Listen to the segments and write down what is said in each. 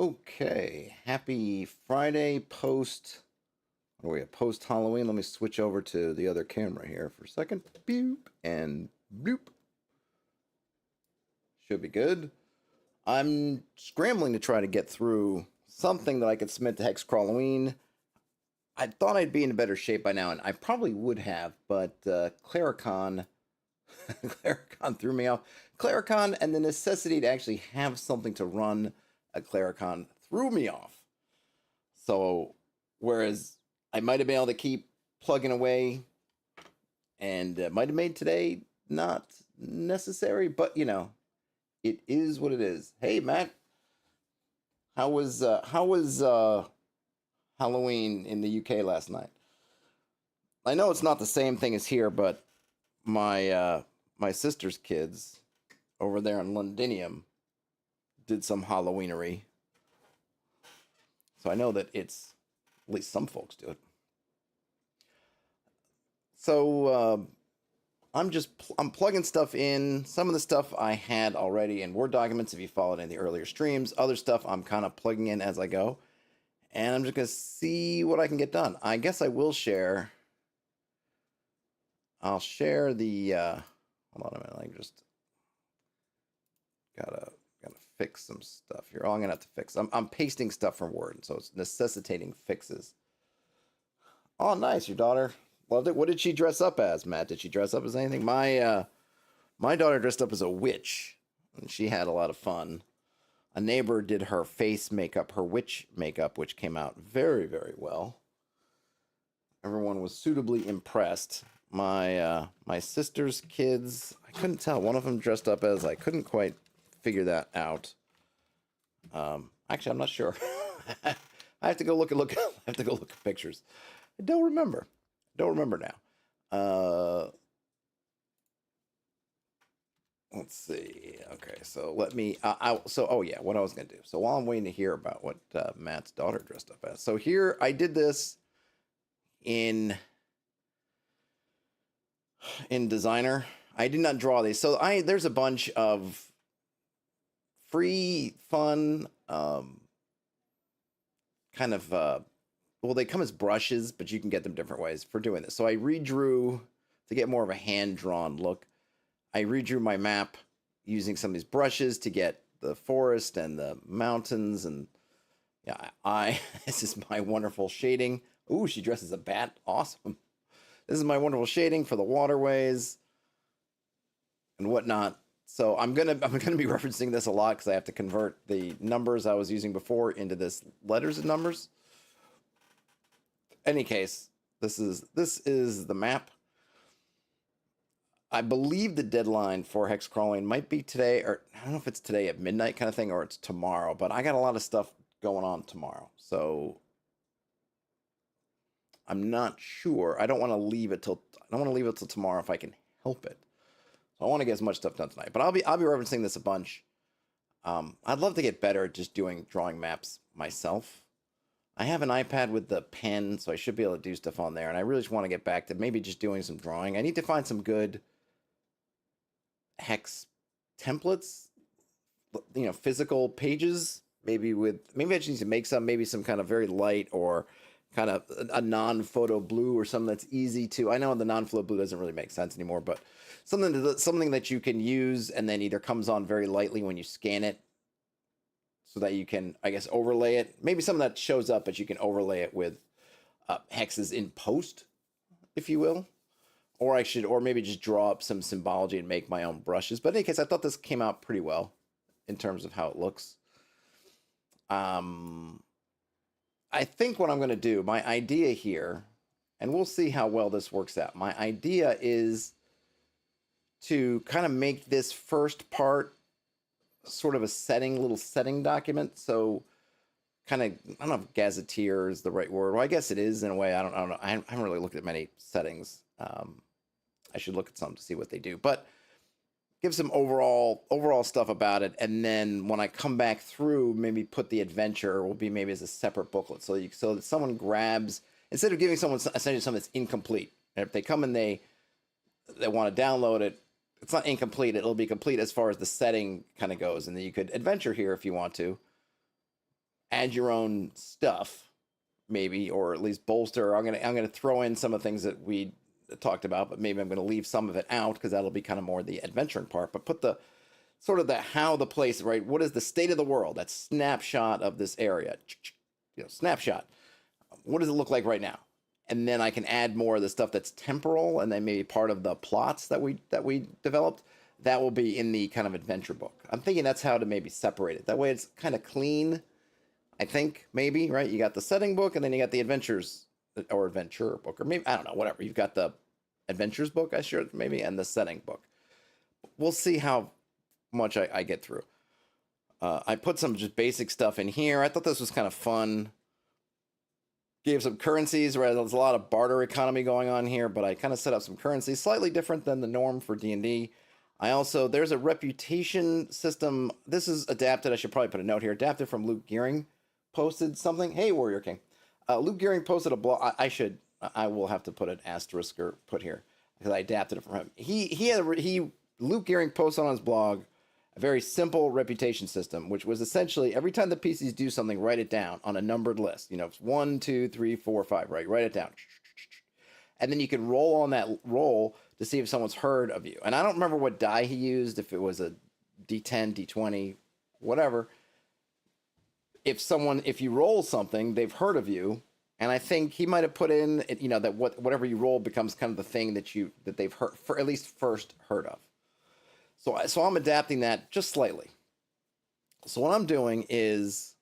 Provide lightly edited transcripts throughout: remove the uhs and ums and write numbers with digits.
Okay, happy Friday what are we, post Halloween? Let me switch over to the other camera here for a second. Boop and bloop. Should be good. I'm scrambling to try to get through something that I could submit to Hexcrawloween. I thought I'd be in better shape by now, and I probably would have, but Claricon, Claricon threw me off. Claricon and the necessity to actually have something to run a Claricon threw me off. So, whereas I might have been able to keep plugging away and might have made today not necessary, but it is what it is. Hey, Matt, how was Halloween in the UK last night? I know it's not the same thing as here, but my sister's kids over there in Londinium did some Halloweenery, so I know that it's at least some folks do it. So I'm plugging stuff in. Some of the stuff I had already in Word documents. If you followed in the earlier streams, other stuff I'm kind of plugging in as I go, and I'm just gonna see what I can get done. I guess I will share. I'll share the. Hold on a minute. I just gotta fix some stuff here. Oh, I'm gonna have to fix. I'm pasting stuff from Word, so it's necessitating fixes. Oh, nice. Your daughter loved it. What did she dress up as, Matt? Did she dress up as anything? My daughter dressed up as a witch, and she had a lot of fun. A neighbor did her face makeup, her witch makeup, which came out very, very well. Everyone was suitably impressed. My sister's kids, I couldn't tell. One of them dressed up as, I couldn't quite figure that out. Actually, I'm not sure. I have to go look. I have to go look at pictures. I don't remember. Now. Let's see. Okay, so let me. Oh yeah, what I was gonna do. So while I'm waiting to hear about what Matt's daughter dressed up as, so here I did this in Designer. I did not draw these, so there's a bunch of free, fun, kind of. Well, they come as brushes, but you can get them different ways for doing this. So I redrew to get more of a hand-drawn look. I redrew my map using some of these brushes to get the forest and the mountains, and yeah, this is my wonderful shading. Ooh, she dresses a bat. Awesome. This is my wonderful shading for the waterways and whatnot. So I'm gonna be referencing this a lot because I have to convert the numbers I was using before into this letters and numbers. Any case, this is the map. I believe the deadline for Hexcrawloween might be today, or I don't know if it's today at midnight kind of thing, or it's tomorrow, but I got a lot of stuff going on tomorrow. So I'm not sure. I don't want to leave it till tomorrow if I can help it. So I want to get as much stuff done tonight. But I'll be referencing this a bunch. I'd love to get better at just drawing maps myself. I have an iPad with the pen, so I should be able to do stuff on there. And I really just want to get back to maybe just doing some drawing. I need to find some good hex templates, physical pages. Maybe I just need to make maybe some kind of very light or kind of a non-photo blue or something that's easy to. I know the non-photo blue doesn't really make sense anymore, but something that you can use and then either comes on very lightly when you scan it, so that you can, I guess, overlay it. Maybe something that shows up, but you can overlay it with hexes in post, if you will. Or maybe just draw up some symbology and make my own brushes. But in any case, I thought this came out pretty well in terms of how it looks. I think what I'm going to do, my idea here, and we'll see how well this works out. My idea is to kind of make this first part sort of a little setting document. So kind of, I don't know if gazetteer is the right word. Well, I guess it is in a way. I don't know. I haven't really looked at many settings. I should look at some to see what they do, but give some overall stuff about it. And then when I come back through, maybe put the adventure will be maybe as a separate booklet. So that someone grabs, instead of giving someone essentially something that's incomplete. And if they come and they want to download it, it's not incomplete. It'll be complete as far as the setting kind of goes. And then you could adventure here if you want to. add your own stuff, maybe, or at least bolster. I'm gonna throw in some of the things that we talked about, but maybe I'm gonna leave some of it out because that'll be kind of more the adventuring part. But put the sort of the how the place, right? What is the state of the world? That snapshot of this area, snapshot. What does it look like right now? And then I can add more of the stuff that's temporal, and then maybe part of the plots that we developed. That will be in the kind of adventure book. I'm thinking that's how to maybe separate it. That way it's kind of clean. I think maybe, right? You got the setting book, and then you got the adventures or adventure book, or maybe I don't know, whatever. You've got the adventures book, I should maybe, and the setting book. We'll see how much I get through. I put some just basic stuff in here. I thought this was kind of fun. Gave some currencies, right? There's a lot of barter economy going on here, but I kind of set up some currencies, slightly different than the norm for D&D. I also, there's a reputation system. This is adapted. I should probably put a note here. Adapted from Luke Gearing. Posted something. Hey, Warrior King. Luke Gearing posted a blog. I will have to put an asterisk or put here because I adapted it from him. Luke Gearing posted on his blog a very simple reputation system, which was essentially every time the PCs do something, write it down on a numbered list. It's 1, 2, 3, 4, 5, right? Write it down. And then you can roll on that roll to see if someone's heard of you. And I don't remember what die he used, if it was a D10, D20, whatever. If you roll something, they've heard of you. And I think he might have put in, that whatever you roll becomes kind of the thing that they've heard, for at least first heard of. So I'm adapting that just slightly. So what I'm doing is,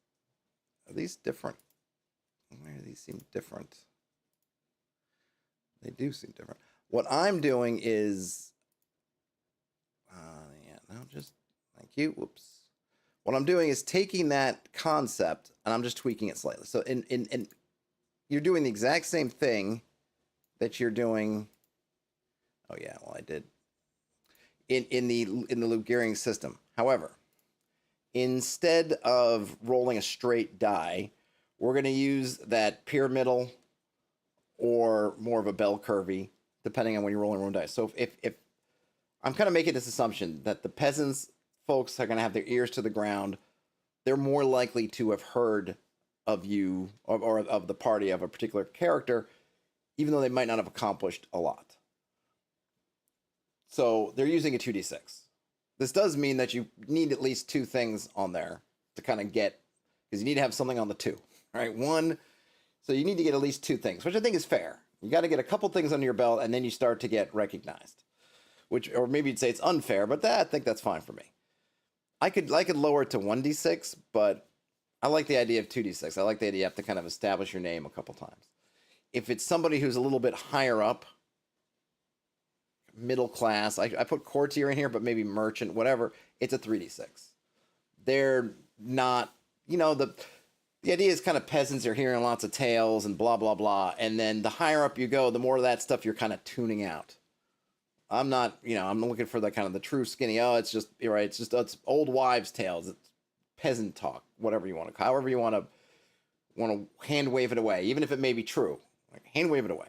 are these different? Why do these seem different? They do seem different. What I'm doing is, thank you. Whoops. What I'm doing is taking that concept and I'm just tweaking it slightly. So in you're doing the exact same thing that you're doing. Oh yeah, well I did. In the Luke Gearing system. However, instead of rolling a straight die, we're going to use that pyramidal or more of a bell curvy, depending on when you're rolling your own dice. So if I'm kind of making this assumption that the peasants folks are going to have their ears to the ground, they're more likely to have heard of you or of the party of a particular character, even though they might not have accomplished a lot. So they're using a 2d6. This does mean that you need at least 2 things on there to kind of get, because you need to have something on the 2, right? So you need to get at least 2 things, which I think is fair. You got to get a couple things under your belt, and then you start to get recognized. Or maybe you'd say it's unfair, but I think that's fine for me. I could lower it to 1d6, but I like the idea of 2d6. I like the idea you have to kind of establish your name a couple times. If it's somebody who's a little bit higher up, middle class, I put courtier in here, but maybe merchant, whatever, it's a 3d6. They're not, the idea is kind of peasants are hearing lots of tales and blah, blah, blah. And then the higher up you go, the more of that stuff you're kind of tuning out. I'm not, I'm looking for the kind of the true skinny, it's just, you're right, it's old wives' tales, it's peasant talk, whatever you want to, however you want to hand wave it away, even if it may be true, like hand wave it away.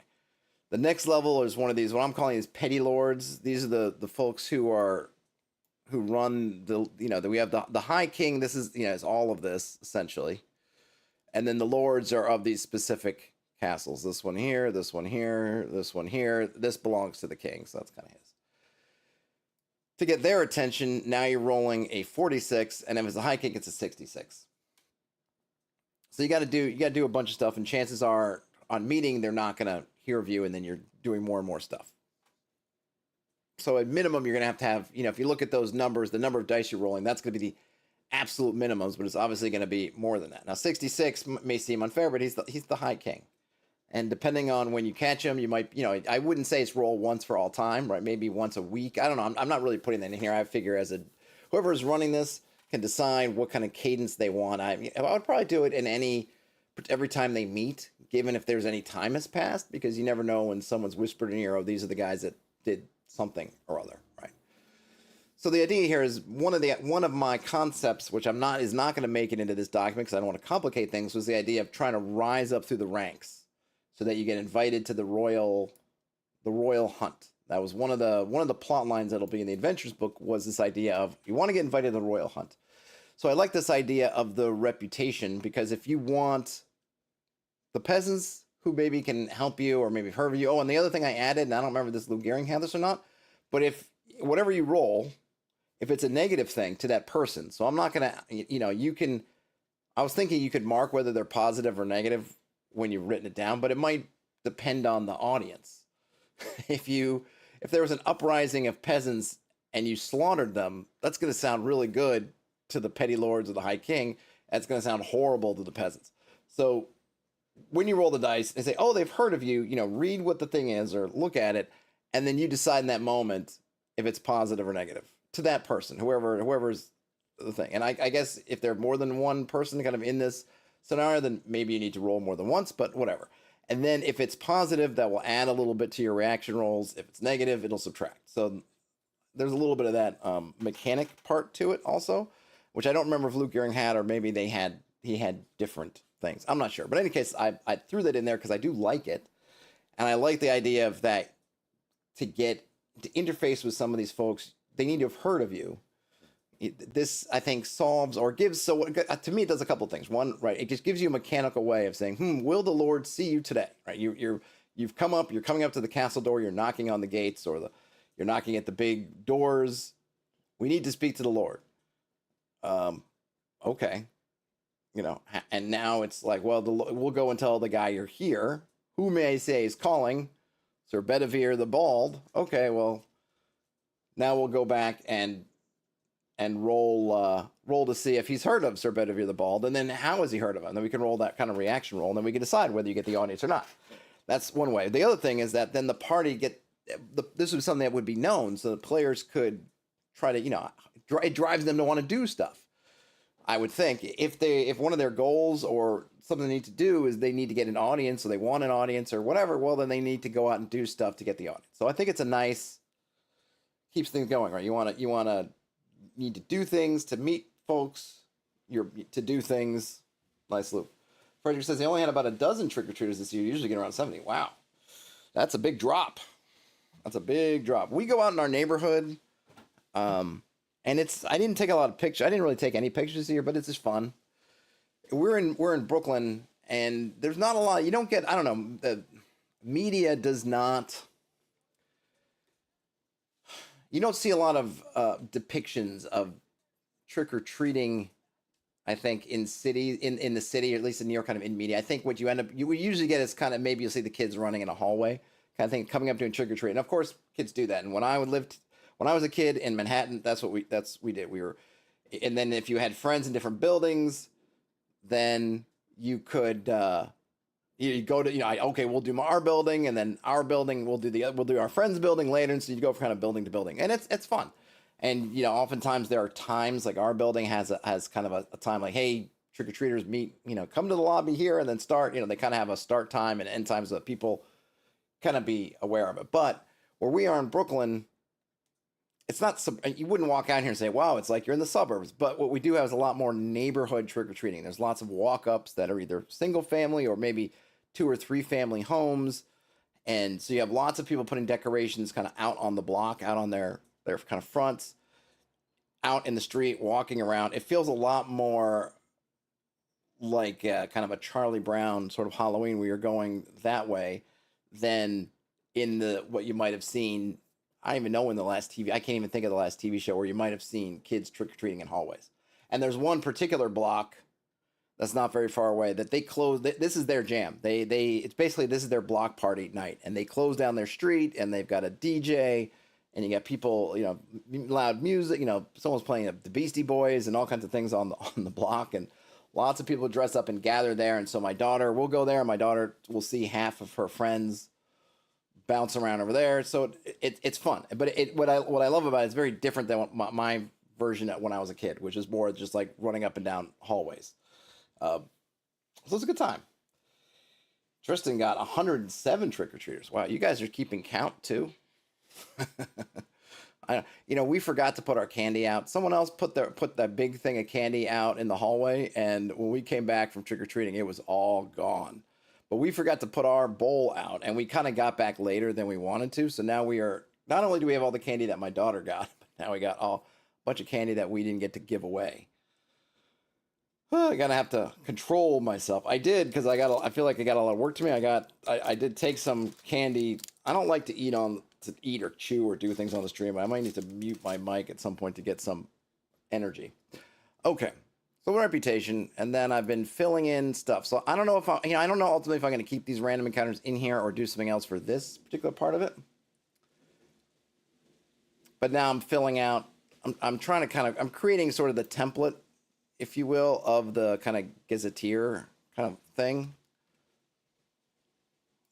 The next level is one of these, what I'm calling is petty lords. These are the folks who run we have the High King. This is, is all of this essentially. And then the lords are of these specific castles. This one here, this one here, this one here. This belongs to the king. So that's kind of his. To get their attention, now you're rolling a 46. And if it's the High King, it's a 66. So you got to do a bunch of stuff. And chances are on meeting, they're not going to hear of you, and then you're doing more and more stuff. So at minimum, you're going to have, if you look at those numbers, the number of dice you're rolling, that's going to be the absolute minimums, but it's obviously going to be more than that. Now, 66 may seem unfair, but he's the High King. And depending on when you catch him, you might, I wouldn't say it's roll once for all time, right? Maybe once a week. I don't know. I'm not really putting that in here. I figure whoever is running this can decide what kind of cadence they want. I would probably do it every time they meet, given if there's any time has passed, because you never know when someone's whispered in your ear, these are the guys that did something or other, right? So the idea here is one of my concepts, which is not going to make it into this document because I don't want to complicate things, was the idea of trying to rise up through the ranks so that you get invited to the royal hunt. That was one of the plot lines that'll be in the adventures book, was this idea of you want to get invited to the royal hunt. So I like this idea of the reputation, because if you want the peasants who maybe can help you or maybe heard of you. Oh, and the other thing I added, and I don't remember if this Lou Gehrig had this or not, but if whatever you roll, if it's a negative thing to that person, so I'm not gonna, you can. I was thinking you could mark whether they're positive or negative when you've written it down, but it might depend on the audience. If there was an uprising of peasants and you slaughtered them, that's going to sound really good to the petty lords or the high king. That's going to sound horrible to the peasants. So when you roll the dice and say, oh, they've heard of you, read what the thing is or look at it, and then you decide in that moment if it's positive or negative to that person, whoever's the thing. And I guess if there are more than one person kind of in this scenario, then maybe you need to roll more than once, but whatever. And then if it's positive, that will add a little bit to your reaction rolls. If it's negative, it'll subtract. So there's a little bit of that mechanic part to it also, which I don't remember if Luke Gehrig had, or maybe he had different things. I'm not sure. But in any case, I threw that in there because I do like it. And I like the idea of that to interface with some of these folks, they need to have heard of you. This, I think, solves or gives, so to me, it does a couple of things. One, right, it just gives you a mechanical way of saying, will the Lord see you today? Right, you're coming up to the castle door, you're knocking on the gates, or you're knocking at the big doors. We need to speak to the Lord. Okay, and now it's like, well, we'll go and tell the guy you're here. Who may I say is calling? Sir Bedivere the Bald. Okay, well, now we'll go back and roll to see if he's heard of Sir Bedivere the Bald, and then how has he heard of him? And then we can roll that kind of reaction roll, and then we can decide whether you get the audience or not. That's one way. The other thing is that then the party this was something that would be known, so the players could try to, it drives them to want to do stuff. I would think if one of their goals or something they need to do is they need to get an audience, or they want an audience or whatever, well, then they need to go out and do stuff to get the audience. So I think it's a nice, keeps things going, right? You need to do things to meet folks. To do things. Nice loop. Frederick says they only had about a dozen trick-or-treaters this year. Usually get around 70. Wow. That's a big drop. We go out in our neighborhood. And I didn't take a lot of pictures. I didn't really take any pictures this year, but it's just fun. We're in Brooklyn, and there's not a lot. You don't get, I don't know, the media does not. You don't see a lot of depictions of trick-or-treating, I think, in cities, in the city, or at least in New York, kind of in media. I think what you usually get is kind of, maybe you'll see the kids running in a hallway, kind of thing, coming up doing trick-or-treat. And of course, kids do that. And when I was a kid in Manhattan, that's what we did. And then if you had friends in different buildings, then you could, you go to, okay, we'll do our building, and then our building, we'll do our friend's building later. And so you go from kind of building to building, and it's fun. And, oftentimes there are times, like our building has kind of a time, like, hey, trick-or-treaters meet, come to the lobby here and then start, they kind of have a start time and end times that people kind of be aware of it. But where we are in Brooklyn, it's not, you wouldn't walk out here and say, wow, it's like you're in the suburbs. But what we do have is a lot more neighborhood trick-or-treating. There's lots of walk-ups that are either single family or maybe 2 or 3 family homes. And so you have lots of people putting decorations kind of out on the block, out on their kind of fronts, out in the street, walking around. It feels a lot more like kind of a Charlie Brown sort of Halloween, where you're going that way, than in what you might have seen. I don't even know when I can't even think of the last TV show where you might have seen kids trick-or-treating in hallways. And there's one particular block that's not very far away that they close. This is their jam. It's basically, this is their block party night, and they close down their street, and they've got a DJ, and you got people, loud music, someone's playing the Beastie Boys and all kinds of things on the block, and lots of people dress up and gather there. And so my daughter will go there, and my daughter will see half of her friends bounce around over there. So it's fun. But what I love about it is very different than my version when I was a kid, which is more just like running up and down hallways. So it's a good time. Tristan got 107 trick-or-treaters. Wow, you guys are keeping count too. We forgot to put our candy out. Someone else put that big thing of candy out in the hallway, and when we came back from trick-or-treating, it was all gone. But we forgot to put our bowl out, and we kind of got back later than we wanted to. So now not only do we have all the candy that my daughter got, but now we got a bunch of candy that we didn't get to give away. I gotta have to control myself. I did because I feel like I got a lot of work to me. I did take some candy. I don't like to eat or chew or do things on the stream. I might need to mute my mic at some point to get some energy. Okay, so reputation, and then I've been filling in stuff. So I don't know if I don't know ultimately if I'm going to keep these random encounters in here or do something else for this particular part of it. But now I'm filling out. I'm trying to I'm creating sort of the template, if you will, of the kind of gazetteer kind of thing.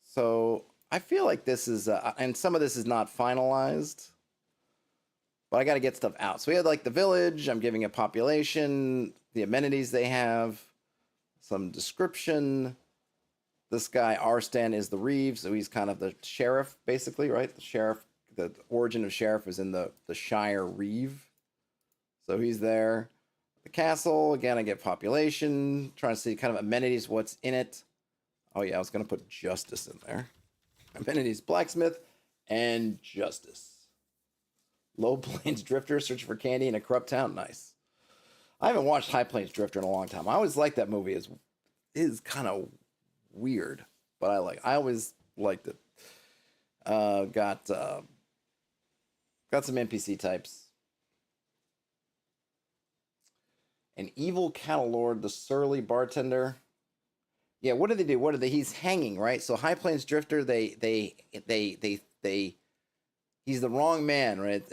So I feel like this is, and some of this is not finalized, but I got to get stuff out. So we had like the village. I'm giving a population, the amenities they have, some description. This guy, Arstan, is the Reeve, so he's kind of the sheriff, basically, right? The sheriff, the origin of sheriff is in the Shire Reeve. So he's there. The castle, again, I get population, trying to see kind of amenities, what's in it. Oh yeah, I was going to put justice in there. Amenities, blacksmith, and justice. Low Plains Drifter, searching for candy in a corrupt town. Nice. I haven't watched High Plains Drifter in a long time. I always liked that movie. It is kind of weird, but I always liked it. Got some NPC types. An evil cattle lord, the surly bartender. Yeah, what do they do? He's hanging, right? So High Plains Drifter, he's the wrong man, right?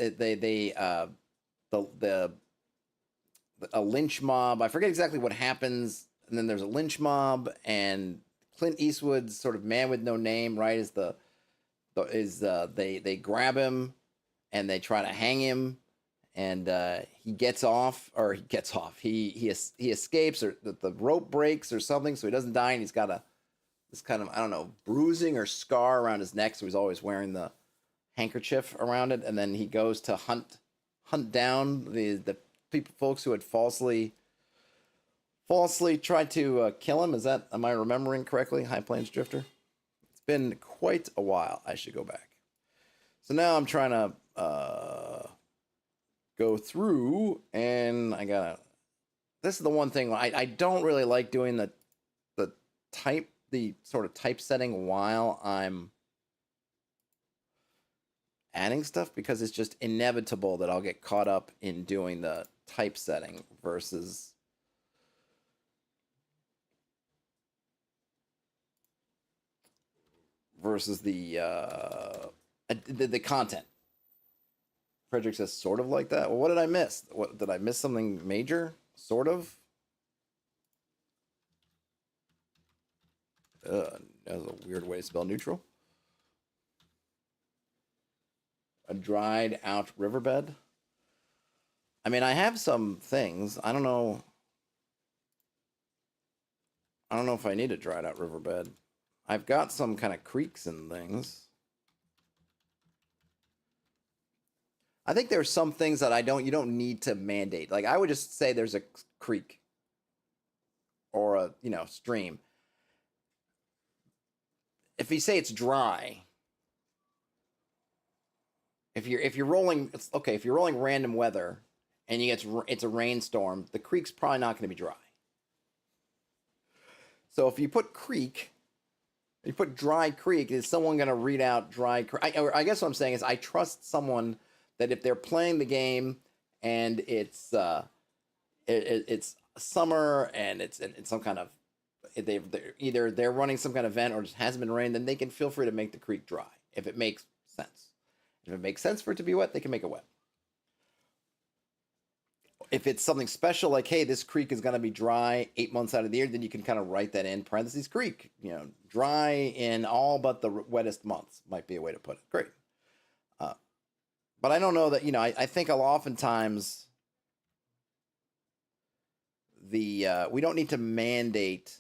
A lynch mob. I forget exactly what happens, and then there's a lynch mob, and Clint Eastwood's sort of man with no name, right? They grab him and they try to hang him, and he escapes, or the rope breaks or something, so he doesn't die, and he's got this kind of, I don't know, bruising or scar around his neck, so he's always wearing the handkerchief around it, and then he goes to hunt down the folks who had falsely tried to kill him. Am I remembering correctly? High Plains Drifter? It's been quite a while. I should go back. So now I'm trying to go through, and this is the one thing I don't really like doing the sort of typesetting while I'm adding stuff, because it's just inevitable that I'll get caught up in doing the typesetting versus the content. Frederick says, sort of like that. Well, what did I miss? Did I miss something major? Sort of? That was a weird way to spell neutral. A dried out riverbed. I mean, I have some things. I don't know if I need a dried out riverbed. I've got some kind of creeks and things. I think there's some things that you don't need to mandate. Like, I would just say there's a creek or a, stream. If you say it's dry, if you're rolling, if you're rolling random weather and it's a rainstorm, the creek's probably not going to be dry. So if you put creek, you put dry creek, is someone going to read out dry creek? I guess what I'm saying is I trust someone that if they're playing the game and it's summer and it's some kind of, they're running some kind of event or just hasn't been rain, then they can feel free to make the creek dry if it makes sense. If it makes sense for it to be wet, they can make it wet. If it's something special, like, hey, this creek is going to be dry 8 months out of the year, then you can kind of write that in parentheses, creek, dry in all but the wettest months might be a way to put it. Great. But I don't know that, I think oftentimes we don't need to mandate,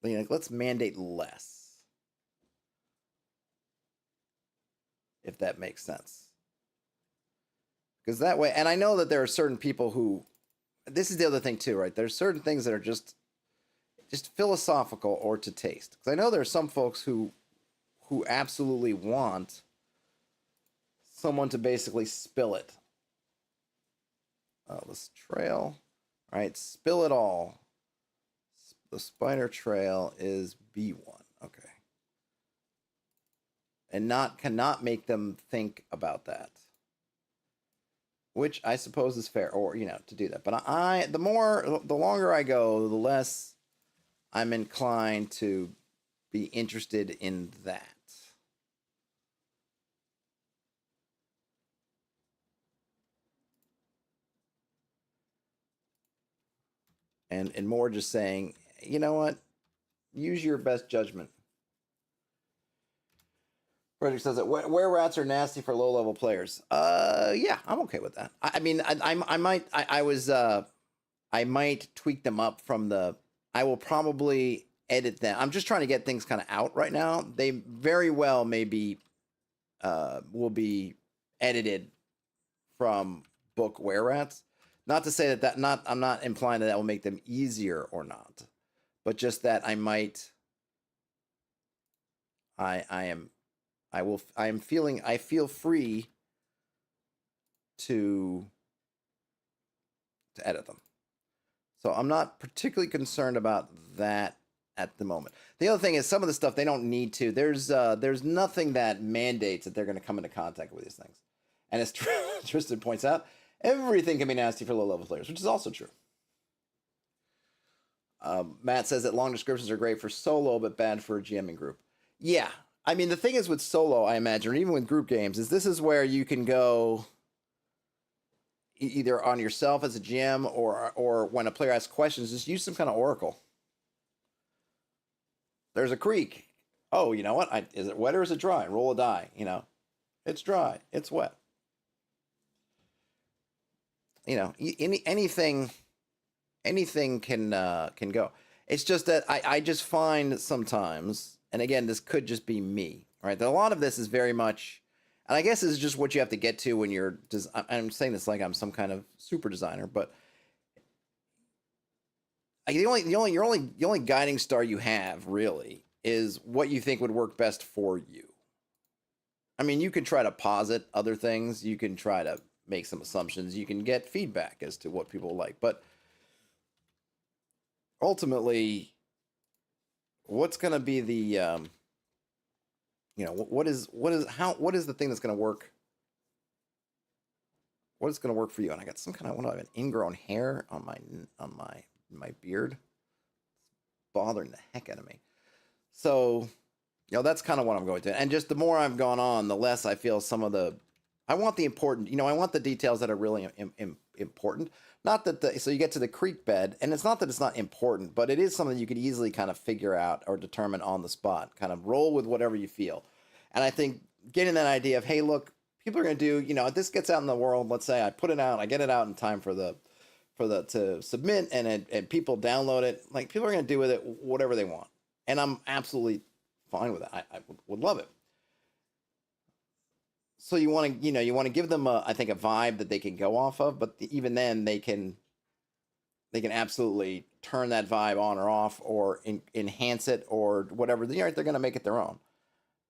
let's mandate less, if that makes sense. Because that way, and I know that there are certain people who, this is the other thing too, right? There's certain things that are just philosophical or to taste. Because I know there are some folks who absolutely want someone to basically spill it. This trail. All right, spill it all. The spider trail is B1. Okay. And cannot make them think about that. Which I suppose is fair, or to do that. But the longer I go, the less I'm inclined to be interested in that. And more just saying, you know what? Use your best judgment. Frederick says that where rats are nasty for low level players. Yeah, I'm okay with that. I mean, I might tweak them up from the. I will probably edit them. I'm just trying to get things kind of out right now. They very well maybe will be edited from book were rats. Not to say that I'm not implying that will make them easier or not, but just that I might. I feel free to edit them. So I'm not particularly concerned about that at the moment. The other thing is some of the stuff they don't need to. There's nothing that mandates that they're going to come into contact with these things. And as Tristan points out, everything can be nasty for low-level players, which is also true. Matt says that long descriptions are great for solo, but bad for a GMing group. Yeah. I mean, the thing is with solo, I imagine, or even with group games, is this is where you can go either on yourself as a GM or when a player asks questions, just use some kind of oracle. There's a creek. Oh, you know what? Is it wet or is it dry? Roll a die. It's dry. It's wet. Anything can go. It's just that I just find sometimes, and again, this could just be me, right? A lot of this is very much, and I guess this is just what you have to get to when you're. I'm saying this like I'm some kind of super designer, but the only guiding star you have really is what you think would work best for you. I mean, you can try to posit other things. You can try to make some assumptions. You can get feedback as to what people like, but ultimately, what's going to be the what is the thing that's going to work? What is going to work for you? And I got some kind of an ingrown hair on my beard. It's bothering the heck out of me. So, that's kind of what I'm going to. And just the more I've gone on, the less I feel some of the. I want the important. I want the details that are really important. Not that so you get to the creek bed, and it's not that it's not important, but it is something you could easily kind of figure out or determine on the spot. Kind of roll with whatever you feel. And I think getting that idea of, hey, look, people are going to do, this gets out in the world. Let's say I put it out, I get it out in time for the to submit, and people download it. Like, people are going to do with it whatever they want, and I'm absolutely fine with it. I would love it. So you want to give them I think a vibe that they can go off of, but even then they can absolutely turn that vibe on or off, or enhance it, or whatever. They're going to make it their own.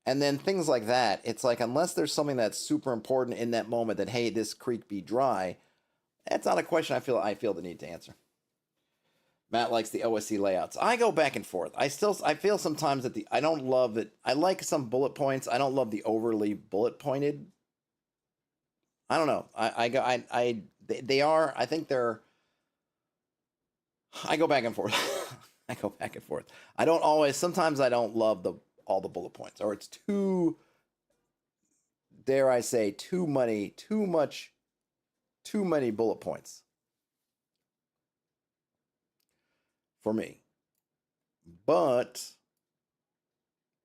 And then things like that, it's like, unless there's something that's super important in that moment that, hey, this creek be dry, that's not a question I feel the need to answer. Matt likes the OSC layouts. I go back and forth. I feel sometimes that I don't love it. I like some bullet points. I don't love the overly bullet pointed. I don't know. They are. I think they're. I go back and forth. I go back and forth. I don't always. Sometimes I don't love all the bullet points, or it's too. Dare I say, too many bullet points for me. But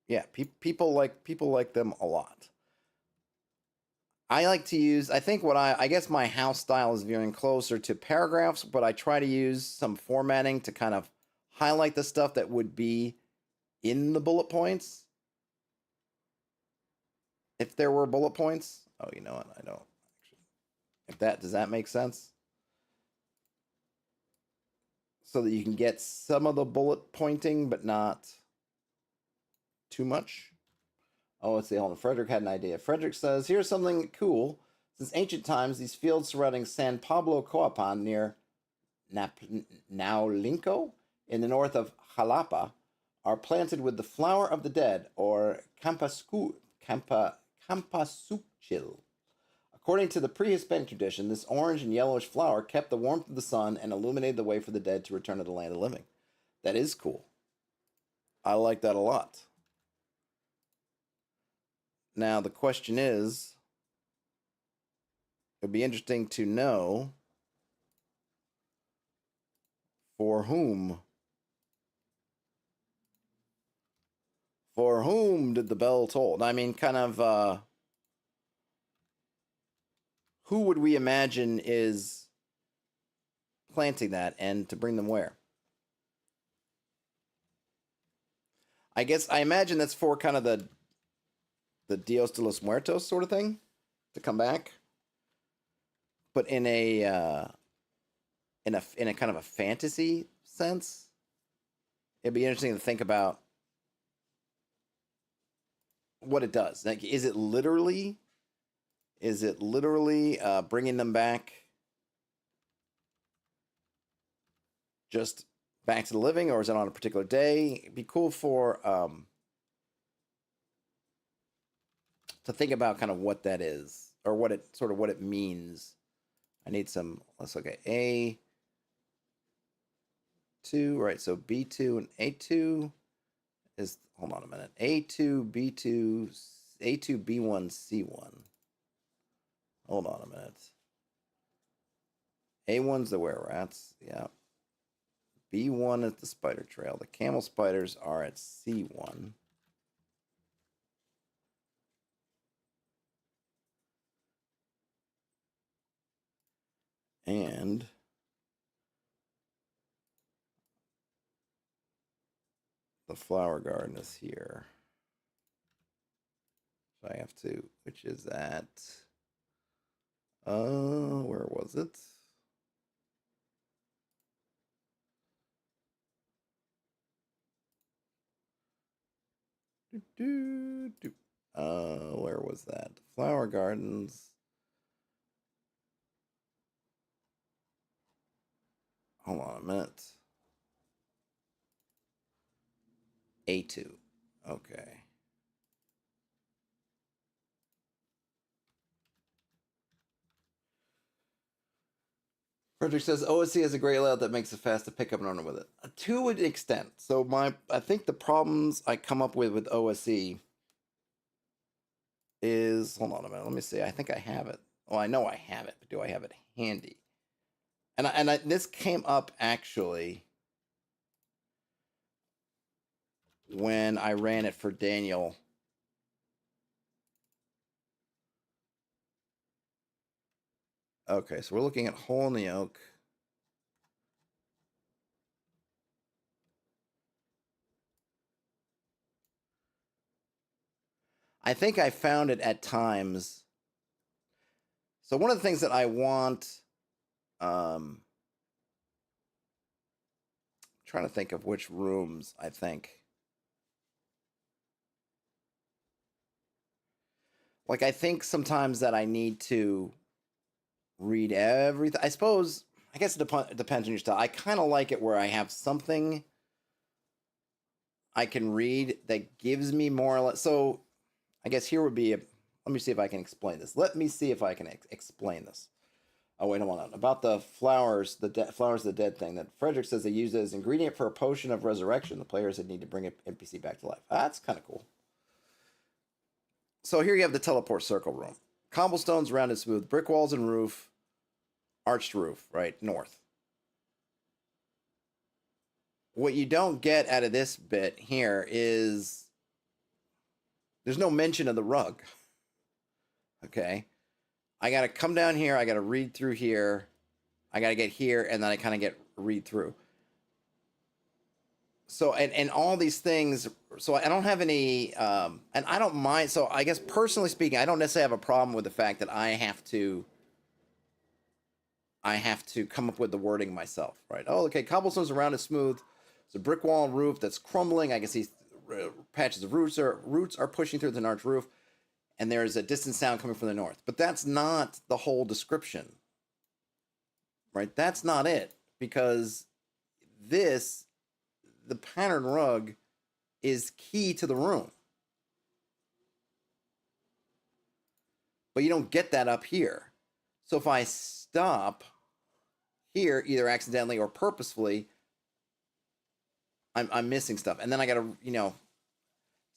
yeah, people like them a lot. I like to use, I think I guess my house style is veering closer to paragraphs, but I try to use some formatting to kind of highlight the stuff that would be in the bullet points. If there were bullet points. Oh, you know what? I don't actually. Does that make sense? So that you can get some of the bullet pointing, but not too much. Oh, let's see. Hold on. Frederick had an idea. Frederick says, here's something cool. Since ancient times, these fields surrounding San Pablo Coapan near Naulinco in the north of Jalapa are planted with the flower of the dead, or campasuchil. According to the pre-Hispanic tradition, this orange and yellowish flower kept the warmth of the sun and illuminated the way for the dead to return to the land of the living. That is cool. I like that a lot. Now, the question is, it'd be interesting to know for whom. For whom did the bell toll? I mean, kind of, who would we imagine is planting that, and to bring them where? I imagine that's for kind of the Dios de los Muertos sort of thing to come back, but in a kind of a fantasy sense. It'd be interesting to think about what it does. Like, is it literally bringing them back, just back to the living, or is it on a particular day? It'd be cool for to think about kind of what that is, or what it means. I need some. Let's look at A2, right? So B2 and A2 is, hold on a minute. A2, B2, A2, B1, C1. Hold on a minute. A1's the were rats, yeah. B1 is the spider trail. The camel spiders are at C1. And the flower garden is here. So I have to, which is at, where was it? Where was that? Flower gardens. Hold on a minute. A2. Okay. Frederick says OSC has a great layout that makes it fast to pick up and run with it. To an extent. So I think the problems I come up with OSC is, hold on a minute, let me see. I think I have it. Well, I know I have it, but do I have it handy? And this came up actually when I ran it for Daniel. Okay, so we're looking at Hole in the Oak. I think I found it at times. So one of the things that I want, trying to think of which rooms I think. Like, I think sometimes that I need to read everything. I suppose, I guess it depends on your style. I kind of like it where I have something I can read that gives me more or less. So I guess here would be let me see if I can explain this. Let me see if I can explain this. Oh, wait, hold on. About the flowers, flowers of the dead thing that Frederick says they use it as ingredient for a potion of resurrection. The players that need to bring an NPC back to life. That's kind of cool. So here you have the teleport circle room. Cobblestones rounded smooth, brick walls and roof, arched roof, right, north. What you don't get out of this bit here is there's no mention of the rug. Okay. I got to come down here. I got to read through here. I got to get here, and then I kind of read through. So, and all these things, so I don't have any, and I don't mind. So I guess personally speaking, I don't necessarily have a problem with the fact that I have to come up with the wording myself, right? Oh, okay. Cobblestones around is smooth. It's a brick wall and roof that's crumbling. I can see patches of roots are pushing through the arched roof, and there's a distant sound coming from the north. But that's not the whole description, right? That's not it. because the pattern rug is key to the room. But you don't get that up here. So if I stop here, either accidentally or purposefully, I'm missing stuff. And then I gotta,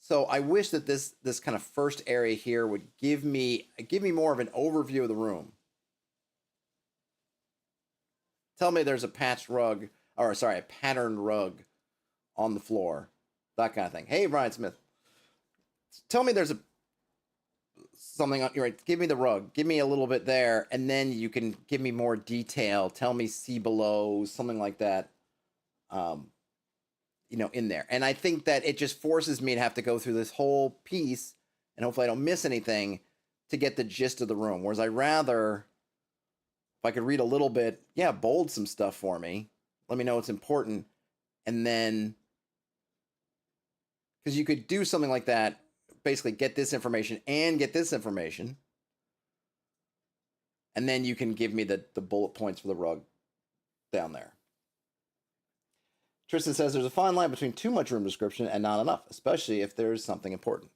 so I wish that this kind of first area here would give me more of an overview of the room. Tell me there's a patched rug, or sorry, a patterned rug on the floor. That kind of thing. Hey, Brian Smith. Tell me there's something on, right? Give me the rug. Give me a little bit there, and then you can give me more detail. Tell me see below, something like that. In there. And I think that it just forces me to have to go through this whole piece, and hopefully I don't miss anything to get the gist of the room. Whereas I rather, if I could read a little bit, bold some stuff for me. Let me know what's important. And then, because you could do something like that, basically get this information and get this information. And then you can give me the bullet points for the rug down there. Tristan says there's a fine line between too much room description and not enough, especially if there's something important.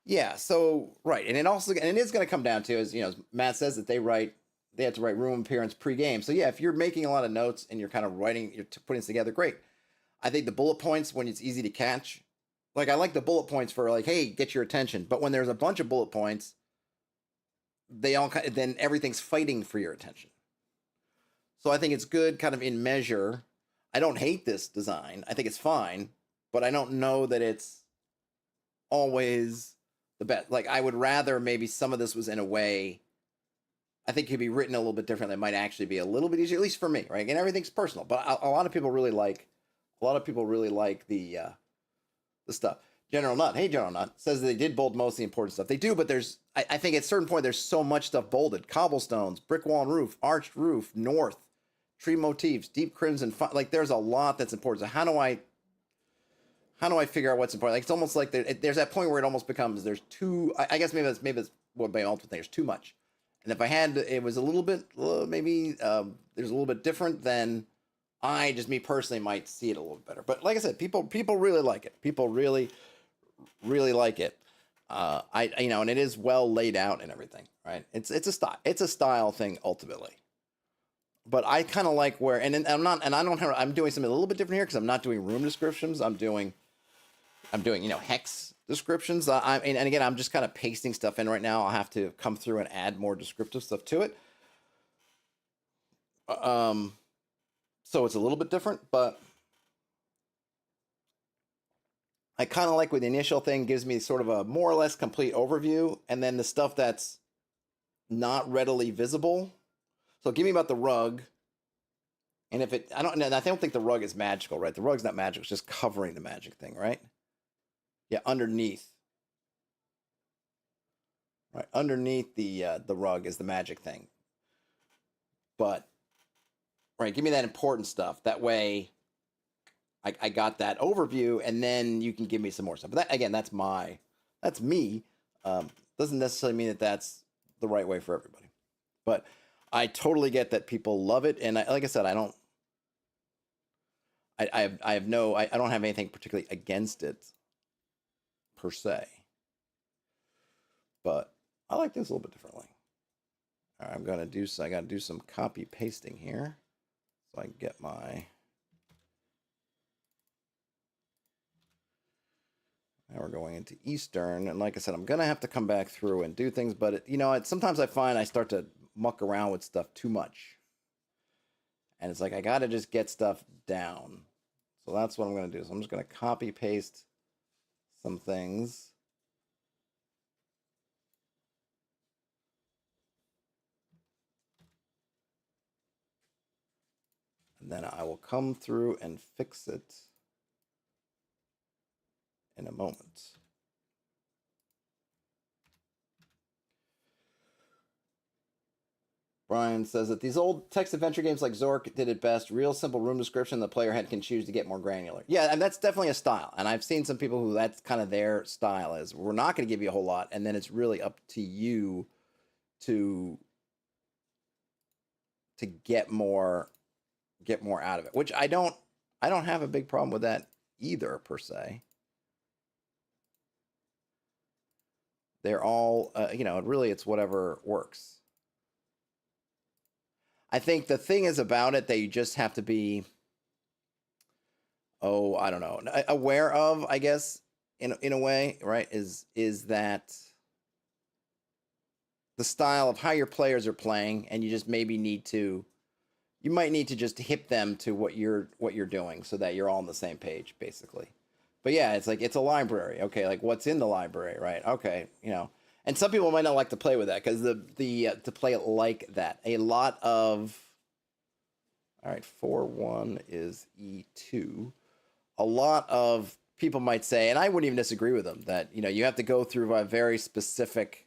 Yeah, so, right. And it is going to come down to, as Matt says, that they have to write room appearance pre-game. So yeah, if you're making a lot of notes and you're kind of you're putting this together, great. I think the bullet points, when it's easy to catch, like I like the bullet points for like, hey, get your attention. But when there's a bunch of bullet points, then everything's fighting for your attention. So I think it's good kind of in measure. I don't hate this design. I think it's fine, but I don't know that it's always the best. Like I would rather maybe some of this was in a way, I think it could be written a little bit differently. It might actually be a little bit easier, at least for me, right? And everything's personal, but a lot of people really like the stuff. General Nut, hey General Nut, says they did bold most of the important stuff. They do, but I think at a certain point there's so much stuff bolded. Cobblestones, brick wall and roof, arched roof, north, tree motifs, deep crimson, like there's a lot that's important. So how do I figure out what's important? Like it's almost like there's that point where it almost becomes there's too. I guess maybe that's what my ultimate thing. There's too much, and if I had it was a little bit maybe there's a little bit different, then me personally might see it a little better. But like I said, people really like it. People really like it. And it is well laid out and everything, right? It's a style thing ultimately. But I kind of like where, I'm doing something a little bit different here because I'm not doing room descriptions. I'm doing hex descriptions. And again, I'm just kind of pasting stuff in right now. I'll have to come through and add more descriptive stuff to it. So it's a little bit different, but I kind of like where the initial thing gives me sort of a more or less complete overview, and then the stuff that's not readily visible. So give me about the rug, and I don't think the rug is magical, right? The rug's not magical; it's just covering the magic thing, right? Yeah, underneath, right? Underneath the rug is the magic thing. But right, give me that important stuff. That way, I got that overview, and then you can give me some more stuff. But that, again, that's me. Doesn't necessarily mean that that's the right way for everybody. But I totally get that people love it, and like I said, I don't have anything particularly against it per se. But I like this a little bit differently. All right, I got to do some copy pasting here, so I can get my. Now we're going into Eastern, and like I said, I'm gonna have to come back through and do things, but sometimes I find I start to muck around with stuff too much, and it's like I gotta just get stuff down. So that's what I'm gonna do. So I'm just gonna copy paste some things. And then I will come through and fix it in a moment. Brian says that these old text adventure games like Zork did it best. Real simple room description the player head can choose to get more granular. Yeah, and that's definitely a style. And I've seen some people who that's kind of their style is we're not going to give you a whole lot, and then it's really up to you to get more get more out of it, which I don't have a big problem with that either per se. They're all really it's whatever works. I think the thing is about it that you just have to be, I don't know, aware of, I guess, in a way, right? Is that the style of how your players are playing, and you just maybe you might need to just hip them to what you're doing so that you're all on the same page, basically. But yeah, it's like it's a library. Okay, like what's in the library, right? Okay, and some people might not like to play with that because the to play it like that. A lot of all right, 4-1 is E2. A lot of people might say, and I wouldn't even disagree with them, that you have to go through a very specific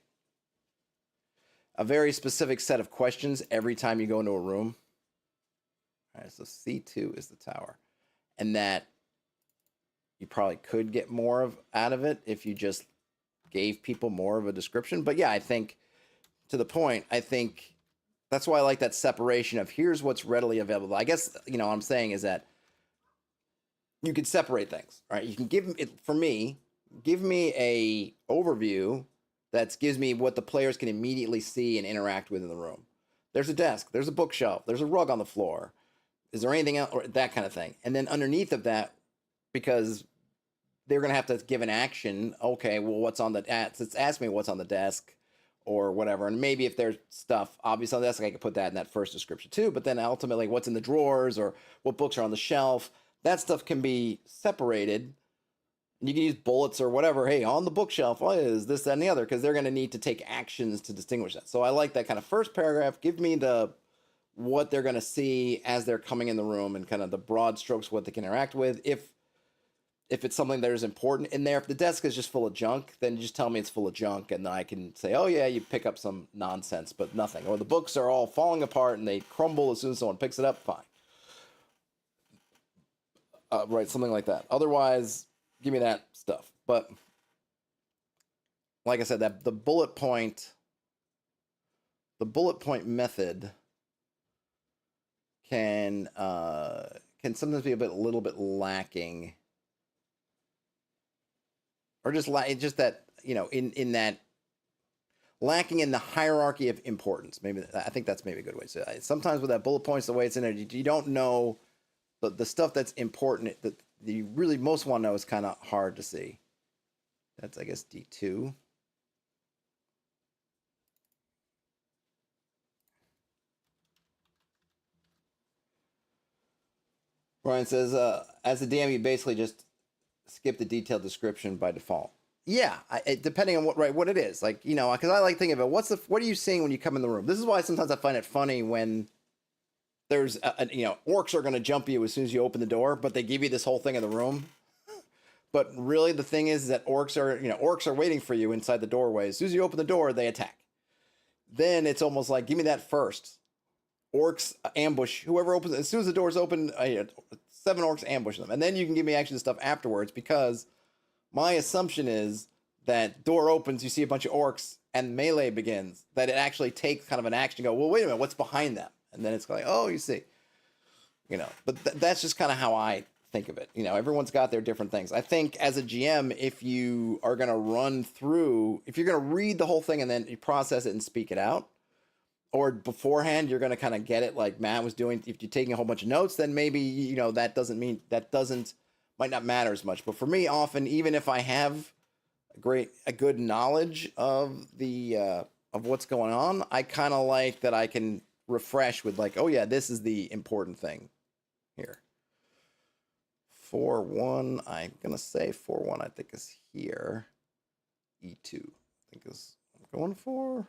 set of questions every time you go into a room. All right, so C2 is the tower, and that you probably could get more out of it if you just gave people more of a description. But yeah, I think to the point, I think that's why I like that separation of here's what's readily available. I guess what I'm saying is that you can separate things, right? You can give me a overview that gives me what the players can immediately see and interact with in the room. There's a desk, there's a bookshelf, there's a rug on the floor. Is there anything else, or that kind of thing? And then underneath of that, because they're going to have to give an action. Okay, well, what's on the ask me what's on the desk or whatever. And maybe if there's stuff obvious on the desk, I could put that in that first description too. But then ultimately what's in the drawers or what books are on the shelf, that stuff can be separated. You can use bullets or whatever. Hey, on the bookshelf, is this, that, and the other, because they're going to need to take actions to distinguish that. So I like that kind of first paragraph. Give me what they're going to see as they're coming in the room and kind of the broad strokes, what they can interact with. If it's something that is important in there, if the desk is just full of junk, then you just tell me it's full of junk, and then I can say, oh yeah, you pick up some nonsense, but nothing. Or the books are all falling apart and they crumble as soon as someone picks it up, fine. Right, something like that. Otherwise, give me that stuff. But like I said, that the bullet point method can sometimes be a little bit lacking, or just that in that lacking in the hierarchy of importance. Maybe I think that's maybe a good way to say it. Sometimes with that bullet points, the way it's in there, you don't know the stuff that's important that you really most want to know is kind of hard to see. That's, I guess, D2. Brian says, as a DM, you basically just skip the detailed description by default. Yeah, depending on what it is. Like, because I like thinking of it. What are you seeing when you come in the room? This is why sometimes I find it funny when there's, orcs are going to jump you as soon as you open the door, but they give you this whole thing in the room. But really, the thing is that orcs are waiting for you inside the doorway. As soon as you open the door, they attack. Then it's almost like, give me that first. Orcs ambush whoever opens it. As soon as the door's open, 7 orcs ambush them. And then you can give me actually the stuff afterwards, because my assumption is that door opens, you see a bunch of orcs, and melee begins. That it actually takes kind of an action to go, well, wait a minute, what's behind them? And then it's like, oh, you see. But that's just kind of how I think of it. Everyone's got their different things. I think as a GM, if you are going to if you're going to read the whole thing and then you process it and speak it out, or beforehand, you're going to kind of get it like Matt was doing. If you're taking a whole bunch of notes, then maybe, that might not matter as much. But for me, often, even if I have a good knowledge of of what's going on, I kind of like that I can refresh with like, oh yeah, this is the important thing here. 4-1, I'm going to say 4-1, I think is here. E2, I think is I'm going for.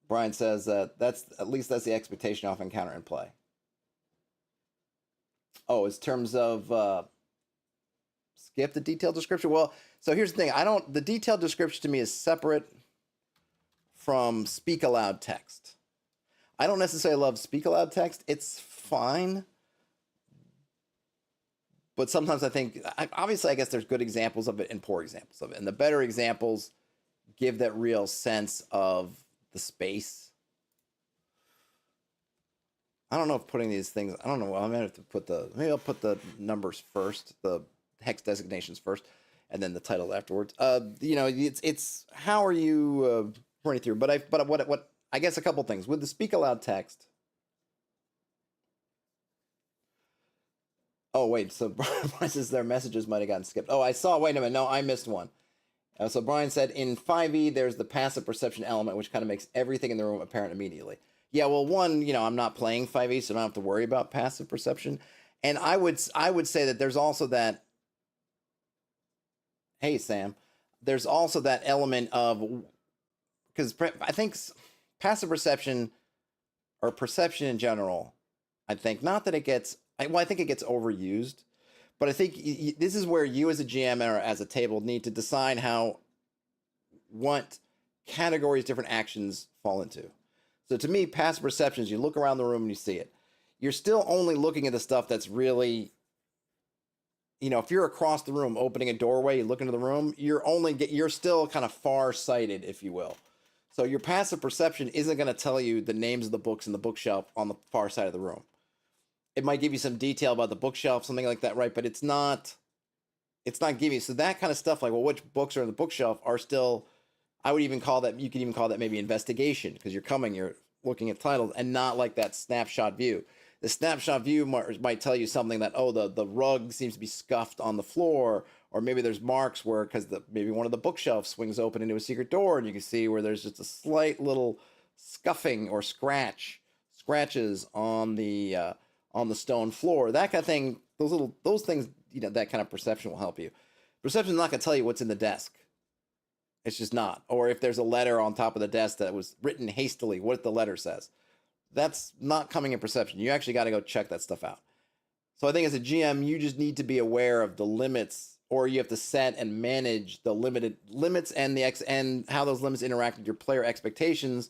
Brian says that's the expectation off encounter and play. Oh, in terms of skip the detailed description. Well, so here's the thing. The detailed description to me is separate from speak aloud text. I don't necessarily love speak aloud text. It's fine. But sometimes I think, obviously, I guess there's good examples of it and poor examples of it. And the better examples give that real sense of the space. I don't know if putting these things. I don't know. I'm gonna have to put the. Maybe I'll put the numbers first, the hex designations first, and then the title afterwards. It's how are you running through? But what I guess a couple things with the speak aloud text. Oh wait, so Brian says their messages might have gotten skipped. Oh, I saw. Wait a minute, no, I missed one. So Brian said in 5e there's the passive perception element, which kind of makes everything in the room apparent immediately. Yeah, well, one, I'm not playing 5e, so I don't have to worry about passive perception. And I would say that there's also that. Hey Sam, there's also that element of because I think passive perception or perception in general. I think not that it gets. Well, I think it gets overused, but I think this is where you as a GM or as a table need to decide what categories different actions fall into. So to me, passive perception is you look around the room and you see it. You're still only looking at the stuff that's really, if you're across the room opening a doorway, you look into the room, you're still kind of far-sighted, if you will. So your passive perception isn't going to tell you the names of the books in the bookshelf on the far side of the room. It might give you some detail about the bookshelf, something like that, right? But it's not giving you. So that kind of stuff, like, well, which books are in the bookshelf are still, I would even call that, you could even call that maybe investigation, because you're looking at titles and not like that snapshot view. The snapshot view might tell you something that, oh, the rug seems to be scuffed on the floor, or maybe there's marks where, because maybe one of the bookshelves swings open into a secret door, and you can see where there's just a slight little scuffing or scratches on the stone floor, that kind of thing. Those things, that kind of perception will help you. Perception is not going to tell you what's in the desk. It's just not. Or if there's a letter on top of the desk that was written hastily, what the letter says. That's not coming in perception. You actually got to go check that stuff out. So I think as a GM, you just need to be aware of the limits, or you have to set and manage the limits and how those limits interact with your player expectations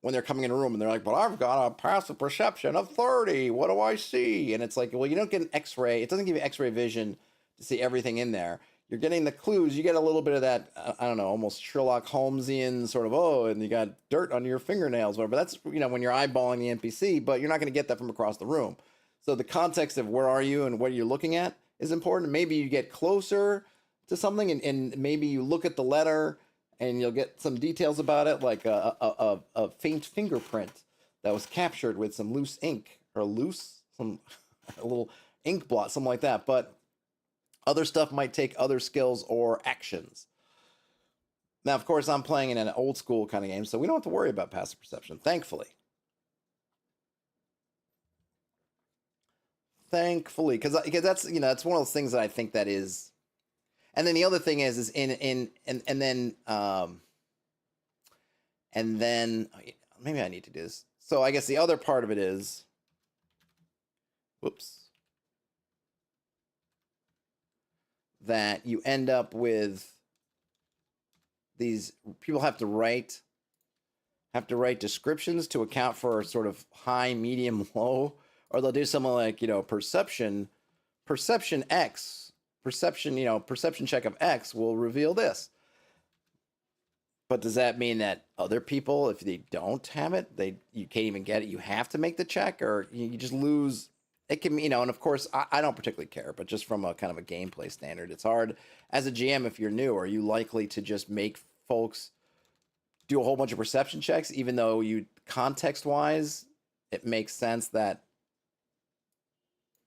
when they're coming in a room and they're like, but I've got a passive perception of 30. What do I see? And it's like, well, you don't get an X-ray. It doesn't give you X-ray vision to see everything in there. You're getting the clues. You get a little bit of that, I don't know, almost Sherlock Holmesian sort of, oh, and you got dirt on your fingernails, whatever. That's, when you're eyeballing the NPC, but you're not going to get that from across the room. So the context of where are you and what you're looking at is important. Maybe you get closer to something and maybe you look at the letter and you'll get some details about it, like a faint fingerprint that was captured with some loose ink or a little ink blot, something like that. But other stuff might take other skills or actions. Now, of course, I'm playing in an old school kind of game, so we don't have to worry about passive perception, thankfully. Thankfully, because that's that's one of those things that I think that is. And then the other thing is and then maybe I need to do this. So I guess the other part of it is, that you end up with these people have to write descriptions to account for sort of high, medium, low, or they'll do something like, perception X, perception check of X will reveal this. But does that mean that other people, if they don't have it, you can't even get it? You have to make the check, or you just lose. It can, and of course, I don't particularly care, but just from a kind of a gameplay standard, it's hard as a GM. If you're new, are you likely to just make folks do a whole bunch of perception checks, even though context-wise, it makes sense that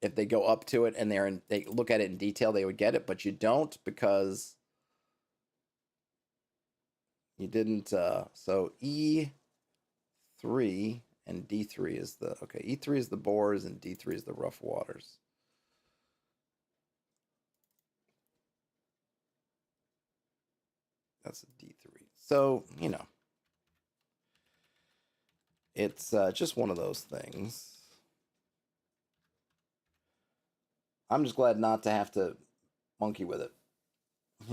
if they go up to it and they look at it in detail, they would get it, but you don't because you didn't. So E3 and D3 is E3 is the bores and D3 is the rough waters. That's a D3. So, it's just one of those things. I'm just glad not to have to monkey with it.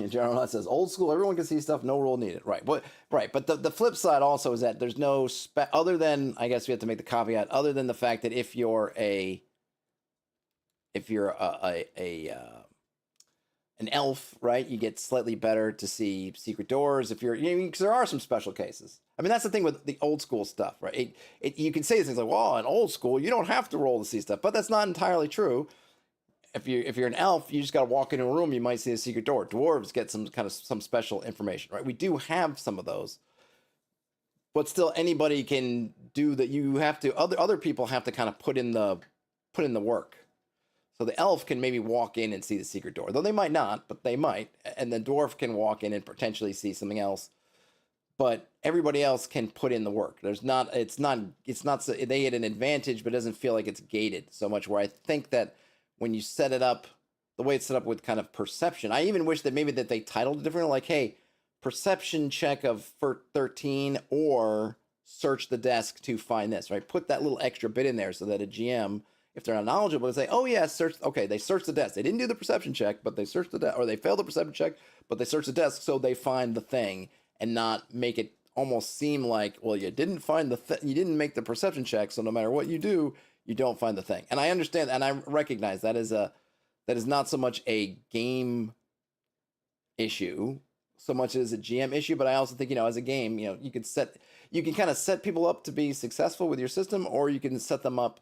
General Nut says, old school, everyone can see stuff, no rule needed. Right. But the flip side also is that there's no other than, I guess we have to make the caveat, other than the fact that if you're a an elf, right? You get slightly better to see secret doors if you're, because there are some special cases. I mean, that's the thing with the old school stuff, right? You can say things like, well, in old school, you don't have to roll to see stuff, but that's not entirely true. If you're an elf, you just got to walk into a room, you might see a secret door. Dwarves get some special information, right? We do have some of those, but still anybody can do that. You have to, other people have to kind of put in the work. So the elf can maybe walk in and see the secret door, though they might not, but they might. And the dwarf can walk in and potentially see something else. But everybody else can put in the work. It's not so they get an advantage, but it doesn't feel like it's gated so much. Where I think that when you set it up, the way it's set up with kind of perception, I even wish that maybe that they titled it differently, like, hey, perception check of 13 or search the desk to find this, right? Put that little extra bit in there so that a GM, if they're not knowledgeable, to say, oh yeah, search. Okay, they searched the desk. They didn't do the perception check, but they searched the desk, or they failed the perception check, but they searched the desk, so they find the thing, and not make it almost seem like, well, you didn't find you didn't make the perception check, so no matter what you do, you don't find the thing. And I understand, and I recognize that is not so much a game issue, so much as a GM issue. But I also think, as a game, you can kind of set people up to be successful with your system, or you can set them up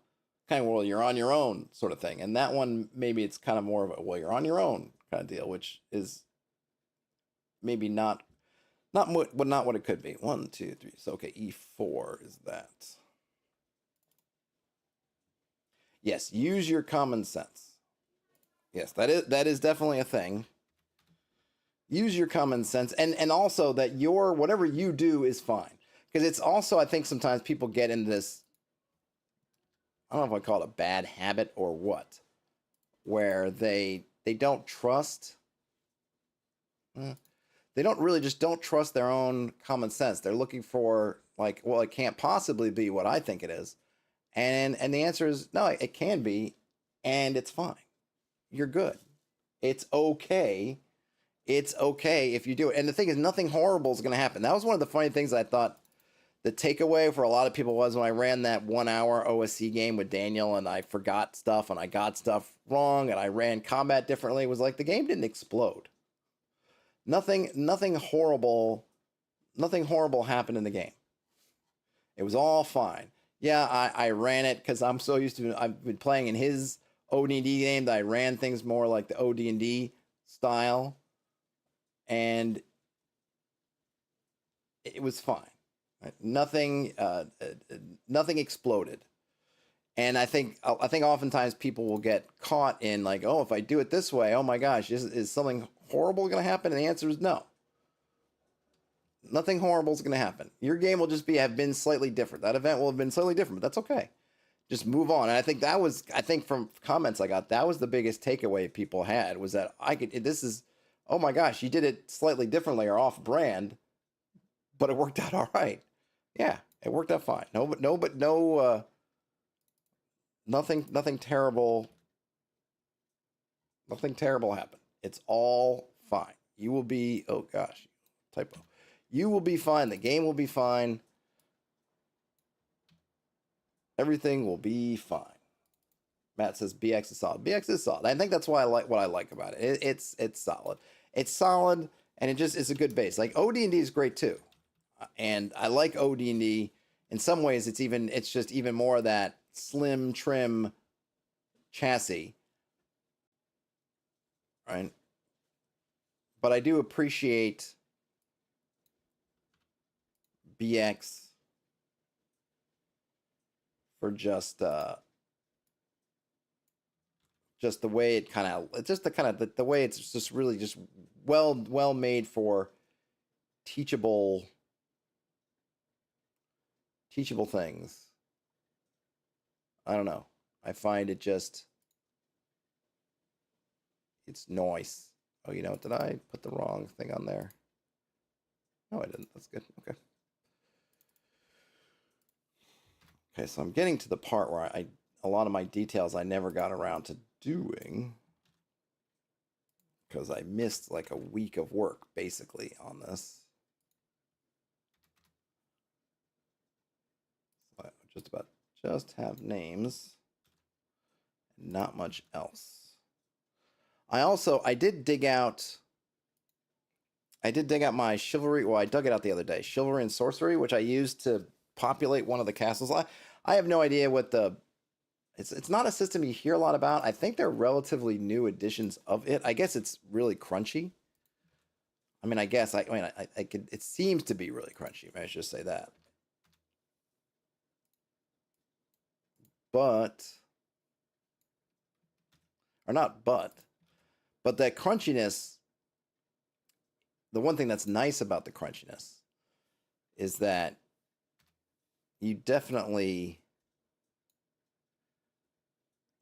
kind of, well, you're on your own sort of thing. And that one, maybe it's kind of more of a, well, you're on your own kind of deal, which is maybe not what it could be. 1, 2, 3. So, okay, E4 is that. Yes, use your common sense. Yes, that is definitely a thing. Use your common sense, and also that whatever you do is fine. Because it's also, I think sometimes people get in this, I don't know if I call it a bad habit or what, where they don't trust. They don't trust their own common sense. They're looking for, like, well, it can't possibly be what I think it is. And the answer is no, it can be, and it's fine. You're good. It's okay. It's okay if you do it. And the thing is, nothing horrible is going to happen. That was one of the funny things I thought the takeaway for a lot of people was when I ran that 1 hour OSC game with Daniel, and I forgot stuff and I got stuff wrong and I ran combat differently. It was like the game didn't explode. Nothing horrible happened in the game. It was all fine. Yeah, I ran it because I'm so used to, I've been playing in his OD&D game that I ran things more like the OD&D style, and it was fine. Right? Nothing exploded. And I think oftentimes people will get caught in, like, oh, if I do it this way, oh my gosh, is something horrible going to happen? And the answer is no. Nothing horrible is going to happen. Your game will just have been slightly different. That event will have been slightly different, but that's okay. Just move on. And I think from comments I got, that was the biggest takeaway people had, was that oh my gosh, you did it slightly differently or off brand, but it worked out all right. Yeah, it worked out fine. Nothing terrible. Nothing terrible happened. It's all fine. You will be, oh gosh, typo. You will be fine. The game will be fine. Everything will be fine. Matt says BX is solid. BX is solid. I think that's why I like what I like about it. It's solid. It's solid, and it's a good base. Like OD&D is great too, and I like OD&D. In some ways, it's just even more of that slim trim chassis, right? But I do appreciate BX for just the way it the way it's just really just well made for teachable things. I don't know. I find it's nice. Oh, did I put the wrong thing on there? No, I didn't. That's good. Okay. Okay, so I'm getting to the part where a lot of my details I never got around to doing because I missed like a week of work basically on this. So I just have names and not much else. I did dig out. I did dig out my chivalry. Well, I dug it out the other day. Chivalry and sorcery, which I used to populate one of the castles. I have no idea what the. It's not a system you hear a lot about. I think they're relatively new editions of it. I guess it's really crunchy. I mean, I could. It seems to be really crunchy. I should just say that. But, or not but that crunchiness. The one thing that's nice about the crunchiness is that you definitely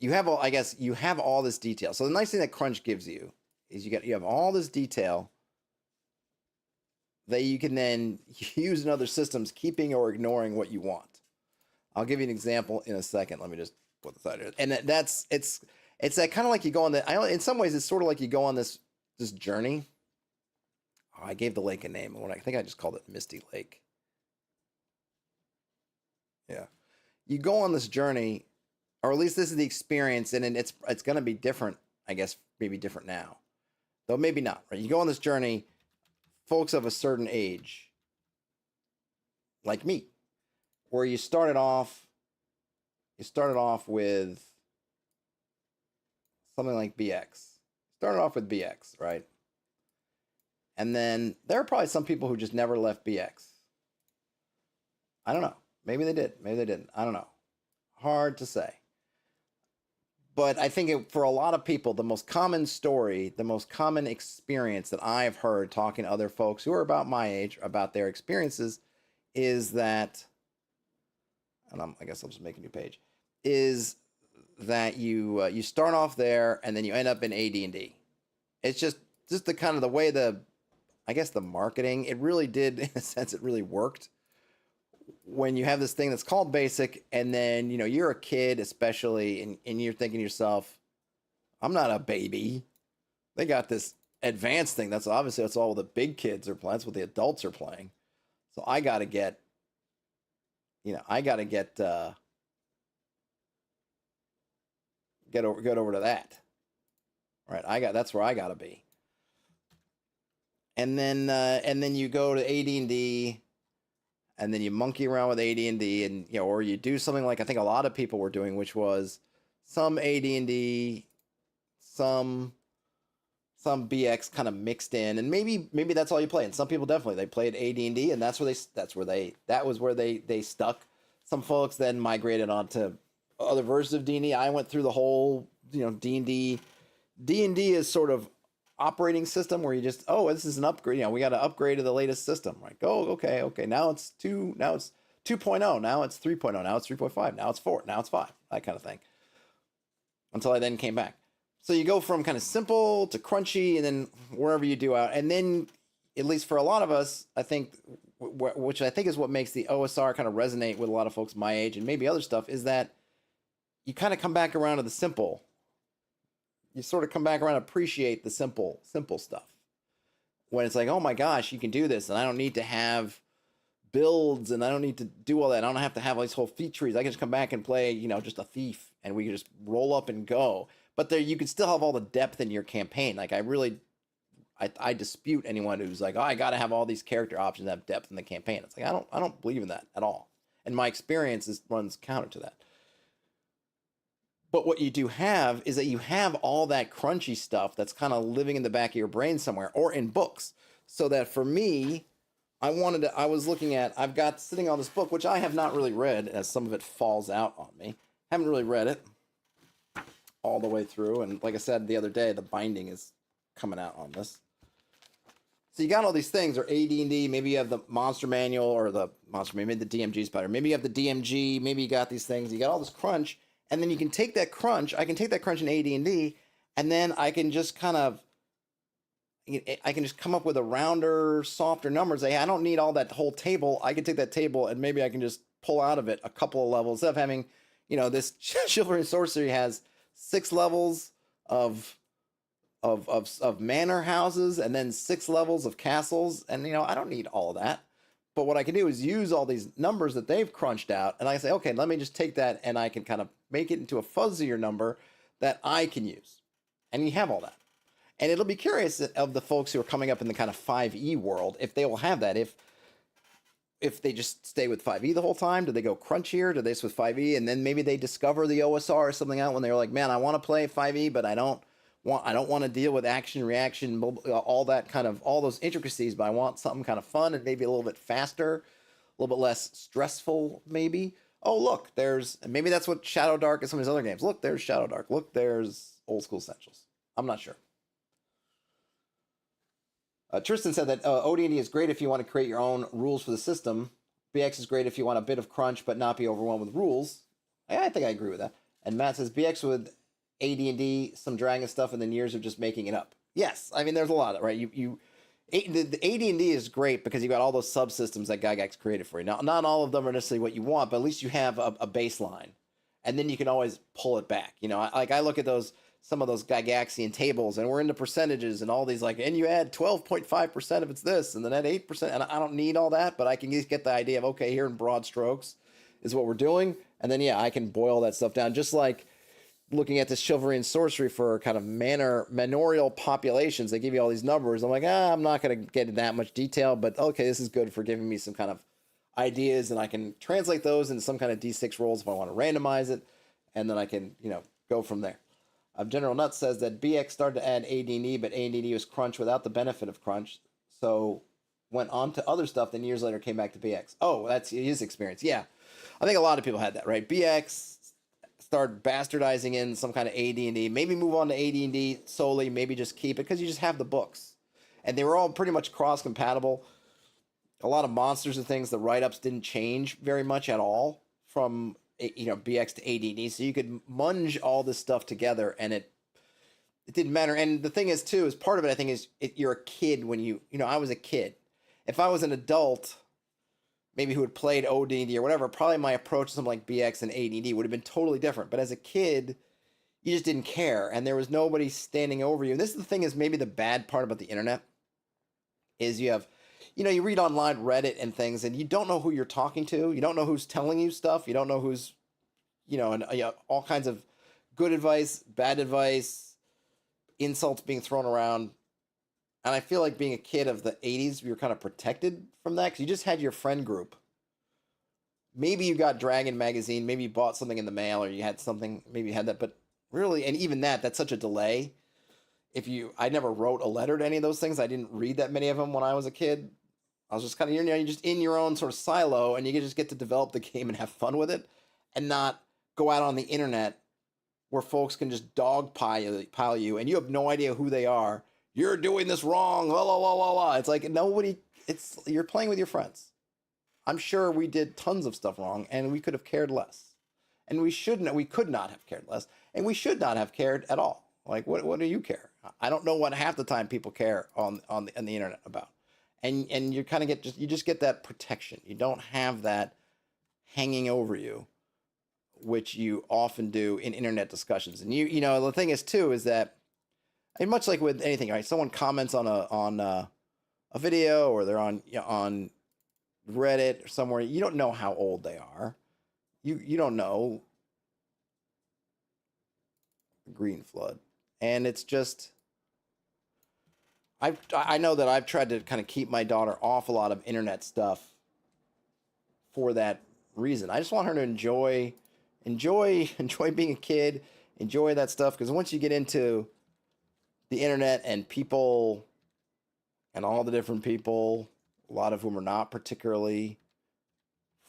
you have all I guess you have all this detail. So the nice thing that crunch gives you is you have all this detail that you can then use in other systems, keeping or ignoring what you want. I'll give you an example in a second. Let me just put this out here. And it's that kind of like you go on in some ways it's sort of like you go on this journey. Oh, I gave the lake a name. I think I just called it Misty Lake. Yeah. You go on this journey, or at least this is the experience, and it's going to be different, I guess, maybe different now. Though maybe not, right? You go on this journey, folks of a certain age, like me, where you started off with something like BX. Started off with BX, right? And then there are probably some people who just never left BX. I don't know. Maybe they did. Maybe they didn't. I don't know. Hard to say. But I think for a lot of people, the most common story, the most common experience that I've heard talking to other folks who are about my age, about their experiences, is that, and I guess I'll just make a new page, is that you start off there and then you end up in AD&D. It's just the kind of the way I guess the marketing, it really did, in a sense, it really worked. When you have this thing that's called basic, and then, you're a kid, especially, and you're thinking to yourself, I'm not a baby. They got this advanced thing. That's all the big kids are playing. That's what the adults are playing. So I got to get over to that. Right. That's where I got to be. And then you go to AD&D, and then you monkey around with AD&D, and or you do something like I think a lot of people were doing, which was some AD&D, some BX kind of mixed in, and maybe that's all you play. And some people definitely they played AD&D, and that was where they stuck. Some folks then migrated on to other versions of D&D. I went through the whole D&D. D&D is sort of operating system where you just, this is an upgrade. We got to upgrade to the latest system. Right? Okay. Now it's 2.0. Now it's 3.0. Now it's 3.5. Now it's 4. Now it's 5. That kind of thing. Until I then came back. So you go from kind of simple to crunchy, and then wherever you do out, and then at least for a lot of us, I think, which I think is what makes the OSR kind of resonate with a lot of folks my age and maybe other stuff, is that you kind of come back around to the simple. You sort of come back around and appreciate the simple stuff. When it's like, oh my gosh, you can do this, and I don't need to have builds, and I don't need to do all that. I don't have to have all these whole features. I can just come back and play, just a thief, and we can just roll up and go. But there, you can still have all the depth in your campaign. Like I dispute anyone who's like, I got to have all these character options that have depth in the campaign. It's like I don't believe in that at all. And my experience runs counter to that. But what you do have is that you have all that crunchy stuff that's kind of living in the back of your brain somewhere or in books. So that for me, I've got sitting on this book, which I have not really read, as some of it falls out on me. Haven't really read it all the way through. And like I said the other day, the binding is coming out on this. So you got all these things, or AD&D, maybe you have the monster manual, or the monster, maybe the DMG's better. Maybe you have the DMG, maybe you got these things, you got all this crunch. And then you can take that crunch, I can take that crunch in AD&D, and then I can just come up with a rounder, softer number and say, I don't need all that whole table. I can take that table and maybe I can just pull out of it a couple of levels. Instead of having, this Chivalry and Sorcery has 6 levels of manor houses and then 6 levels of castles. And, I don't need all of that. But what I can do is use all these numbers that they've crunched out, and I say, okay, let me just take that, and I can kind of make it into a fuzzier number that I can use. And you have all that. And it'll be curious of the folks who are coming up in the kind of 5e world if they will have that. If they just stay with 5e the whole time, do they go crunchier? Do they stay with 5e and then maybe they discover the OSR or something out when they're like, man, I want to play 5e, but I don't want to deal with action, reaction, all that kind of all those intricacies, but I want something kind of fun and maybe a little bit faster, a little bit less stressful, maybe. Oh, look, maybe that's what Shadow Dark and some of these other games. Look, there's Shadow Dark. Look, there's Old School Essentials. I'm not sure. Tristan said that OD&D is great if you want to create your own rules for the system. BX is great if you want a bit of crunch but not be overwhelmed with rules. I think I agree with that. And Matt says BX with AD&D, some dragon stuff, and then years of just making it up. Yes, I mean there's a lot of it, right? The AD&D is great because you got all those subsystems that Gygax created for you. Now, not all of them are necessarily what you want, but at least you have a baseline, and then you can always pull it back. You know, I look at some of those Gygaxian tables, and we're into percentages and all these and you add 12.5% if it's this, and then add 8%, and I don't need all that, but I can just get the idea of, okay, here in broad strokes is what we're doing, and then, yeah, I can boil that stuff down, just like looking at the chivalry and sorcery for kind of manorial populations. They give you all these numbers. I'm like, I'm not going to get in that much detail, but okay, this is good for giving me some kind of ideas, and I can translate those into some kind of D6 rolls if I want to randomize it, and then I can, go from there. General Nuts says that BX started to add AD&D, but AD&D was crunch without the benefit of crunch, so went on to other stuff, then years later came back to BX. Oh, that's his experience. Yeah, I think a lot of people had that, right? BX, start bastardizing in some kind of AD&D, maybe move on to AD&D solely, maybe just keep it, because you just have the books. And they were all pretty much cross-compatible. A lot of monsters and things, the write-ups didn't change very much at all from BX to AD&D, so you could munge all this stuff together, and it didn't matter. And the thing is, too, is part of it, I think, is you're a kid when I was a kid. If I was an adult, maybe who had played OD&D or whatever, probably my approach to something like BX and AD&D would have been totally different. But as a kid, you just didn't care, and there was nobody standing over you. And this is the thing, is maybe the bad part about the internet, is you have, you read online Reddit and things, and you don't know who you're talking to. You don't know who's telling you stuff. You don't know who's, and all kinds of good advice, bad advice, insults being thrown around. And I feel like being a kid of the 80s, we were kind of protected from that because you just had your friend group. Maybe you got Dragon Magazine, maybe you bought something in the mail, or you had something, maybe you had that, but really, and even that's such a delay. I never wrote a letter to any of those things. I didn't read that many of them when I was a kid. I was just kind of, you're just in your own sort of silo, and you can just get to develop the game and have fun with it, and not go out on the internet where folks can just pile you, and you have no idea who they are. You're doing this wrong, la la la la la. It's like you're playing with your friends. I'm sure we did tons of stuff wrong, and we could have cared less. And we could not have cared less, and we should not have cared at all. Like, what do you care? I don't know what half the time people care on the internet about. And you kind of get that protection. You don't have that hanging over you, which you often do in internet discussions. And the thing is too, is that, and much like with anything, right? Someone comments on a video, or they're on Reddit or somewhere. You don't know how old they are. You don't know. Green flood, and it's just. I know that I've tried to kind of keep my daughter off a lot of internet stuff for that reason. I just want her to enjoy being a kid, enjoy that stuff, because once you get into the internet and people and all the different people, a lot of whom are not particularly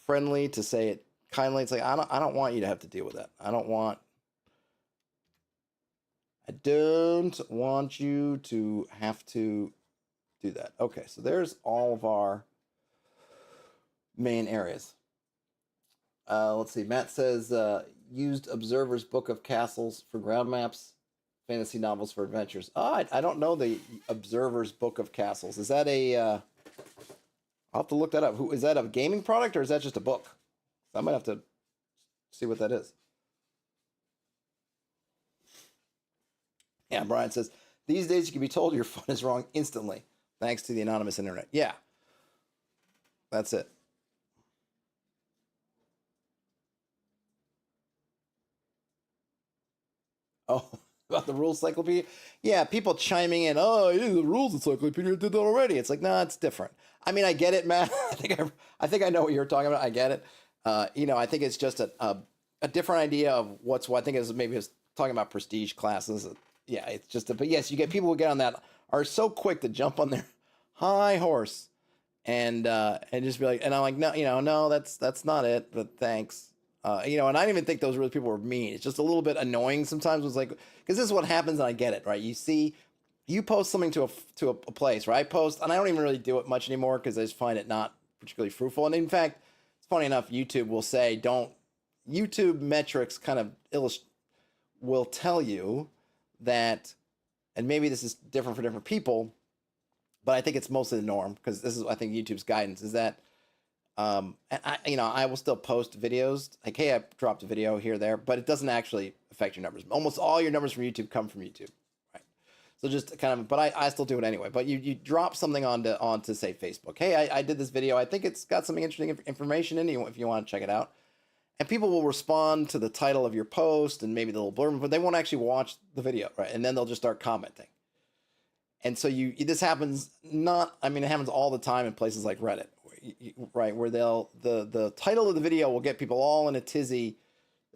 friendly, to say it kindly, it's like I don't want you to have to deal with that. I don't want you to have to do that. Okay, so there's all of our main areas. Let's see. Matt says used Observer's Book of Castles for ground maps, fantasy novels for adventures. I don't know the Observer's Book of Castles. Is that I'll have to look that up. Is that a gaming product, or is that just a book? I might have to see what that is. Yeah, Brian says, these days you can be told your fun is wrong instantly, thanks to the anonymous internet. Yeah, that's it. Oh, about the rules encyclopedia. Yeah, people chiming in. Oh, yeah, the rules encyclopedia did that already. It's like, no, it's different. I mean, I get it, Matt. I think I know what you're talking about. I get it. I think it's just a different idea of what's what. I think it's maybe it's talking about prestige classes. Yeah, it's just. But yes, you get people who get on that are so quick to jump on their high horse and just be like, and I'm like, no, no, that's not it. But thanks. And I didn't even think those really people were mean. It's just a little bit annoying sometimes. It's like, because this is what happens, and I get it, right? You post something to a place, right? I post, and I don't even really do it much anymore because I just find it not particularly fruitful. And in fact, it's funny enough, YouTube will say, YouTube metrics kind of will tell you that, and maybe this is different for different people, but I think it's mostly the norm because this is, I think, YouTube's guidance is that. And I will still post videos like, hey, I dropped a video here, there, but it doesn't actually affect your numbers. Almost all your numbers from YouTube come from YouTube, right? So just kind of, but I still do it anyway. But you drop something onto say Facebook. Hey, I did this video. I think it's got something interesting information in it if you want to check it out. And people will respond to the title of your post and maybe the little blurb, but they won't actually watch the video, right? And then they'll just start commenting. And so this happens it happens all the time in places like Reddit. Right, where the title of the video will get people all in a tizzy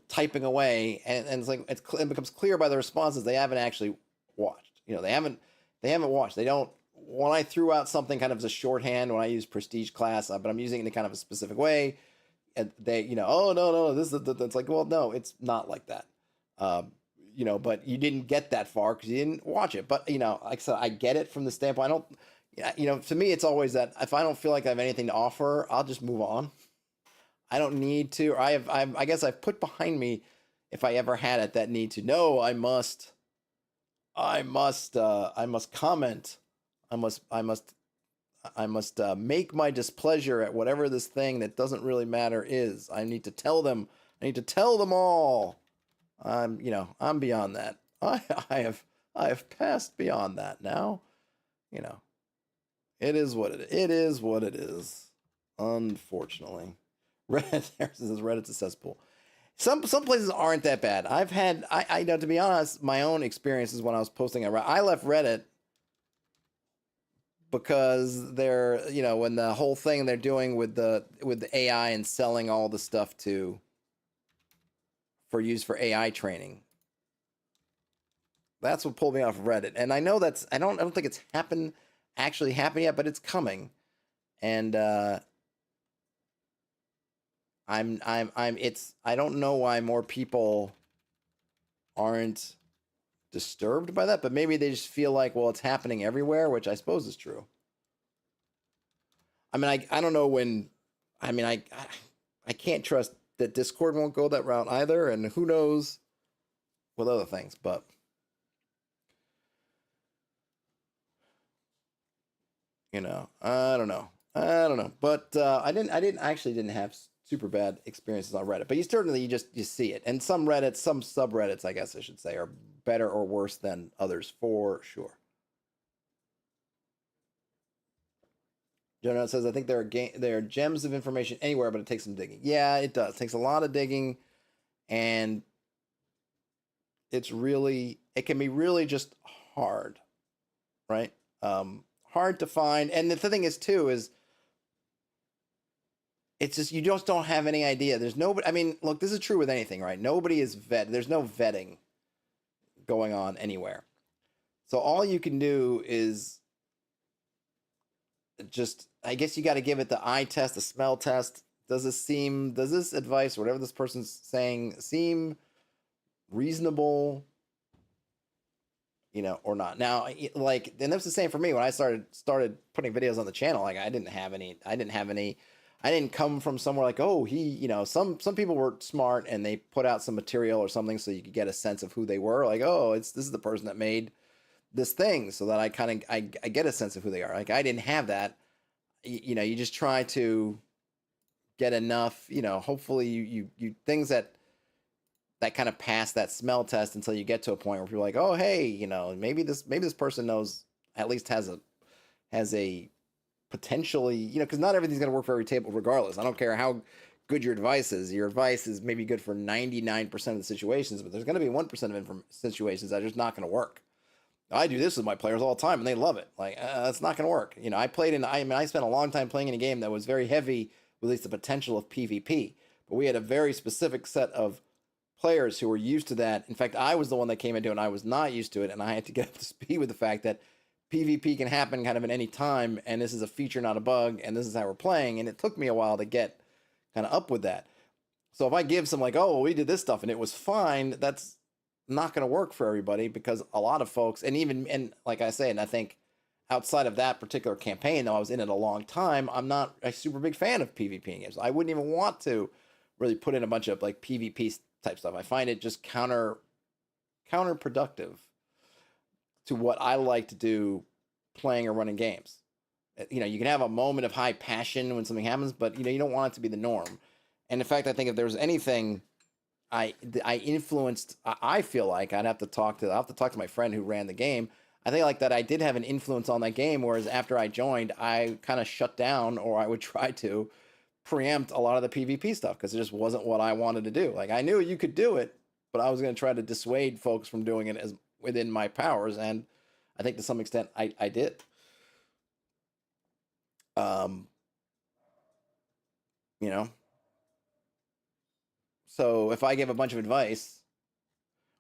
typing away, and it's like it becomes clear by the responses they haven't actually watched. They haven't watched. They don't. When I threw out something kind of as a shorthand, when I use prestige class, but I'm using it in kind of a specific way, and they, oh no, this is it's like, well, no, it's not like that. But you didn't get that far because you didn't watch it. But like I said, I get it from the standpoint. I don't. To me, it's always that if I don't feel like I have anything to offer, I'll just move on. I don't need to. I guess I've put behind me, if I ever had it, that need to. No, I must comment. I must make my displeasure at whatever this thing that doesn't really matter is. I need to tell them. I need to tell them all. I'm beyond that. I have passed beyond that now. It is what it is. It is what it is. Unfortunately, Reddit's a cesspool. Some places aren't that bad. I know, to be honest, my own experiences when I was posting on Reddit. I left Reddit because they're when the whole thing they're doing with the AI and selling all the stuff for use for AI training. That's what pulled me off of Reddit, and I know I don't think it's actually happened yet, but it's coming, and I don't know why more people aren't disturbed by that, but maybe they just feel like, well, it's happening everywhere, which I suppose is true. I mean, I don't know when. I mean, I can't trust that Discord won't go that route either, and who knows with other things, but. I don't know, but I didn't have super bad experiences on Reddit, but you see it, and some subreddits, I guess I should say, are better or worse than others for sure. Jonah says, I think there are gems of information anywhere, but it takes some digging. Yeah, it does. It takes a lot of digging, and it can be really just hard, right? Hard to find, and the thing is too is it's just you just don't have any idea. There's nobody. I mean, look, this is true with anything, right? Nobody is There's no vetting going on anywhere. So all you can do is just, I guess you got to give it the eye test, the smell test. Does this advice, whatever this person's saying, seem reasonable? Or not. Now, and that's the same for me when I started putting videos on the channel. Like I didn't come from somewhere like, oh, some people were smart and they put out some material or something so you could get a sense of who they were. Like, oh, this is the person that made this thing, so that I get a sense of who they are. Like I didn't have that. You just try to get enough, hopefully you things that kind of pass that smell test until you get to a point where you're like, oh, hey, maybe this person knows, at least has a potentially, because not everything's going to work for every table regardless. I don't care how good your advice is. Your advice is maybe good for 99% of the situations, but there's going to be 1% of situations that are just not going to work. I do this with my players all the time, and they love it. Like, that's not going to work. You know, I spent a long time playing in a game that was very heavy with at least the potential of PvP, but we had a very specific set of players who were used to that. In fact, I was the one that came into it, and I was not used to it, and I had to get up to speed with the fact that PvP can happen kind of at any time, and this is a feature, not a bug, and this is how we're playing, and it took me a while to get kind of up with that. So if I give some like, oh, well, we did this stuff and it was fine, that's not going to work for everybody, because a lot of folks, and like I say, and I think outside of that particular campaign, though I was in it a long time, I'm not a super big fan of PvP games. I wouldn't even want to really put in a bunch of like PvP type stuff. I find it just counterproductive to what I like to do playing or running games. You know, you can have a moment of high passion when something happens, but you know, you don't want it to be the norm. And in fact, I think if there was anything I influenced, I feel like I'll have to talk to my friend who ran the game. I think like that I did have an influence on that game, whereas after I joined, I kind of shut down, or I would try to preempt a lot of the PvP stuff because it just wasn't what I wanted to do. Like, I knew you could do it, but I was going to try to dissuade folks from doing it as within my powers, and I think to some extent I did. You know, so if I give a bunch of advice,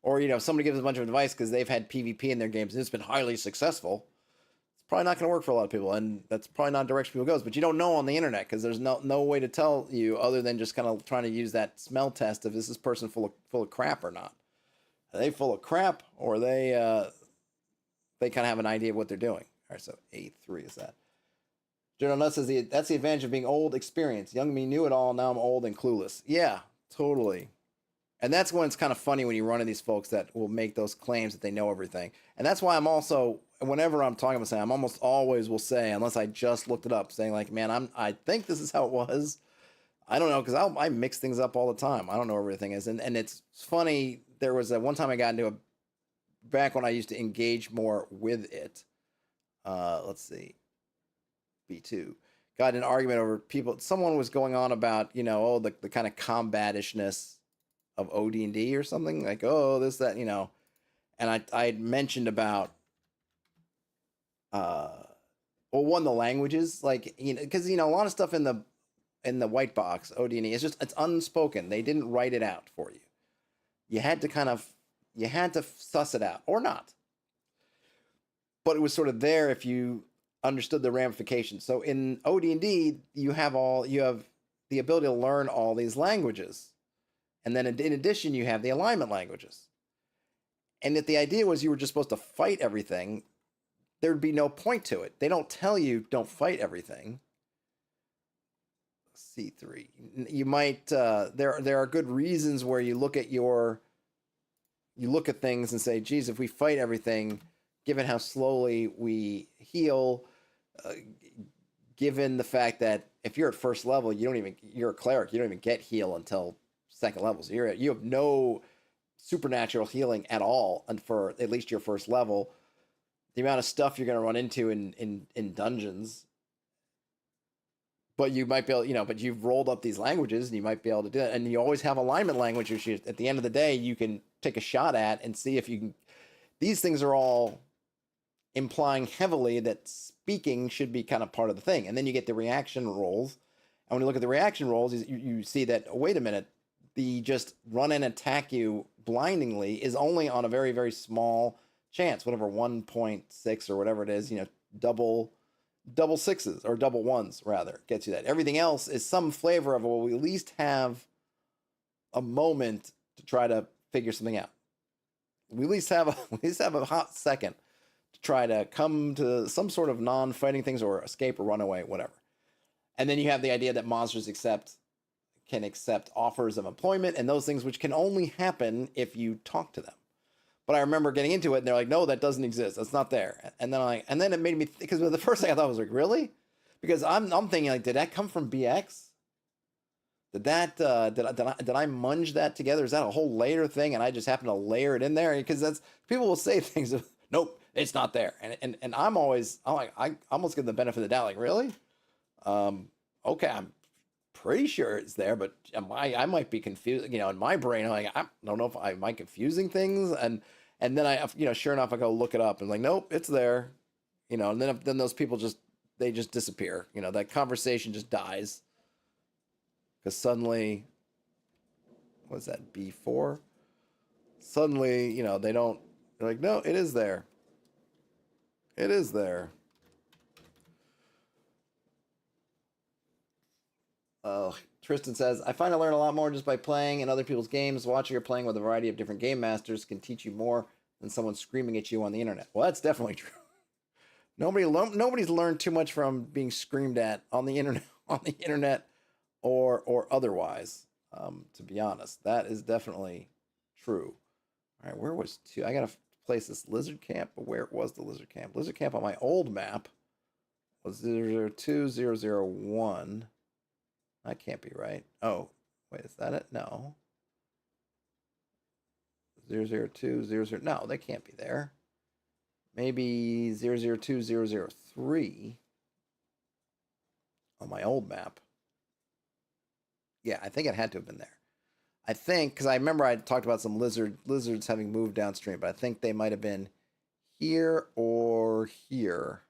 or you know, somebody gives a bunch of advice because they've had PvP in their games and it's been highly successful, it's probably not going to work for a lot of people, and that's probably not the direction people goes. But you don't know on the internet because there's no way to tell you other than just kind of trying to use that smell test of, is this person full of crap or not? Are they full of crap, or they kind of have an idea of what they're doing? All right, so A3 is that. General Nutt says that's the advantage of being old, experienced. Young me knew it all. Now I'm old and clueless. Yeah, totally. And that's when it's kind of funny when you run into these folks that will make those claims that they know everything. And that's why I'm also, whenever I'm talking about something, I'm almost always will say, unless I just looked it up, saying like, man, I think this is how it was. I don't know, because I mix things up all the time. I don't know where everything is. And it's funny, there was one time I got into back when I used to engage more with it. Let's see. B2 got in an argument over someone was going on about, you know, oh, the kind of combatishness of OD&D or something, like, oh, this, that, you know. And I had mentioned about the languages, like, you know, because, you know, a lot of stuff in the white box OD&D is just, it's unspoken. They didn't write it out for you. You had to suss it out or not, but it was sort of there if you understood the ramifications. So in OD&D, you have the ability to learn all these languages. And then in addition, you have the alignment languages. And if the idea was you were just supposed to fight everything, there'd be no point to it. They don't tell you don't fight everything. C3. You might, there are good reasons where you look at things and say, geez, if we fight everything, given how slowly we heal, given the fact that if you're at first level, you're a cleric, you don't even get heal until second level. So you have no supernatural healing at all, and for at least your first level, the amount of stuff you're going to run into in dungeons. But you might be able, you know, but you've rolled up these languages and you might be able to do that. And you always have alignment language, which at the end of the day, you can take a shot at and see if you can. These things are all implying heavily that speaking should be kind of part of the thing. And then you get the reaction rolls. And when you look at the reaction rolls, you see that, wait a minute, the just run and attack you blindingly is only on a very, very small chance, whatever, 1.6 or whatever it is, you know, double sixes or double ones rather gets you that. Everything else is some flavor of, well, we at least have a moment to try to figure something out. We at least have a hot second to try to come to some sort of non-fighting things or escape or run away, whatever. And then you have the idea that monsters can accept offers of employment and those things, which can only happen if you talk to them. But I remember getting into it and they're like, no, that doesn't exist. That's not there. And then it made me, because the first thing I thought was like, really? Because I'm thinking like, did that come from BX? Did I munge that together? Is that a whole layer thing? And I just happen to layer it in there? Because that's, people will say things of, nope, it's not there. And I almost give them the benefit of the doubt. Like, really? Okay. pretty sure it's there, but I might be confused. You know, in my brain, I'm like, I don't know if I am I confusing things, and then I, you know, sure enough, I go look it up and like, nope, it's there. You know, and then those people just they just disappear. You know, that conversation just dies because suddenly, what's that B4? Suddenly, you know, they don't. They're like, no, it is there. It is there. Oh, Tristan says, I find I learn a lot more just by playing in other people's games. Watching or playing with a variety of different game masters can teach you more than someone screaming at you on the internet. Well, that's definitely true. Nobody's learned too much from being screamed at on the internet, or otherwise. To be honest, that is definitely true. All right, where was two? I gotta place this lizard camp, but where was the lizard camp? Lizard camp on my old map was 002-001. That can't be right. Oh, wait, is that it? No. 002-00. No, they can't be there. Maybe 002-003 on my old map. Yeah, I think it had to have been there. I think, because I remember I talked about some lizards having moved downstream, but I think they might have been here or here.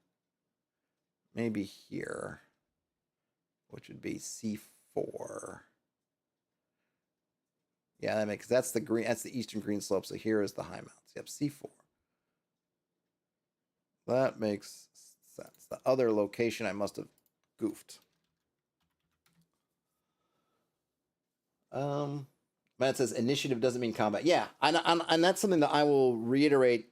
Maybe here, which would be C4. Yeah, that makes, that's the green, that's the eastern green slope. So here is the high mountains. Yep, C4. That makes sense. The other location I must have goofed. Matt says initiative doesn't mean combat. Yeah, and that's something that I will reiterate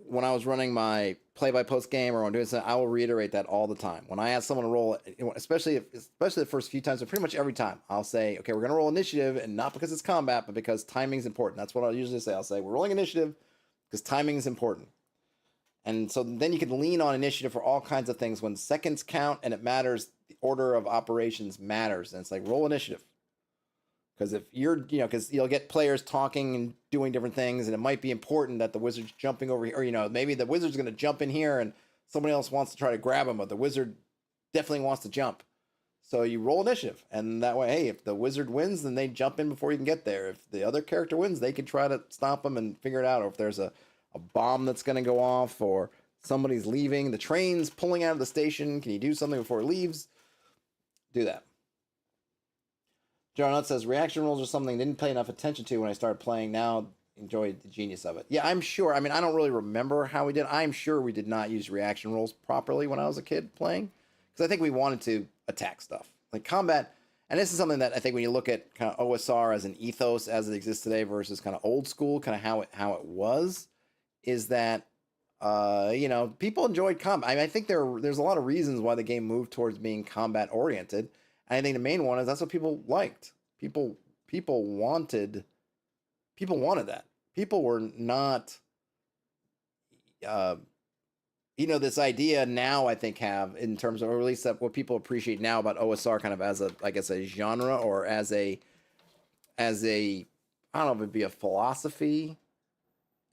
when I was running my play-by-post game or when I'm doing something. I will reiterate that all the time. When I ask someone to roll, especially the first few times, but pretty much every time, I'll say, okay, we're going to roll initiative, and not because it's combat, but because timing is important. That's what I'll usually say. I'll say, we're rolling initiative because timing is important. And so then you can lean on initiative for all kinds of things. When seconds count and it matters, the order of operations matters. And it's like, roll initiative. Because if you're, you know, because you'll get players talking and doing different things, and it might be important that the wizard's jumping over here, or, you know, maybe the wizard's going to jump in here and somebody else wants to try to grab him, but the wizard definitely wants to jump. So you roll initiative, and that way, hey, if the wizard wins, then they jump in before you can get there. If the other character wins, they can try to stop them and figure it out. Or if there's a bomb that's going to go off, or somebody's leaving, the train's pulling out of the station, can you do something before it leaves? Do that. John Nutt says, reaction rules are something I didn't pay enough attention to when I started playing. Now, enjoyed the genius of it. Yeah, I'm sure. I mean, I don't really remember how we did. I'm sure we did not use reaction rules properly when I was a kid playing. Because I think we wanted to attack stuff. Like combat, and this is something that I think when you look at kind of OSR as an ethos as it exists today versus kind of old school, kind of how it was, is that, you know, people enjoyed combat. I mean, I think there's a lot of reasons why the game moved towards being combat oriented. And I think the main one is that's what people liked. People wanted that. People were not, you know, this idea now I think have in terms of, or at least that what people appreciate now about OSR kind of as a, I guess, a genre or as a, I don't know if it'd be a philosophy.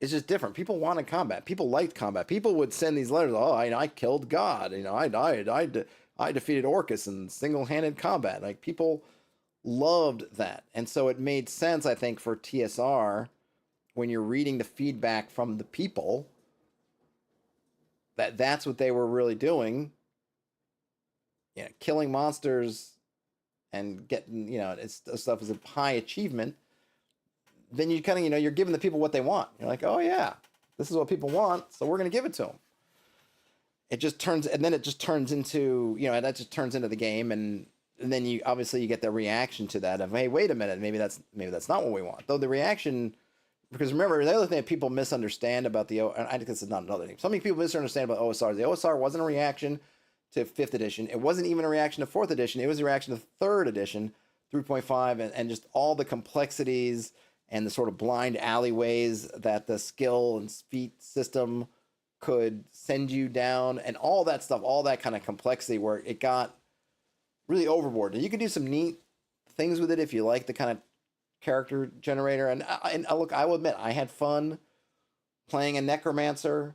It's just different. People wanted combat. People liked combat. People would send these letters. Oh, I killed God. You know, I defeated Orcus in single-handed combat. Like, people loved that. And so it made sense, I think, for TSR, when you're reading the feedback from the people, that's what they were really doing. You know, killing monsters and getting, you know, it's stuff is a high achievement. Then you kind of, you know, you're giving the people what they want. You're like, oh, yeah, this is what people want, so we're going to give it to them. It just turns into, you know, that just turns into the game, and then you obviously you get the reaction to that of, hey, wait a minute, maybe that's not what we want. Though the reaction, because remember, the other thing that people misunderstand about and I think this is not another thing. Something people misunderstand about OSR is the OSR wasn't a reaction to 5th edition. It wasn't even a reaction to 4th edition. It was a reaction to 3rd edition, 3.5, and just all the complexities and the sort of blind alleyways that the skill and feat system could send you down, and all that stuff, all that kind of complexity where it got really overboard. And you can do some neat things with it if you like the kind of character generator. And look, I will admit, I had fun playing a necromancer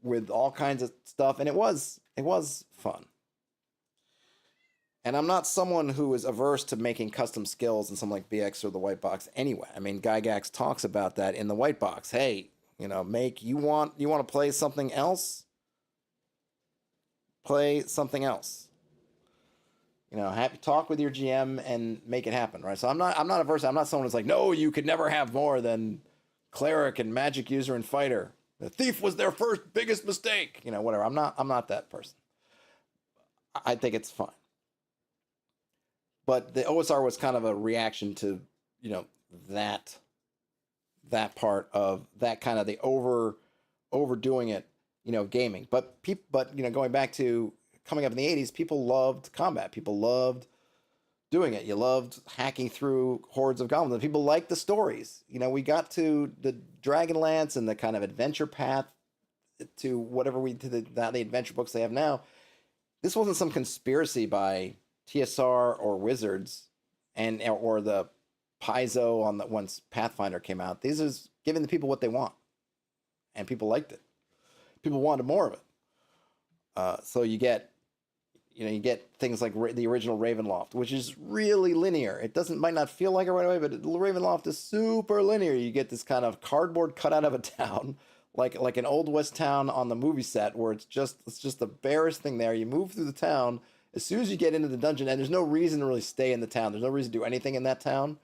with all kinds of stuff, and it was fun. And I'm not someone who is averse to making custom skills in something like BX or the white box anyway. I mean, Gygax talks about that in the white box. Hey, make you want to play something else? Play something else. Talk with your GM and make it happen, right? So I'm not averse. I'm not someone who's like, no, you could never have more than cleric and magic user and fighter. The thief was their first biggest mistake. Whatever. I'm not that person. I think it's fine. But the OSR was kind of a reaction to, that part of that kind of the overdoing it, gaming. But going back to coming up in the 80s, people loved combat. People loved doing it. You loved hacking through hordes of goblins. People liked the stories. We got to the Dragonlance and the kind of adventure path to whatever the adventure books they have now. This wasn't some conspiracy by TSR or Wizards or the Paizo on the once Pathfinder came out. These is giving the people what they want, and people liked it. People wanted more of it. So you get things like the original Ravenloft, which is really linear. It might not feel like it right away, but Ravenloft is super linear. You get this kind of cardboard cutout of a town, like an old west town on the movie set, where it's just the barest thing there. You move through the town. As soon as you get into the dungeon, and there's no reason to really stay in the town. There's no reason to do anything in that town.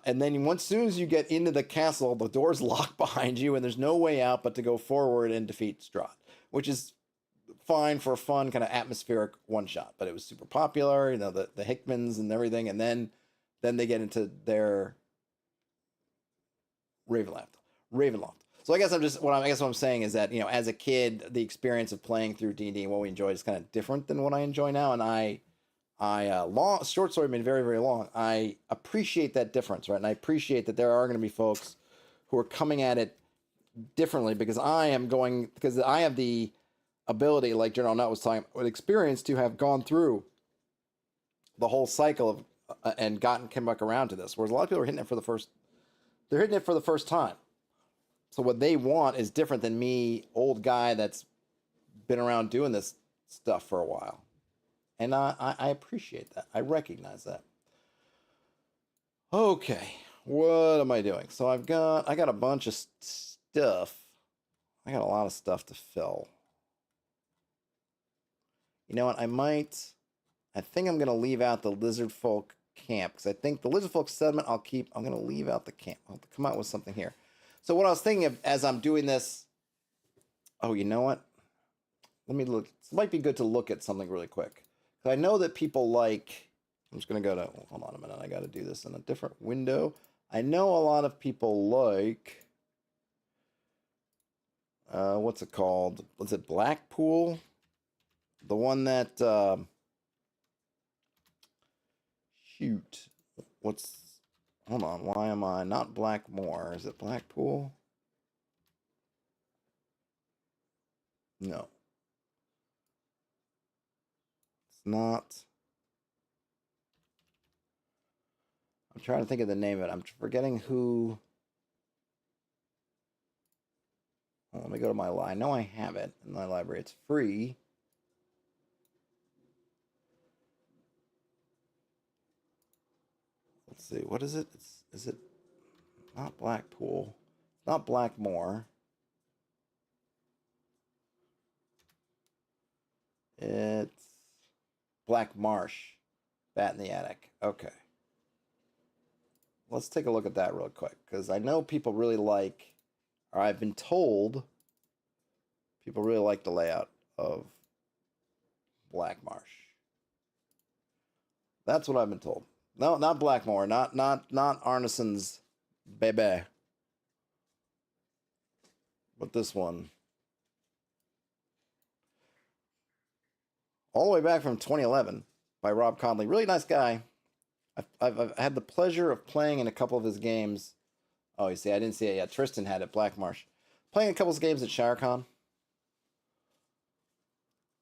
And then as soon as you get into the castle, the door's locked behind you, and there's no way out but to go forward and defeat Strahd, which is fine for a fun kind of atmospheric one-shot. But it was super popular, the Hickmans and everything. And then they get into their Ravenloft. So I guess what I'm saying is that, as a kid, the experience of playing through D&D and what we enjoyed is kind of different than what I enjoy now. And short story made very, very long. I appreciate that difference, right? And I appreciate that there are going to be folks who are coming at it differently because I have the ability, like General Nut was talking, with experience to have gone through the whole cycle of and come back around to this. Whereas a lot of people are hitting it for the first time. So what they want is different than me, old guy that's been around doing this stuff for a while. And I appreciate that. I recognize that. Okay, what am I doing? So I got a bunch of stuff. I got a lot of stuff to fill. You know what? I think I'm going to leave out the Lizard Folk camp, because I think the Lizard Folk settlement I'm going to leave out the camp. I'll come out with something here. So what I was thinking of as I'm doing this, you know what? Let me look. It might be good to look at something really quick. Because I know that people like, I'm just going to go to, hold on a minute. I got to do this in a different window. I know a lot of people like, what's it called? Was it Blackpool? The one that, hold on, why am I not Blackmore? Is it Blackpool? No. It's not. I'm trying to think of the name of it. I'm forgetting who. Well, let me go to my I know I have it in my library. It's free. Let's see. What is it? Is it not Blackpool? It's not Blackmore. It's Black Marsh. Bat in the Attic. Okay. Let's take a look at that real quick, because I know people really like, or I've been told, people really like the layout of Black Marsh. That's what I've been told. No, not Blackmore. Not Arneson's baby. But this one. All the way back from 2011 by Rob Conley. Really nice guy. I've had the pleasure of playing in a couple of his games. Oh, you see, I didn't see it yet. Tristan had it, Black Marsh. Playing a couple of games at ShireCon.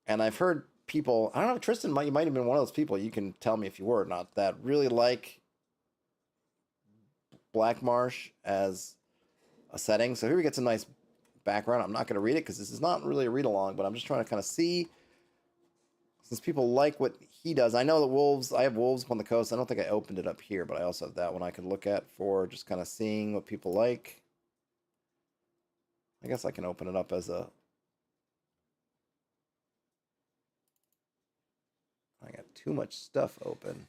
And I've heard people, I don't know, Tristan, you might have been one of those people, you can tell me if you were or not, that really like Black Marsh as a setting. So here we get some nice background. I'm not going to read it because this is not really a read-along, but I'm just trying to kind of see, since people like what he does. I know that wolves. I have wolves up on the coast. I don't think I opened it up here, but I also have that one I could look at for just kind of seeing what people like. I guess I can open it up as a. I got too much stuff open.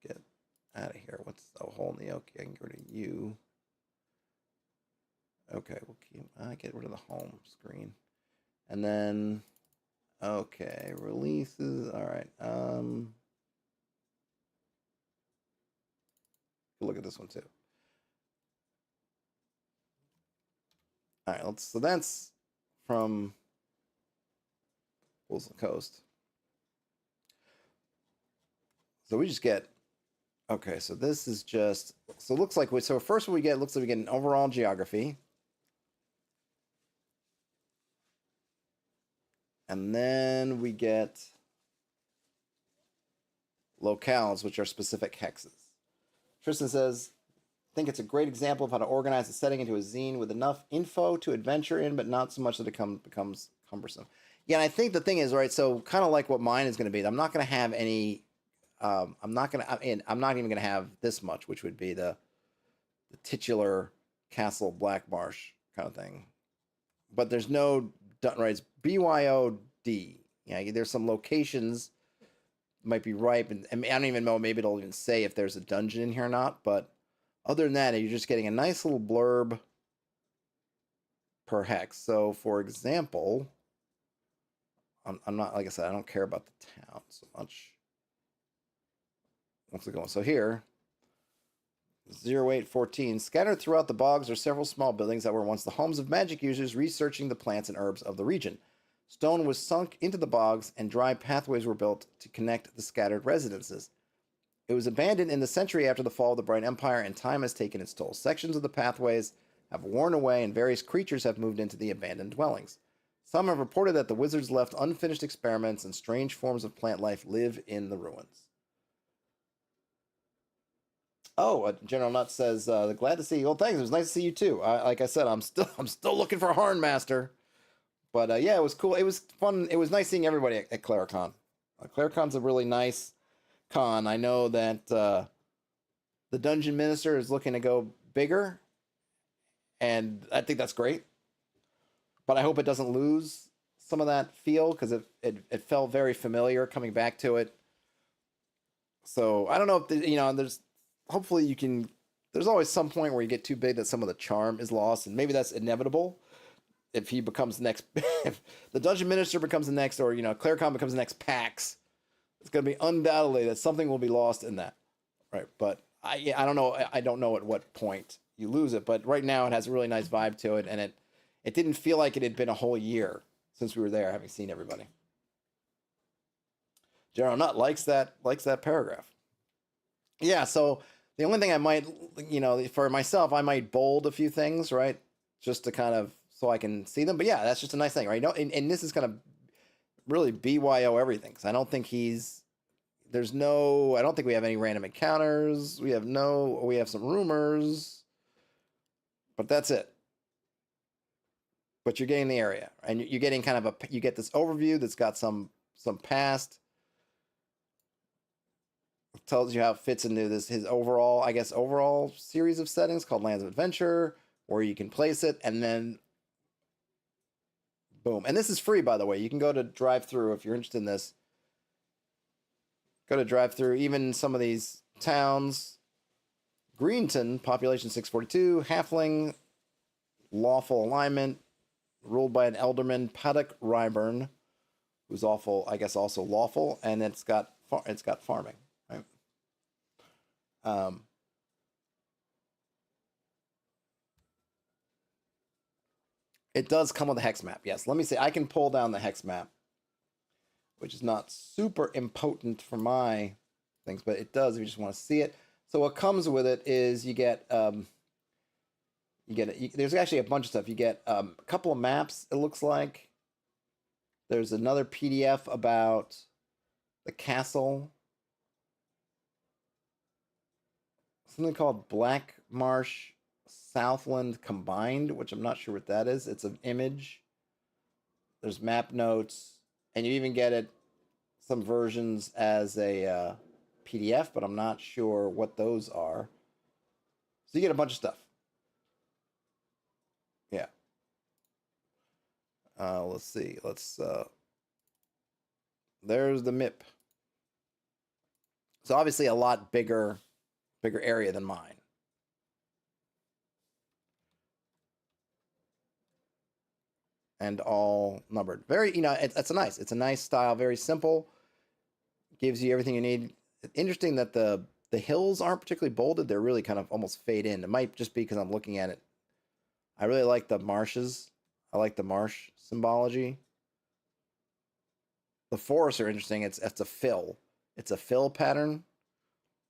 Get out of here. What's the hole in the oak? I can get rid of you. Okay, we'll keep. I get rid of the home screen, and then okay, releases. All right. Look at this one too. All right. Let's. So that's from Wolves of the Coast. So we just get. Okay, so this is just. So it looks like we. So first, what we get looks like we get an overall geography. And then we get locales, which are specific hexes. Tristan says, I think it's a great example of how to organize a setting into a zine with enough info to adventure in, but not so much that it becomes cumbersome. Yeah, and I think the thing is, right, so kind of like what mine is going to be, I'm not going to have any, I'm not even going to have this much, which would be the titular Castle Black Marsh kind of thing. But there's no, right, it's BYOD. Yeah, there's some locations might be ripe, and I don't even know, maybe it'll even say if there's a dungeon in here or not, but other than that, you're just getting a nice little blurb per hex. So, for example, I'm not, like I said, I don't care about the town so much. What's it going? So here, 0814. Scattered throughout the bogs are several small buildings that were once the homes of magic users researching the plants and herbs of the region. Stone was sunk into the bogs, and dry pathways were built to connect the scattered residences. It was abandoned in the century after the fall of the Bright Empire, and time has taken its toll. Sections of the pathways have worn away, and various creatures have moved into the abandoned dwellings. Some have reported that the wizards left unfinished experiments, and strange forms of plant life live in the ruins. Oh, General Nut says, "Glad to see you." Well, thanks. It was nice to see you too. Like I said, I'm still looking for Hornmaster. But yeah, it was cool. It was fun. It was nice seeing everybody at Claricon. Claricon's a really nice con. I know that the Dungeon Minister is looking to go bigger, and I think that's great. But I hope it doesn't lose some of that feel, because it felt very familiar coming back to it. So I don't know if there's hopefully you can. There's always some point where you get too big that some of the charm is lost, and maybe that's inevitable. If he becomes the next, if the Dungeon Minister becomes the next, or Claricon becomes the next PAX, it's going to be undoubtedly that something will be lost in that, right? But I don't know. I don't know at what point you lose it, but right now it has a really nice vibe to it, and it didn't feel like it had been a whole year since we were there, having seen everybody. General Nut likes that paragraph. Yeah. So the only thing I might, for myself, I might bold a few things, right, just to kind of. So I can see them. But yeah, that's just a nice thing, right? And this is going to really BYO everything. Because I don't think I don't think we have any random encounters. We have some rumors. But that's it. But you're getting the area. And you're getting kind of you get this overview that's got some past. It tells you how it fits into his overall series of settings called Lands of Adventure, where you can place it, and then boom. And this is free, by the way. You can go to drive-through if you're interested in this. Go to drive-through. Even some of these towns. Greenton, population 642. Halfling, lawful alignment, ruled by an elderman, Paddock Ryburn, who's also lawful, and it's got farming, right? It does come with a hex map. Yes, let me see. I can pull down the hex map, which is not super impotent for my things, but it does if you just want to see it. So what comes with it is you get there's actually a bunch of stuff. You get a couple of maps, it looks like. There's another PDF about the castle. Something called Black Marsh Southland Combined, which I'm not sure what that is. It's an image. There's map notes, and you even get it some versions as a PDF, but I'm not sure what those are. So you get a bunch of stuff. Yeah. Let's see. Let's. There's the MIP. So obviously a lot bigger area than mine. And all numbered. Very, it's a nice style, very simple. Gives you everything you need. Interesting that the hills aren't particularly bolded. They're really kind of almost fade in. It might just be because I'm looking at it. I really like the marshes. I like the marsh symbology. The forests are interesting. It's a fill. It's a fill pattern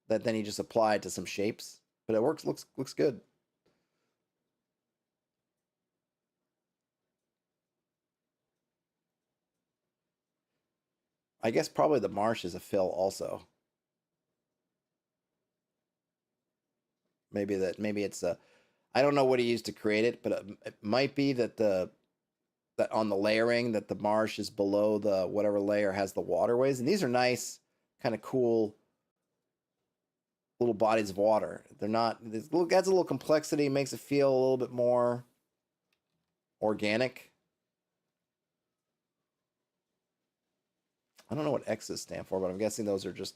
that then you just apply it to some shapes. But it looks good. I guess probably the marsh is a fill also. Maybe it's a I don't know what he used to create it, but it might be that that on the layering that the marsh is below the whatever layer has the waterways, and these are nice, kind of cool little bodies of water. They're not. This adds a little complexity, makes it feel a little bit more organic. I don't know what X's stand for, but I'm guessing those are just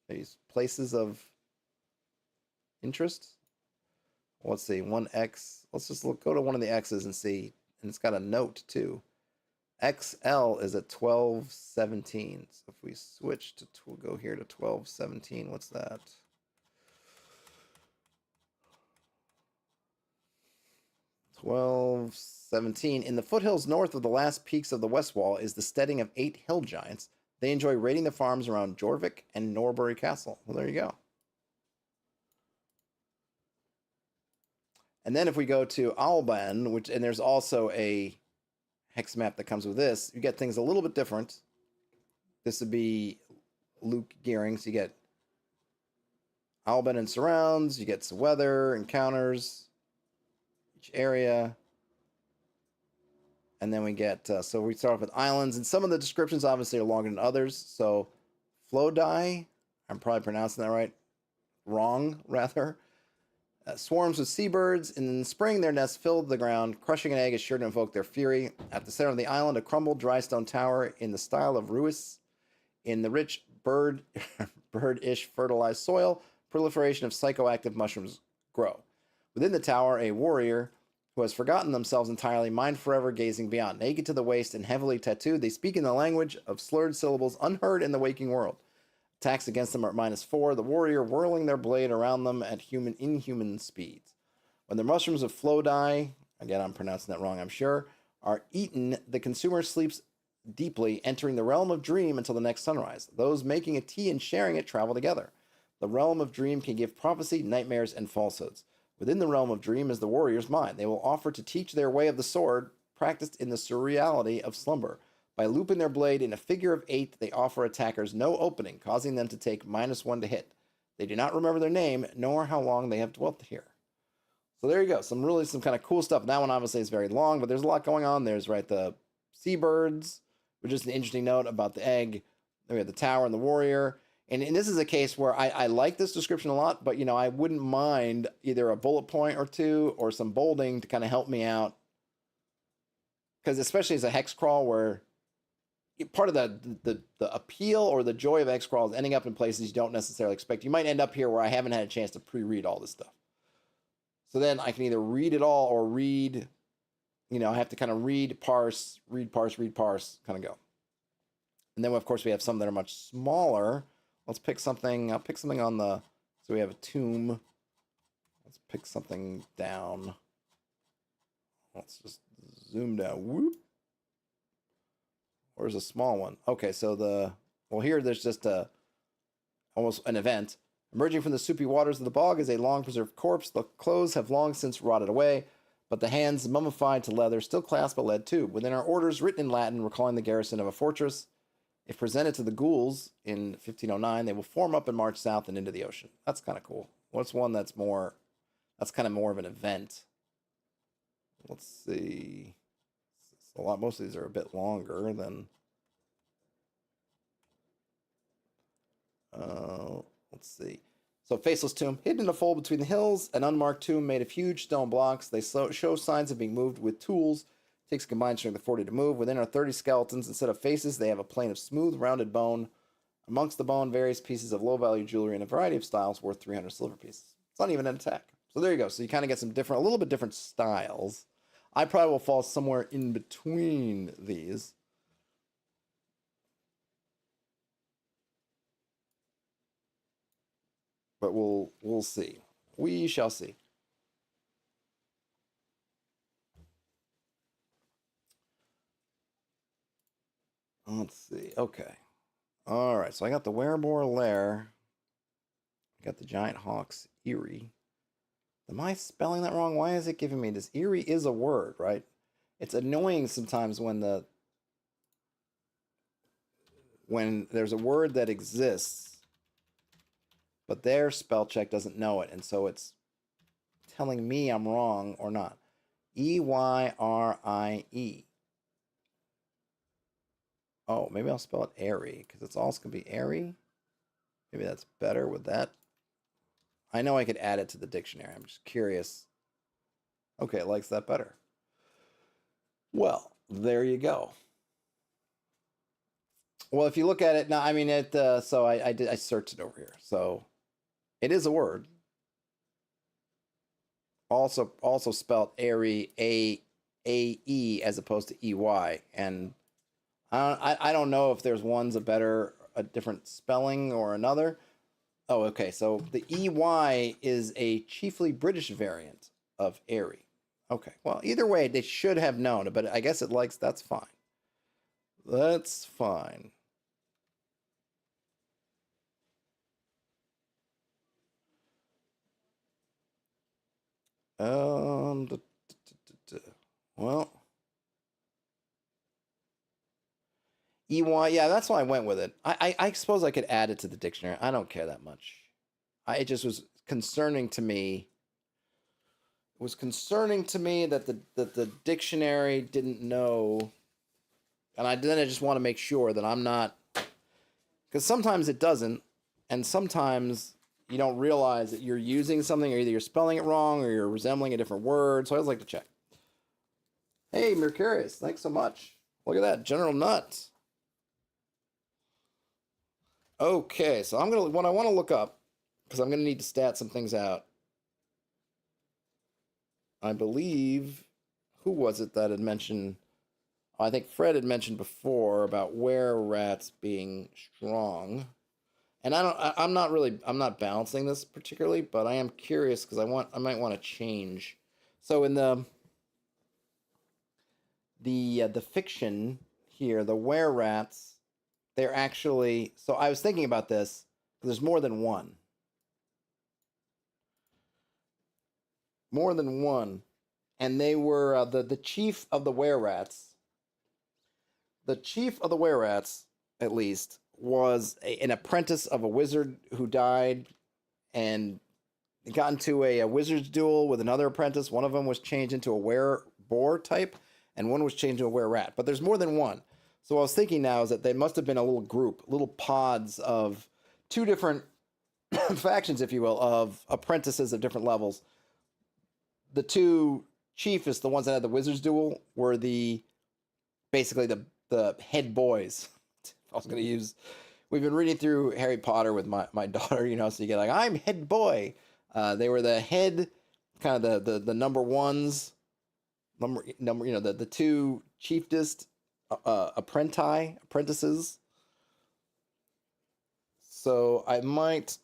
these places of interest. Let's see, one X. Let's just go to one of the X's and see. And it's got a note too. XL is at 1217. So if we switch to, we'll go here to 1217. What's that? (1217) in the foothills north of the last peaks of the west wall is the steading of 8 hill giants. They enjoy raiding the farms around Jorvik and Norbury Castle. Well, there you go. And then if we go to Alban, and there's also a hex map that comes with this, you get things a little bit different. This would be Luke gearing, so you get Alban and surrounds, you get some weather, encounters, each area. And then we get, so we start off with islands, and some of the descriptions obviously are longer than others. So Flodai, I'm probably pronouncing that right, wrong rather. Swarms with seabirds. In the spring, their nests filled the ground. Crushing an egg is sure to invoke their fury. At the center of the island, a crumbled dry stone tower in the style of Ruis. In the rich bird-ish fertilized soil, proliferation of psychoactive mushrooms grow. Within the tower, a warrior who has forgotten themselves entirely, mind forever gazing beyond. Naked to the waist and heavily tattooed, they speak in the language of slurred syllables unheard in the waking world. Attacks against them are at -4, the warrior whirling their blade around them at inhuman speeds. When the mushrooms of Flodai, again I'm pronouncing that wrong I'm sure, are eaten, the consumer sleeps deeply, entering the realm of dream until the next sunrise. Those making a tea and sharing it travel together. The realm of dream can give prophecy, nightmares, and falsehoods. Within the realm of dream is the warrior's mind. They will offer to teach their way of the sword, practiced in the surreality of slumber. By looping their blade in a figure of 8, they offer attackers no opening, causing them to take -1 to hit. They do not remember their name, nor how long they have dwelt here. So there you go. Some kind of cool stuff. That one obviously is very long, but there's a lot going on. There's the seabirds, which is an interesting note about the egg. Then we have the tower and the warrior. And this is a case where I like this description a lot, but I wouldn't mind either a bullet point or two or some bolding to kind of help me out. Because especially as a hex crawl where part of the appeal or the joy of Hexcrawl is ending up in places you don't necessarily expect. You might end up here where I haven't had a chance to pre-read all this stuff. So then I can either read it all or read, I have to kind of read, parse, kind of go. And then of course we have some that are much smaller. Let's pick something. I'll pick something on the, so we have a tomb. Let's pick something down. Let's just zoom down. Whoop. Where's a small one? Okay, so here there's just almost an event. Emerging from the soupy waters of the bog is a long-preserved corpse. The clothes have long since rotted away, but the hands, mummified to leather, still clasp a lead tube. Within are orders written in Latin, recalling the garrison of a fortress. If presented to the ghouls in 1509, they will form up and march south and into the ocean. That's kind of cool. What's one that's kind of more of an event? Let's see. Most of these are a bit longer than. Let's see. So, faceless tomb, hidden in a fold between the hills, an unmarked tomb made of huge stone blocks. They show signs of being moved with tools. It takes combined strength of 40 to move. Within are 30 skeletons. Instead of faces, they have a plane of smooth, rounded bone. Amongst the bone, various pieces of low-value jewelry in a variety of styles worth 300 silver pieces. It's not even an attack. So there you go. So you kind of get some different, a little bit different styles. I probably will fall somewhere in between these. But we'll see. We shall see. Let's see. Okay. All right. So I got the Werebore Lair. I got the Giant Hawk's Eerie. Am I spelling that wrong? Why is it giving me this? Eerie is a word, right? It's annoying sometimes when there's a word that exists, but their spell check doesn't know it, and so it's telling me I'm wrong or not. Eyrie. Oh, maybe I'll spell it airy, because it's also going to be airy. Maybe that's better with that. I know I could add it to the dictionary. I'm just curious. Okay, it likes that better. Well, there you go. Well, if you look at it now, I mean, so I searched it over here. So it is a word. Also spelled airy, A-E as opposed to E-Y. And I don't know if there's a different spelling or another. Oh, okay. So the EY is a chiefly British variant of airy. Okay. Well, either way, they should have known, but I guess that's fine. That's fine. Well, EY, yeah, that's why I went with it. I suppose I could add it to the dictionary. I don't care that much. It just was concerning to me. It was concerning to me that the dictionary didn't know, and I just want to make sure that I'm not, because sometimes it doesn't, and sometimes you don't realize that you're using something, or either you're spelling it wrong or you're resembling a different word. So I always like to check. Hey, Mercurius, thanks so much. Look at that, General Nut. Okay, so what I want to look up, because I'm gonna need to stat some things out. I believe, who was it that had mentioned? I think Fred had mentioned before about were-rats being strong, and I'm not balancing this particularly, but I am curious because I might want to change. So in the fiction here, the were-rats. They're actually, so I was thinking about this, there's more than one. More than one. And they were the chief of the were-rats. The chief of the were-rats, at least, was an apprentice of a wizard who died and got into a wizard's duel with another apprentice. One of them was changed into a were-boar type, and one was changed into a were-rat. But there's more than one. So what I was thinking now is that they must have been a little group, little pods of two different factions, if you will, of apprentices of different levels. The two chiefest, the ones that had the wizard's duel, were basically the head boys. I was going to use. We've been reading through Harry Potter with my daughter, so you get like, I'm head boy. They were the head, kind of the number ones, the two chieftest. Apprentices. So I might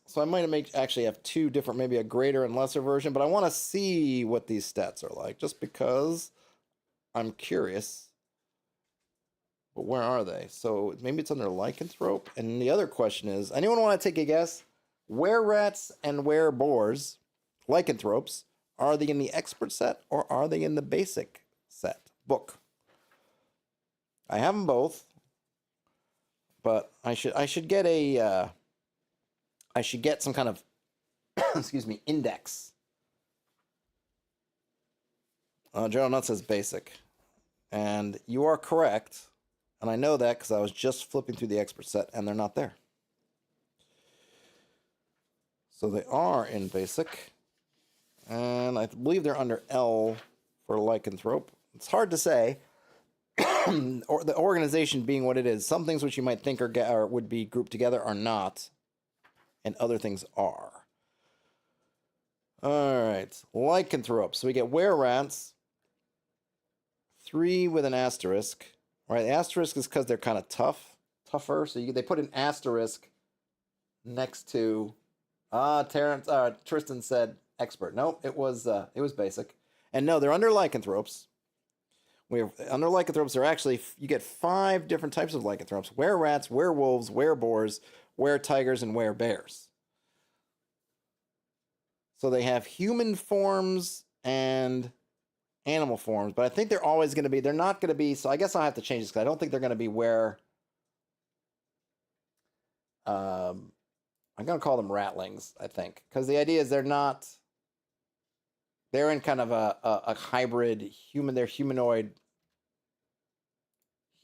actually have two different, maybe a greater and lesser version, but I want to see what these stats are like, just because I'm curious. But where are they? So maybe it's under lycanthrope. And the other question is, anyone want to take a guess? Were-rats and were-boars, lycanthropes, are they in the expert set or are they in the basic set book? I have them both, but I should get some kind of excuse me, index. General Nut says basic. And you are correct. And I know that because I was just flipping through the expert set and they're not there. So they are in basic. And I believe they're under L for lycanthrope. It's hard to say. Or the organization being what it is. Some things which you might think are would be grouped together are not. And other things are. Alright. Lycanthrope. So we get were-rats. 3 with an asterisk. Right, the asterisk is because they're kind of tougher. So they put an asterisk next to. Tristan said expert. Nope, it was basic. And no, they're under lycanthropes. Under lycanthropes, they're actually you get 5 different types of lycanthropes: were-rats, werewolves, were-boars, were-tigers, and were-bears. So they have human forms and animal forms, but I think they're always going to be, they're not going to be, so I guess I'll have to change this because I don't think they're going to be I'm going to call them ratlings, I think, because the idea is they're in kind of a hybrid human, they're humanoid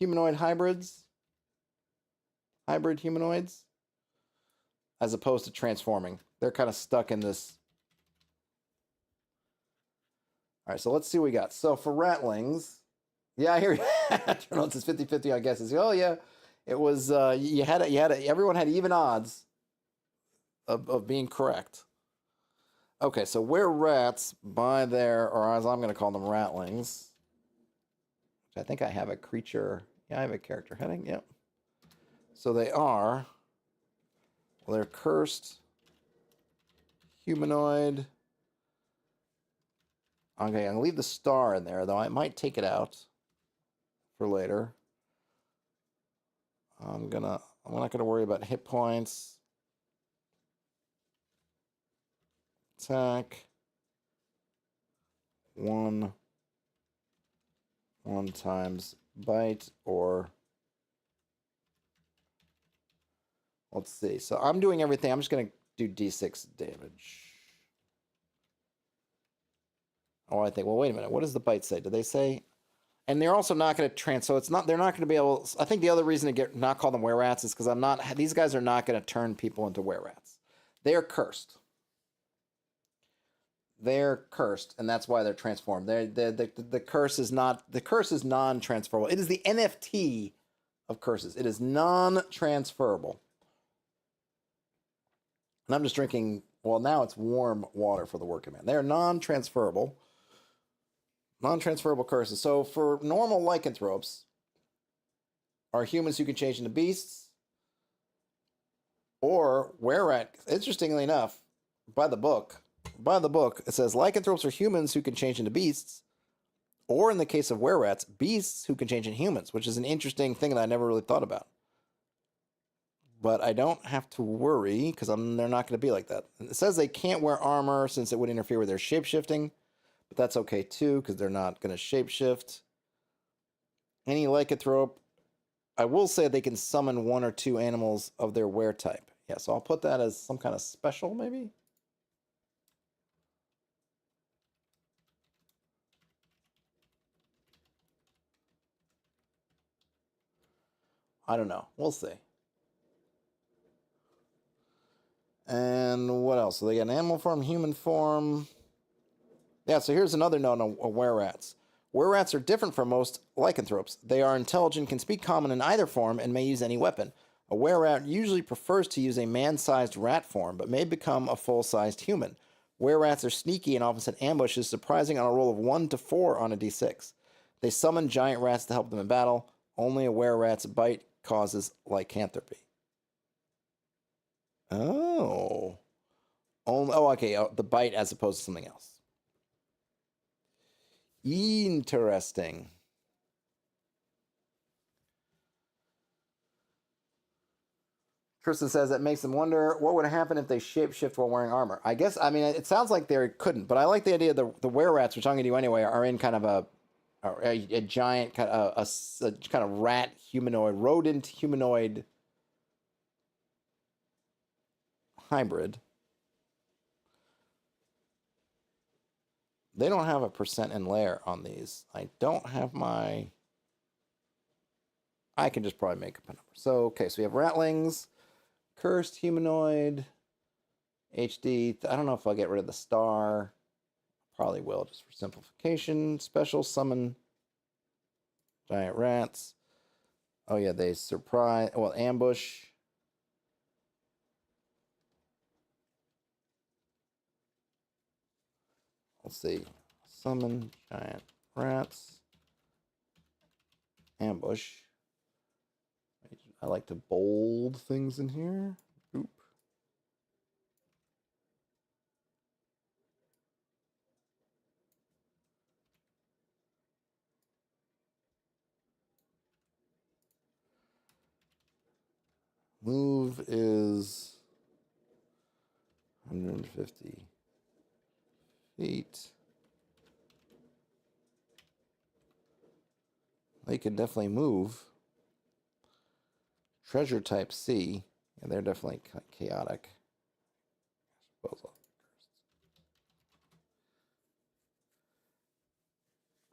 hybrids, hybrid humanoids, as opposed to transforming. They're kind of stuck in this. All right, so let's see what we got. So for ratlings, yeah, I hear you. It's 50-50 on guesses. Oh yeah, it was. Everyone had even odds of being correct. Okay, so were-rats by their, or as I'm going to call them, ratlings. Which I think I have a creature. Yeah, I have a character heading. Yep. So they are. Well, they're cursed, humanoid. Okay, I'm gonna leave the star in there, though I might take it out for later. I'm not gonna worry about hit points. Attack. One times bite, or let's see. So I'm doing everything. I'm just gonna do D6 damage. Oh, I think, well, wait a minute. What does the bite say? Do they say? And they're also not going to so it's not, they're not going to be able, I think the other reason to not call them were-rats is because these guys are not going to turn people into were-rats. They are cursed. They're cursed, and that's why they're transformed. The curse is non-transferable. It is the NFT of curses. It is non-transferable. And I'm just drinking, well, now it's warm water for the working man. They are non-transferable. Non-transferable curses. So for normal lycanthropes, are humans who can change into beasts, or were-rat. Interestingly enough, by the book, it says lycanthropes are humans who can change into beasts, or in the case of were-rats, beasts who can change into humans, which is an interesting thing that I never really thought about. But I don't have to worry because they're not going to be like that. It says they can't wear armor since it would interfere with their shape-shifting. But that's okay too, because they're not going to shapeshift. Any lycanthrope, I will say they can summon 1 or 2 animals of their were type. Yeah, so I'll put that as some kind of special, maybe? I don't know. We'll see. And what else? So they got an animal form, human form. Yeah, so here's another note on were-rats. Were-rats are different from most lycanthropes. They are intelligent, can speak common in either form, and may use any weapon. A were-rat usually prefers to use a man-sized rat form, but may become a full-sized human. Were-rats are sneaky and often set ambushes, surprising on a roll of 1 to 4 on a d6. They summon giant rats to help them in battle. Only a were-rat's bite causes lycanthropy. Oh. Okay. The bite as opposed to something else. Interesting. Tristan says that makes them wonder what would happen if they shapeshift while wearing armor. I guess, I mean, it sounds like they couldn't, but I like the idea the were-rats, which I'm going to do anyway, are in kind of a giant, kind of rat humanoid, rodent humanoid hybrid. They don't have a percent in layer on these. I don't have my I can just probably make up a number. So, okay, so we have ratlings, cursed, humanoid, HD. I don't know if I'll get rid of the star. Probably will, just for simplification. Special summon giant rats. Oh, yeah, they surprise. Well, ambush. Let's see. Summon giant rats. Ambush. I like to bold things in here. Oop. Move is 150 feet. They could definitely move. Treasure type C. Yeah, they're definitely chaotic.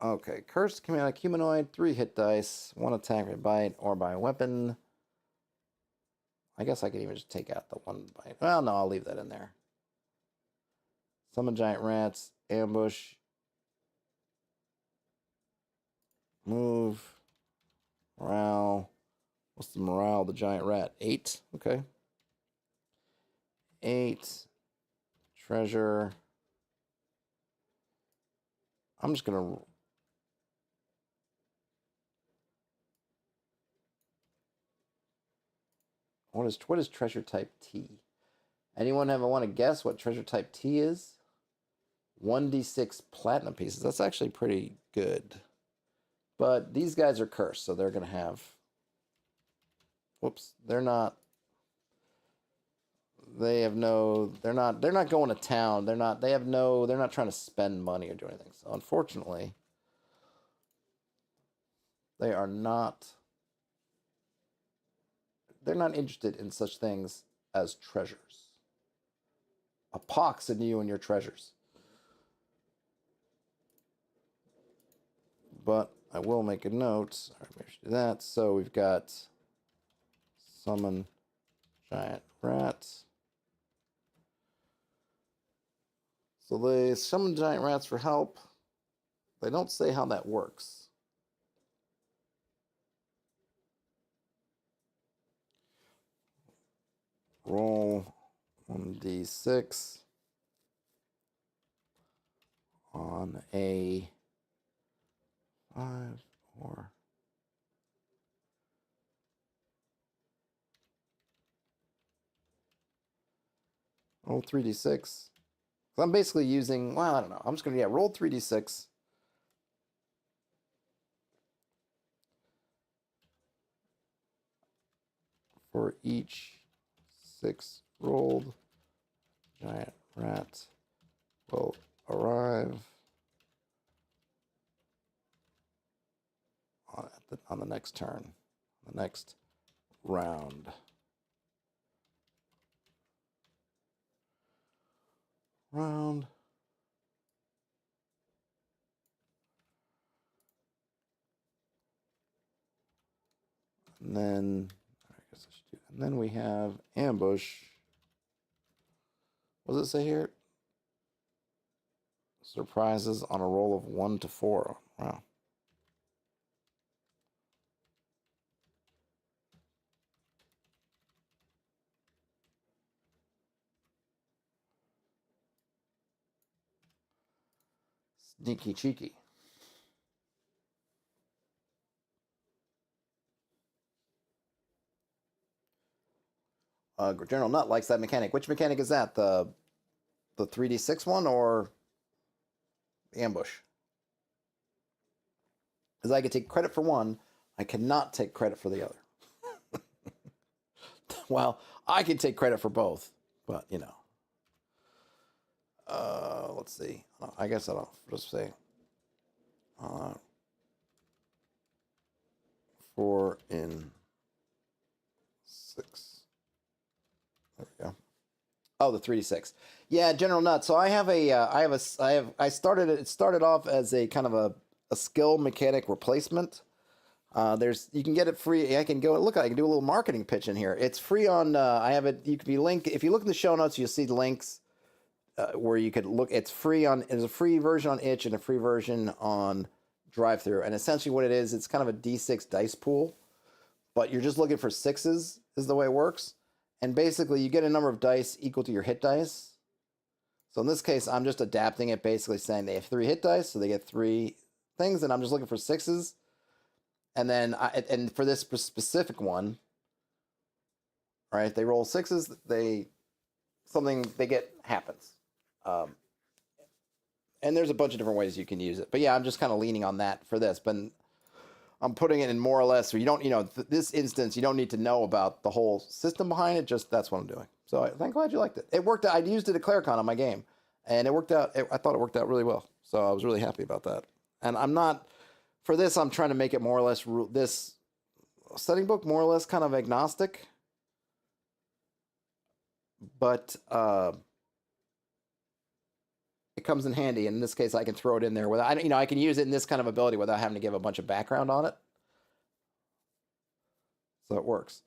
Okay, cursed chaotic humanoid, 3 hit dice, 1 attack by bite or by weapon. I guess I could even just take out the 1 bite. Well, no, I'll leave that in there. Summon giant rats, ambush, move, morale. What's the morale of the giant rat? 8? Okay. 8. Treasure. I'm just going to... What is treasure type T? Anyone ever want to guess what treasure type T is? 1d6 platinum pieces. That's actually pretty good. But these guys are cursed, so they're going to have... Whoops, they're not... They have no... They're not going to town. They're not trying to spend money or do anything. So unfortunately, they are not... They're not interested in such things as treasures. A pox in you and your treasures. But I will make a note. All right, maybe I should do that. So we've got summon giant rats. So they summon giant rats for help. They don't say how that works. Roll 1d6 on a 5 or roll 3d6. I'm basically using, well, I don't know. I'm just going to, roll 3d6. For each 6 rolled, giant rat will arrive on the next turn, the next round. And then and then we have ambush. What does it say here? Surprises on a roll of 1 to 4. Wow. Sneaky cheeky. General Nut likes that mechanic. Which mechanic is that? The 3d6 one or the ambush? Because I could take credit for one, I cannot take credit for the other. Well, I can take credit for both, but you know. Let's see. I guess I'll just say 4 in 6. There we go. Oh, the 3d6. Yeah, General Nut. So I have I started it. It started off as a kind of a skill mechanic replacement. You can get it free. I can go look. I can do a little marketing pitch in here. It's free on. I have it. You could be linked. If you look in the show notes, you'll see the links where you could look. It's free on. There's a free version on Itch and a free version on Drive-Thru. And essentially, what it is, it's kind of a D6 dice pool, but you're just looking for sixes. Is the way it works. And basically, you get a number of dice equal to your hit dice. So in this case, I'm just adapting it, basically saying they have 3 hit dice, so they get 3 things, and I'm just looking for sixes. And then, and for this specific one, right, they roll sixes, something they get happens. And there's a bunch of different ways you can use it. But yeah, I'm just kind of leaning on that for this. But I'm putting it in more or less, so you don't, this instance, you don't need to know about the whole system behind it. Just that's what I'm doing. So I'm glad you liked it. It worked out. I used it at Claricon on my game, and it worked out. I thought it worked out really well. So I was really happy about that. And I'm not, for this, I'm trying to make it more or less, this setting book more or less kind of agnostic. But it comes in handy. In this case, I can throw it in there without, I can use it in this kind of ability without having to give a bunch of background on it. So it works.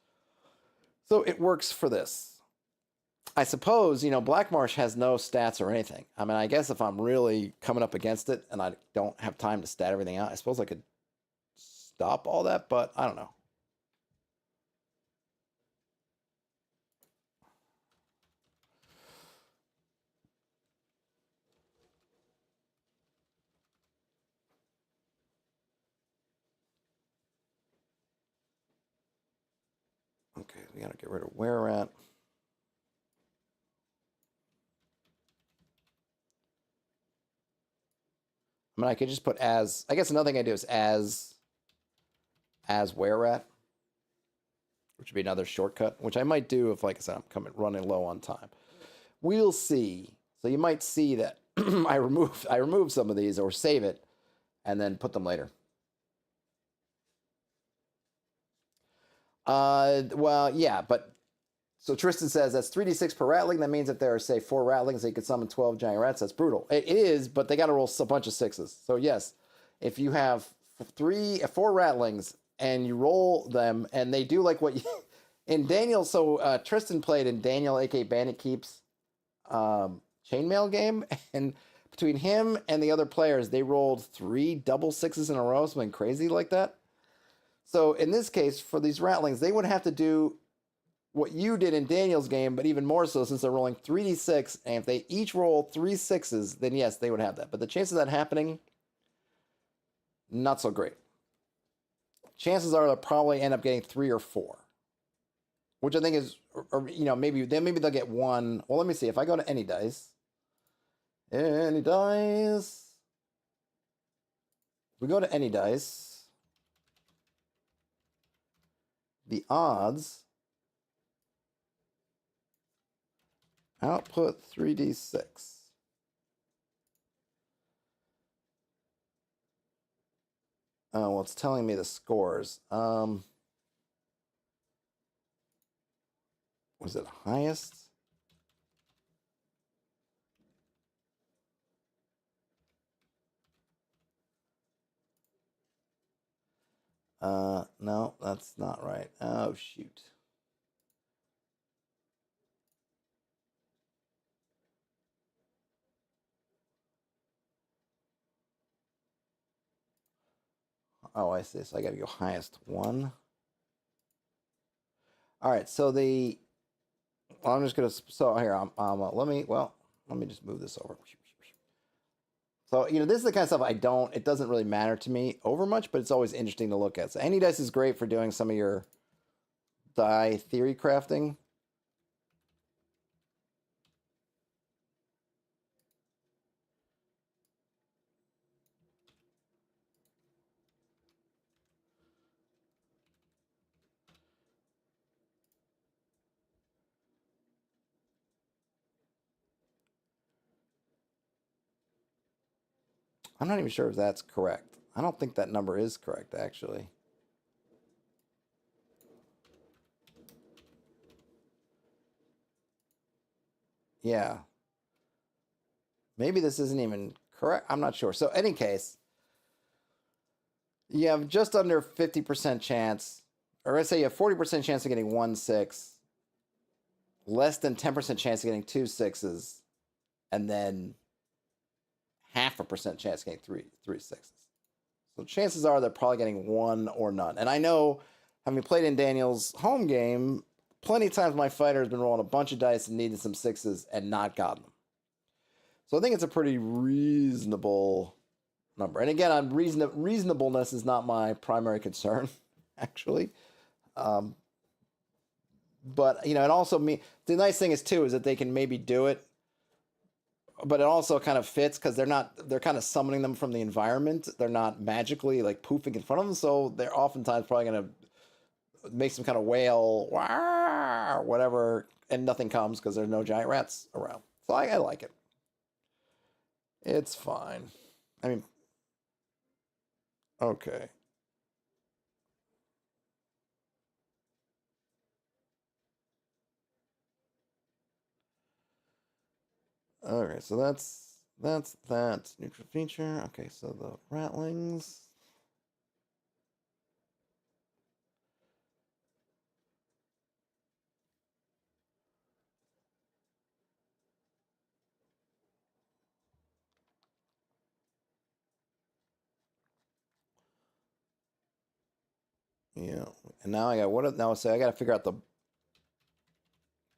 So it works for this. I suppose, Black Marsh has no stats or anything. I mean, I guess if I'm really coming up against it and I don't have time to stat everything out, I suppose I could stop all that, but I don't know. Okay, we gotta get rid of where we're at. I mean, I could just put as, I guess another thing I do is as where we're at, which would be another shortcut, which I might do if, like I said, I'm running low on time. We'll see. So you might see that I remove some of these or save it and then put them later. Well, yeah, but so Tristan says that's 3d6 per ratling. That means if there are, say, 4 rattlings, they could summon 12 giant rats. That's brutal. It is, but they got to roll a bunch of 6s. So yes, if you have 4 rattlings and you roll them, and they do like what you in Daniel. So Tristan played in Daniel, aka Bandit Keep's chainmail game, and between him and the other players, they rolled 3 double 6s in a row, something crazy like that. So in this case, for these rattlings, they would have to do what you did in Daniel's game, but even more so since they're rolling 3d6, and if they each roll 3 6s, then yes, they would have that. But the chances of that happening, not so great. Chances are they'll probably end up getting 3 or 4, which I think is, or maybe they'll get 1. Well, let me see. If I go to any dice, we go to any dice. The odds output 3d6. Oh, well, it's telling me the scores. Was it highest? No, that's not right. Oh, shoot. Oh, I see. So I got to go highest 1. All right. So well, I'm just gonna. So here, let me just move this over. So this is the kind of stuff it doesn't really matter to me over much, but it's always interesting to look at. So any dice is great for doing some of your die theory crafting. I'm not even sure if that's correct. I don't think that number is correct, actually. Yeah. Maybe this isn't even correct. I'm not sure. So, any case, You have just under 50% chance, or let's say you have 40% chance of getting 1 6, less than 10% chance of getting 2 6s, and then half a percent chance of getting three 6s. So chances are they're probably getting one or none. And I know, having played in Daniel's home game, plenty of times my fighter has been rolling a bunch of dice and needed some 6s and not gotten them. So I think it's a pretty reasonable number. And again, reasonableness is not my primary concern, actually. But it also the nice thing is too is that they can maybe do it, but it also kind of fits because they're kind of summoning them from the environment. They're not magically like poofing in front of them, so they're oftentimes probably gonna make some kind of wail, or whatever, and nothing comes because there's no giant rats around. So I like it. It's fine. I mean, okay. All right, so that's that neutral feature. Okay, so the rattlings. Yeah, and now I got now say I got to figure out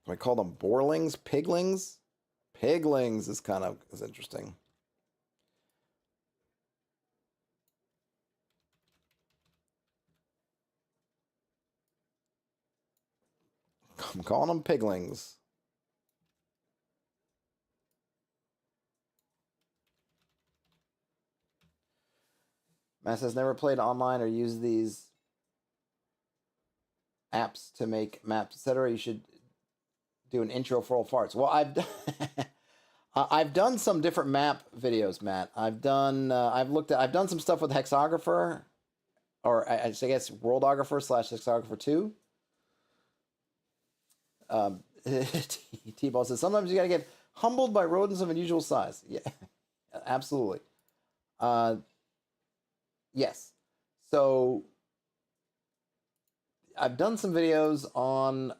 I call them borlings, piglings. Piglings is interesting. I'm calling them piglings. Mass has never played online or used these apps to make maps, etc. You should do an intro for all farts. Well, I've done some different map videos, Matt. I've done some stuff with Hexographer, or I guess Worldographer / Hexographer 2. T-Ball says sometimes you gotta get humbled by rodents of unusual size. Yeah, absolutely. Yes. So I've done some videos on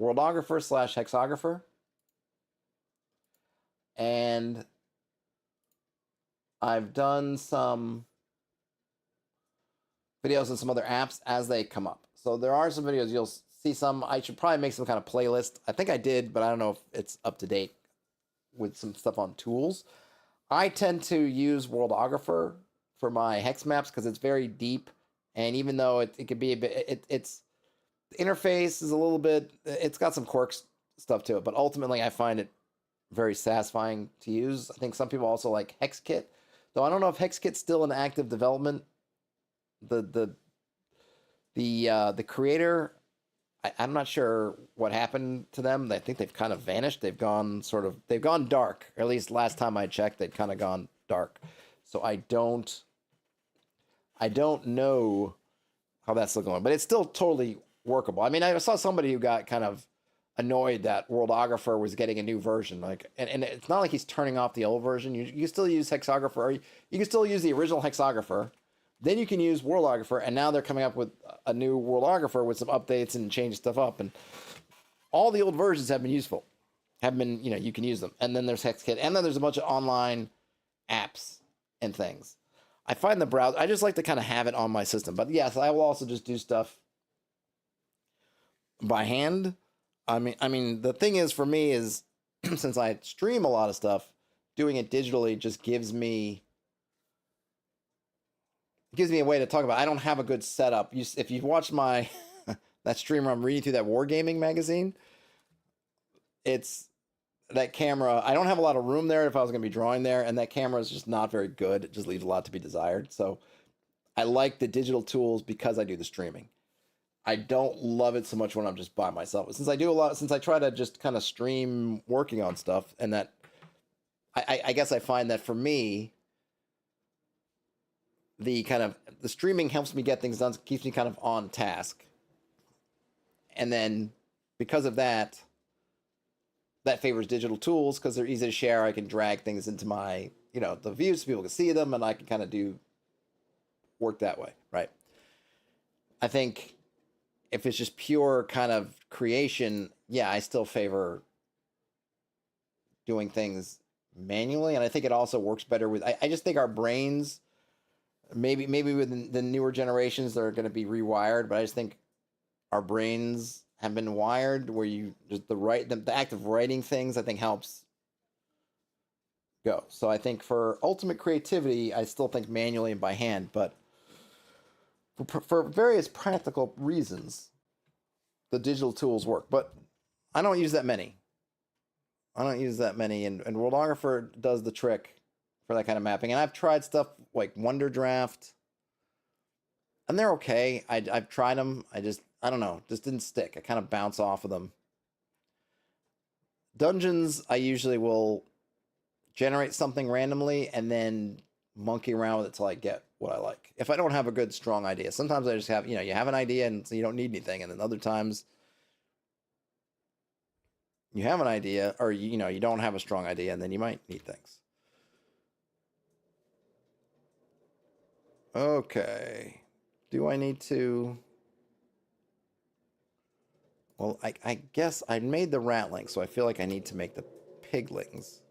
Worldographer / Hexographer, and I've done some videos on some other apps as they come up. So there are some videos you'll see some. I should probably make some kind of playlist. I think I did, but I don't know if it's up to date with some stuff on tools. I tend to use Worldographer for my hex maps because it's very deep, and even though it could be a bit, it's the interface is a little bit, it's got some quirks stuff to it, but ultimately I find it very satisfying to use. I think some people also like HexKit, though I don't know if HexKit's still in active development. The creator, I'm not sure what happened to them. I think they've kind of vanished. They've gone dark. Or at least last time I checked, they'd kind of gone dark. So I don't know how that's still going, but it's still totally workable. I mean, I saw somebody who got kind of annoyed that Worldographer was getting a new version. Like, and it's not like he's turning off the old version. You still use Hexographer, or you can still use the original Hexographer. Then you can use Worldographer, and now they're coming up with a new Worldographer with some updates and change stuff up. And all the old versions have been useful. You can use them. And then there's HexKit, and then there's a bunch of online apps and things. I find the browser, I just like to kind of have it on my system. But yes, I will also just do stuff by hand. I mean, the thing is for me is since I stream a lot of stuff, doing it digitally just gives me a way to talk about it. I don't have a good setup. If you've watched my that streamer, I'm reading through that Wargaming magazine. It's that camera. I don't have a lot of room there if I was going to be drawing there, and that camera is just not very good. It just leaves a lot to be desired. So I like the digital tools because I do the streaming. I don't love it so much when I'm just by myself. Since I try to just kind of stream working on stuff, and that I guess I find that for me, the streaming helps me get things done, keeps me kind of on task. And then because of that favors digital tools because they're easy to share. I can drag things into my, you know, the views so people can see them, and I can kind of do work that way, right? I think if it's just pure kind of creation, yeah, I still favor doing things manually, and I think it also works better with. I just think our brains, maybe with the newer generations, they're going to be rewired, but I just think our brains have been wired where you just the act of writing things, I think, helps go. So I think for ultimate creativity, I still think manually and by hand, but for various practical reasons, the digital tools work. But I don't use that many. And Worldographer does the trick for that kind of mapping. And I've tried stuff like Wonderdraft, and they're okay. I've tried them. I don't know, just didn't stick. I kind of bounce off of them. Dungeons, I usually will generate something randomly and then monkey around with it till I get what I like. If I don't have a good, strong idea, sometimes I just have, you have an idea and so you don't need anything. And then other times you have an idea or, you don't have a strong idea and then you might need things. Okay. Do I need to... Well, I guess I made the ratlings, so I feel like I need to make the piglings.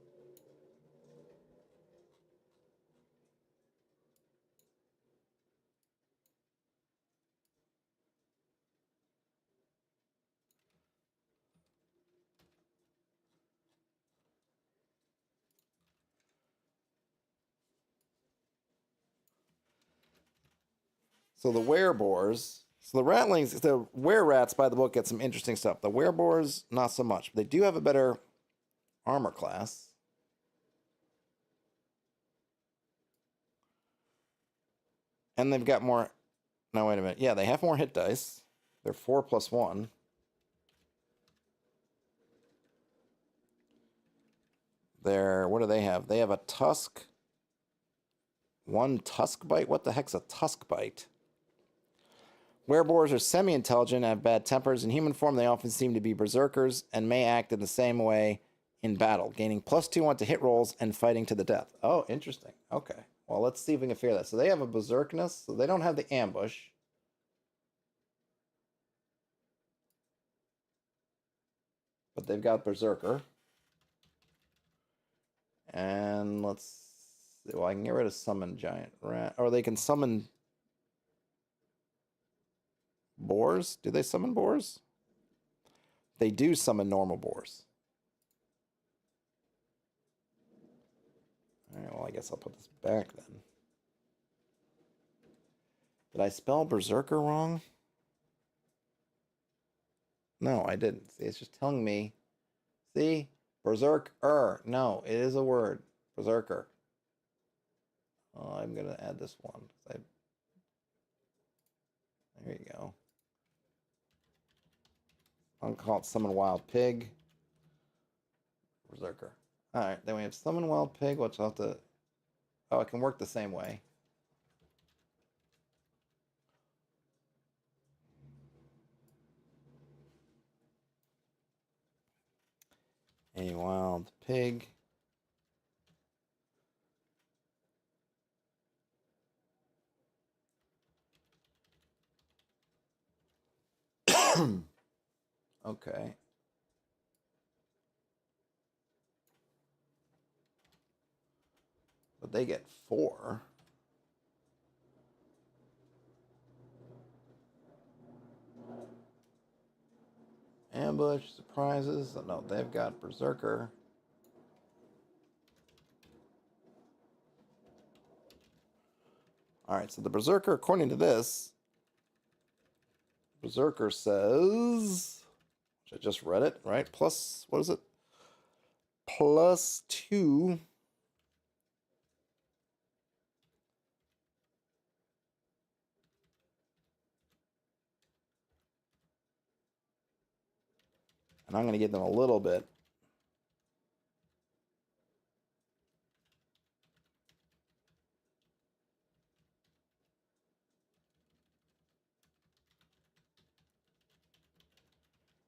So the wereboars... So the ratlings, the were-rats by the book get some interesting stuff. The wereboars, not so much. But they do have a better armor class. And they've got more... No, wait a minute. Yeah, they have more hit dice. They're 4+1. What do they have? They have a tusk. 1 tusk bite? What the heck's a tusk bite? Wereboars are semi-intelligent, have bad tempers. In human form, they often seem to be berserkers and may act in the same way in battle, gaining +2 to hit rolls and fighting to the death. Oh, interesting. Okay. Well, let's see if we can figure that. So they have a berserkness. So they don't have the ambush. But they've got berserker. And let's see. Well, I can get rid of summon giant rat. Or they can summon... boars? Do they summon boars? They do summon normal boars. Alright, well, I guess I'll put this back then. Did I spell berserker wrong? No, I didn't. See, it's just telling me. See? Berserker. No, it is a word. Berserker. Oh, I'm going to add this one. There you go. I'll call it Summon Wild Pig. Berserker. Alright, then we have Summon Wild Pig, which I'll have to... Oh, it can work the same way. A Wild Pig. Okay. But they get 4. Ambush, surprises. Oh, no, they've got berserker. Alright, so the berserker, according to this, berserker says, which I just read it, right? Plus, what is it? +2. And I'm going to give them a little bit.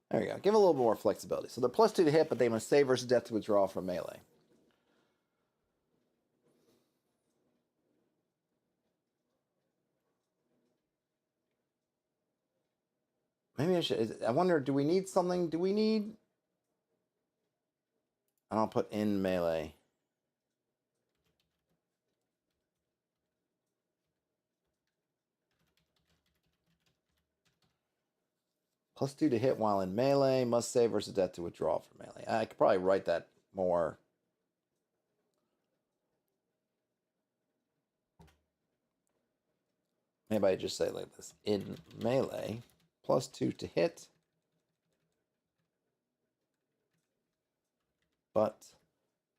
There we go. Give a little more flexibility. So they're +2 to hit, but they must save versus death to withdraw from melee. Maybe I should. I wonder, do we need something? Do we need. I'll put in melee. +2 to hit while in melee. Must save versus death to withdraw from melee. I could probably write that more. Maybe I just say like this. In melee, +2 to hit. But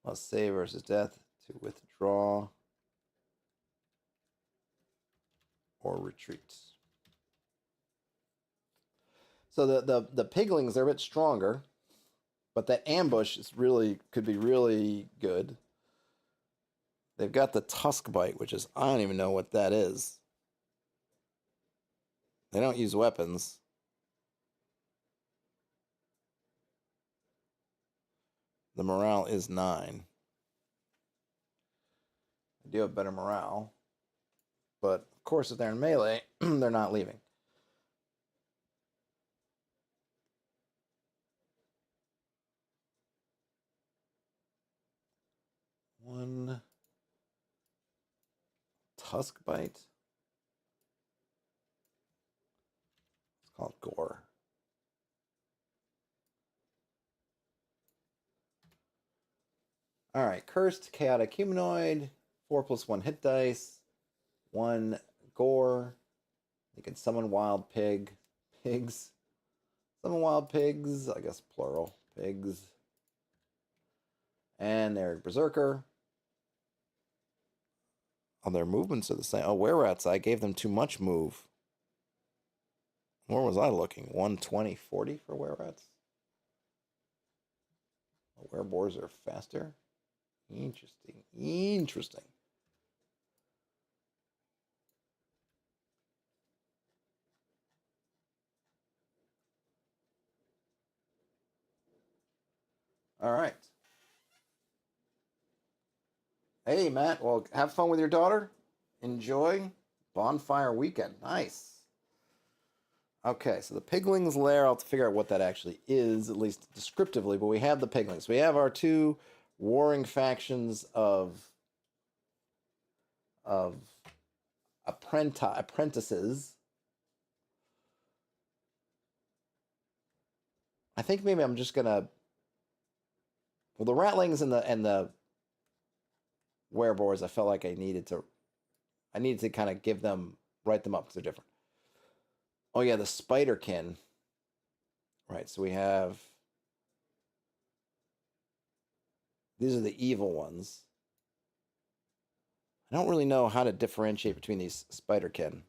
must save versus death to withdraw or retreat. So the piglings are a bit stronger, but that ambush is could be really good. They've got the tusk bite, which is I don't even know what that is. They don't use weapons. The morale is 9. I do have better morale. But, of course, if they're in melee, they're not leaving. One tusk bite. It's called gore. All right, cursed chaotic humanoid, 4+1 hit dice, 1 gore. You can summon wild pigs. Summon wild pigs, I guess plural, pigs. And they're berserker. Oh, their movements are the same. Oh, were-rats, I gave them too much move. Where was I looking? 120, 40 for were-rats? Were-boars are faster. Interesting. All right. Hey, Matt. Well, have fun with your daughter. Enjoy bonfire weekend. Nice. Okay, so the piglings lair, I'll have to figure out what that actually is, at least descriptively, but we have the piglings. We have our 2 warring factions of apprentices. I think maybe I'm just gonna. Well, the ratlings and the wereboars, I felt like I needed to kind of write them up because they're different. Oh yeah, the spiderkin. Right, so we have. These are the evil ones. I don't really know how to differentiate between these spiderkin.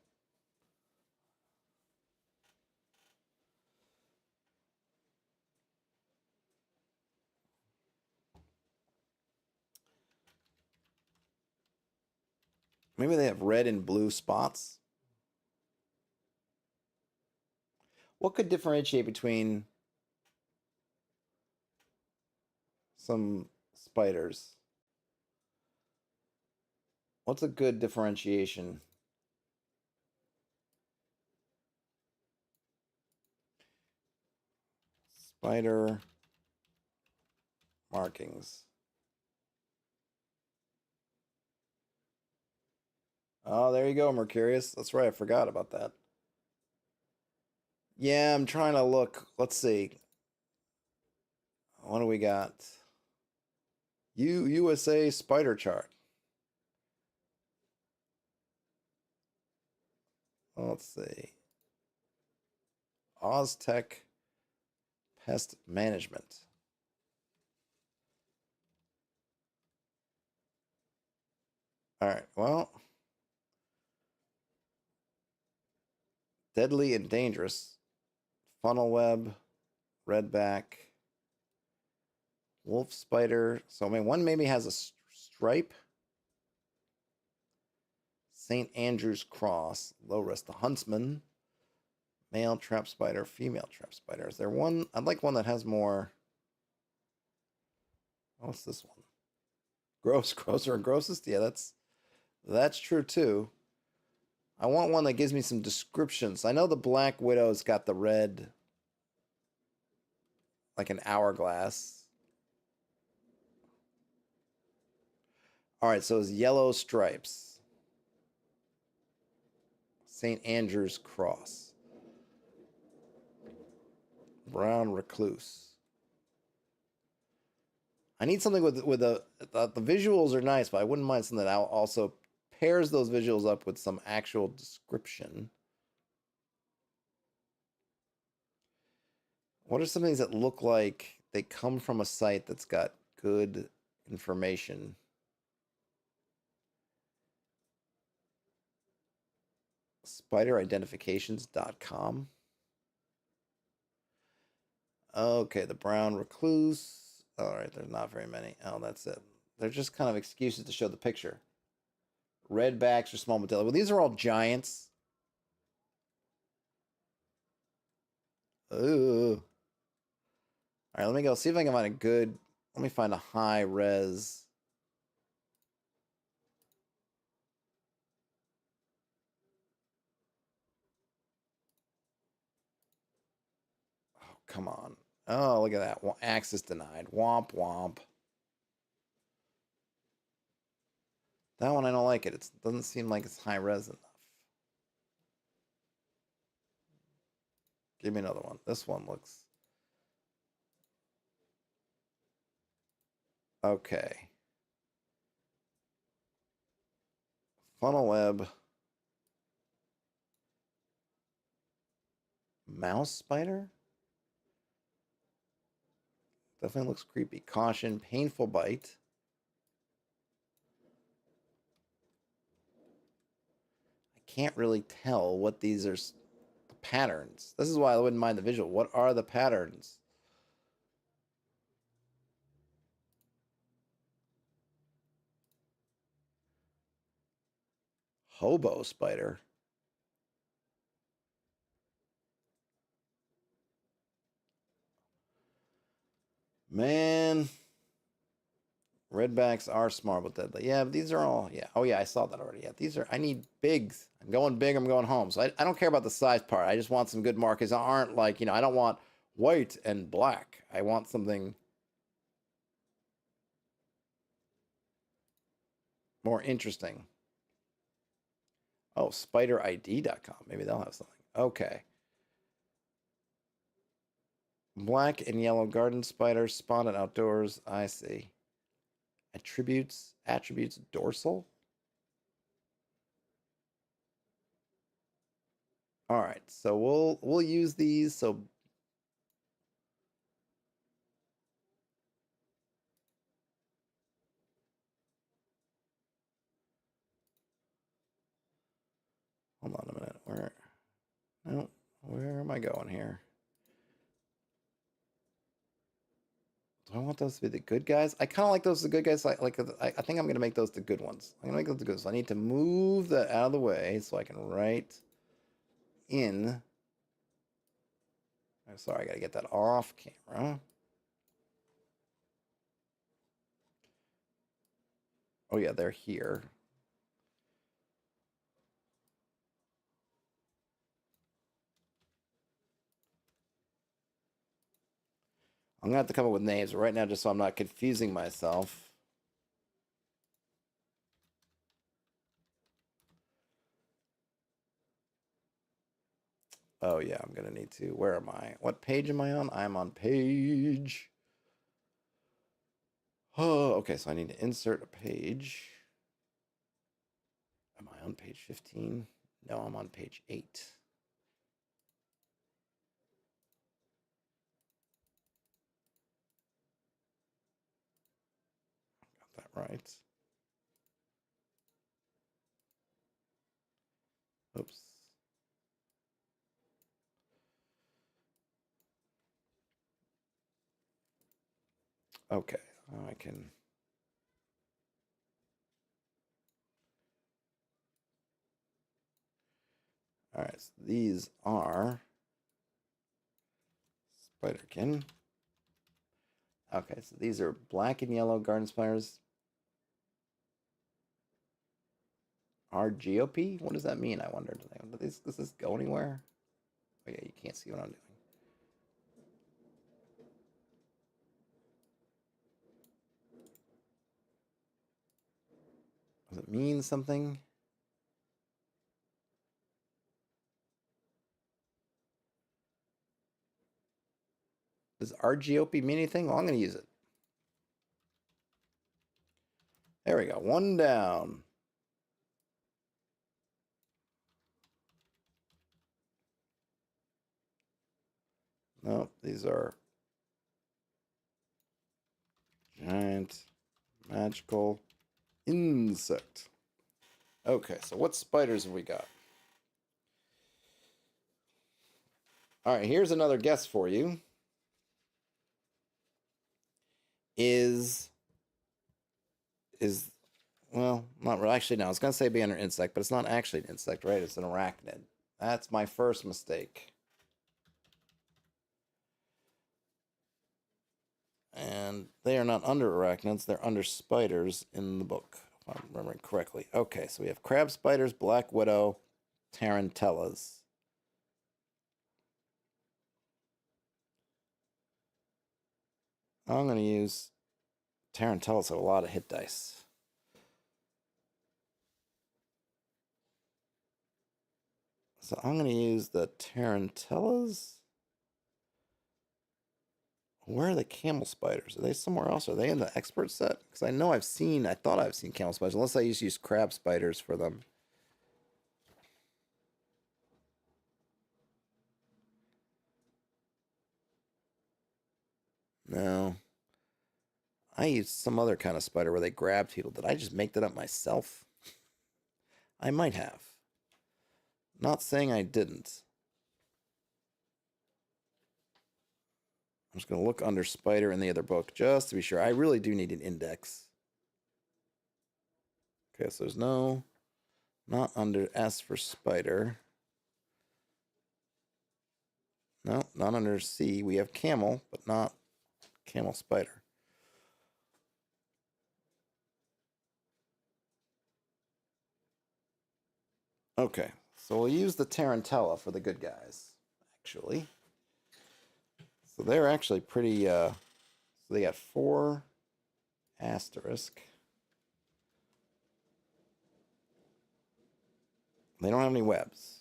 Maybe they have red and blue spots. What could differentiate between some spiders? What's a good differentiation? Spider markings. Oh, there you go, Mercurius. That's right, I forgot about that. Yeah, I'm trying to look. Let's see. What do we got? USA spider chart. Let's see. Oztec pest management. All right, well. Deadly and dangerous. Funnel web, redback, wolf spider. So I mean, one maybe has a stripe. St. Andrew's cross, low risk. The huntsman, male trap spider, female trap spider. Is there one? I'd like one that has more. What's this one? Grosser and grossest. Yeah, that's true too. I want one that gives me some descriptions. I know the Black Widow's got the red, like an hourglass. All right, so it's yellow stripes. St. Andrew's Cross. Brown recluse. I need something with the visuals are nice, but I wouldn't mind something that also pairs those visuals up with some actual description. What are some things that look like they come from a site that's got good information? Spideridentifications.com. Okay, the brown recluse. All right, there's not very many. Oh, that's it. They're just kind of excuses to show the picture. Redbacks or small metallic. Well, these are all giants. Ooh. All right, let me go see if I can find a good. Let me find a high res. Oh, come on. Oh, look at that. Access denied. Womp womp. That one I don't like it. It doesn't seem like it's high res enough. Give me another one. This one looks okay. Funnel web. Mouse spider? Definitely looks creepy. Caution. Painful bite. I can't really tell what these are. The patterns. This is why I wouldn't mind the visual. What are the patterns? Hobo spider. Man. Redbacks are smart but deadly. Yeah, but these are all, yeah. Oh, yeah, I saw that already. Yeah, these are, I need bigs. I'm going big, I'm going home. So I don't care about the size part. I just want some good markers that aren't like, you know, I don't want white and black. I want something more interesting. Oh, spiderid.com. Maybe they'll have something. Okay. Black and yellow garden spider spotted outdoors. I see. Attributes dorsal. All right, so we'll use these. So hold on a minute. Where am I going here? Do I want those to be the good guys? I kind of like those the good guys. I think I'm gonna make those the good ones. I'm gonna make those the good ones. So I need to move that out of the way so I can write in. I'm sorry, I gotta get that off camera. Oh yeah, they're here. I'm gonna have to come up with names right now just so I'm not confusing myself. Oh yeah, I'm gonna need to. Where am I? What page am I on? I'm on page. Oh, okay, so I need to insert a page. Am I on page 15? No, I'm on page 8. Got that right. Oops. Okay, I can. All right, so these are Spiderkin. Okay, so these are black and yellow garden spiders. RGOP? What does that mean? I wonder. Does this go anywhere? Oh yeah, you can't see what I'm doing. Does it mean something? Does RGOP mean anything? Well, I'm going to use it. There we go. One down. No, these are giant magical insect. Okay, so what spiders have we got? All right, here's another guess for you. Is well, not really. Actually, no. I was gonna say be under insect, but it's not actually an insect, right? It's an arachnid. That's my first mistake. And they are not under arachnids; they're under spiders in the book, if I'm remembering correctly. Okay, so we have crab spiders, black widow, tarantellas. I'm gonna use tarantellas have a lot of hit dice. So I'm going to use the tarantellas. Where are the camel spiders? Are they somewhere else? Are they in the expert set? Because I know I thought I've seen camel spiders, unless I use crab spiders for them. No. I used some other kind of spider where they grabbed people. Did I just make that up myself? I might have. Not saying I didn't. I'm just going to look under spider in the other book just to be sure. I really do need an index. Okay, so there's not under S for spider. No, not under C. We have camel, but not camel spider. Okay, so we'll use the tarantella for the good guys, actually. So they're actually pretty, so they got 4 asterisk. They don't have any webs.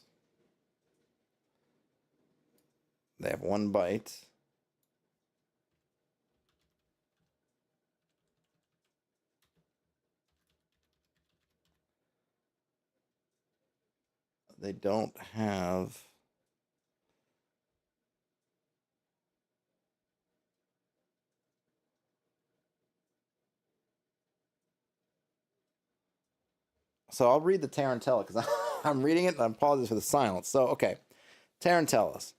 They have 1 bite. They don't have... So I'll read the tarantella because I'm reading it and I'm pausing for the silence. So, okay. Tarantellas.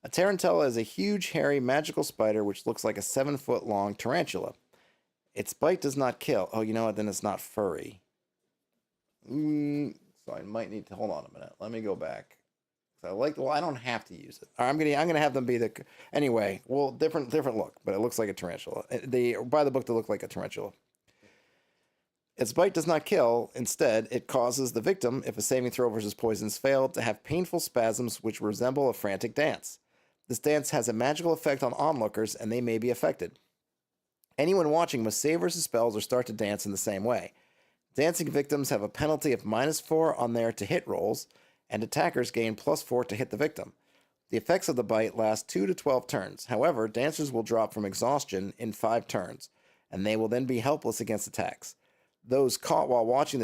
A tarantella is a huge, hairy, magical spider which looks like a 7-foot long tarantula. Its bite does not kill. Oh, you know what? Then it's not furry. So I might need to hold on a minute. Let me go back. So I don't have to use it. I'm gonna have them be the anyway. Well, different look, but it looks like a tarantula. They by the book to look like a tarantula. Its bite does not kill. Instead, it causes the victim, if a saving throw versus poison is failed, to have painful spasms which resemble a frantic dance. This dance has a magical effect on onlookers, and they may be affected. Anyone watching must save versus spells or start to dance in the same way. Dancing victims have a penalty of -4 on their to hit rolls, and attackers gain +4 to hit the victim. The effects of the bite last 2 to 12 turns. However, dancers will drop from exhaustion in 5 turns, and they will then be helpless against attacks. Those caught while watching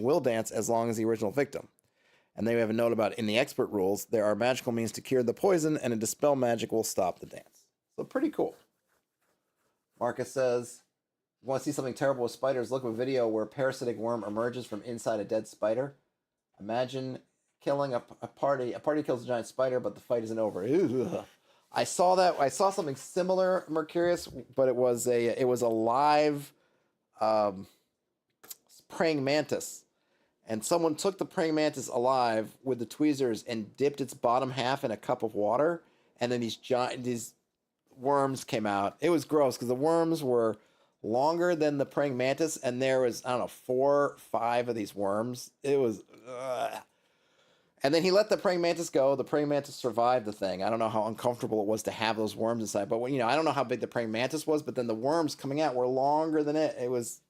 will dance as long as the original victim. And then we have a note about in the expert rules, there are magical means to cure the poison, and a dispel magic will stop the dance. So pretty cool. Marcus says, you want to see something terrible with spiders? Look at a video where a parasitic worm emerges from inside a dead spider. Imagine killing a party. A party kills a giant spider, but the fight isn't over. Ugh. I saw that. I saw something similar, Mercurius, but it was a live praying mantis, and someone took the praying mantis alive with the tweezers and dipped its bottom half in a cup of water, and then these worms came out. It was gross because the worms were longer than the praying mantis, and there was, I don't know, 4, 5 of these worms. It was, and then he let the praying mantis go. The praying mantis survived the thing. I don't know how uncomfortable it was to have those worms inside, but I don't know how big the praying mantis was, but then the worms coming out were longer than it. It was,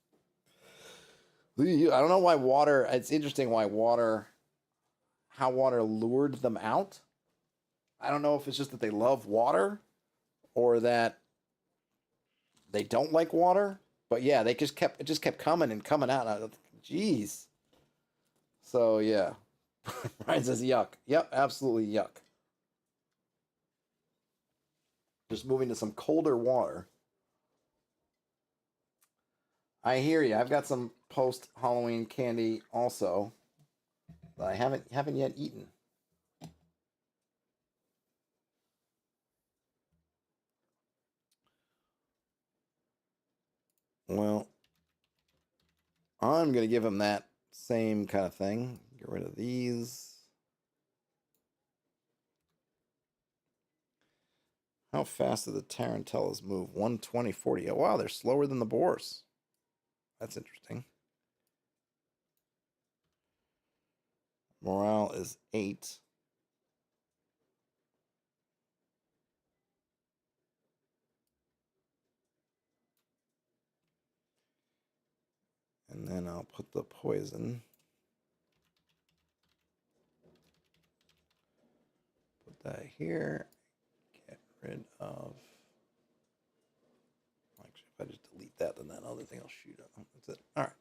I don't know why water. It's interesting how water lured them out. I don't know if it's just that they love water or that they don't like water, but yeah, it just kept coming and coming out. And I was like, jeez. So yeah, Brian says yuck. Yep, absolutely yuck. Just moving to some colder water. I hear you. I've got some post Halloween candy also that I haven't yet eaten. Well, I'm gonna give him that same kind of thing. Get rid of these. How fast do the tarantellas move? 120, 40. Oh, wow, they're slower than the boars. That's interesting. Morale is 8. And then I'll put the poison. Put that here. Get rid of. Actually, if I just delete that, then that other thing will shoot up. That's it. All right.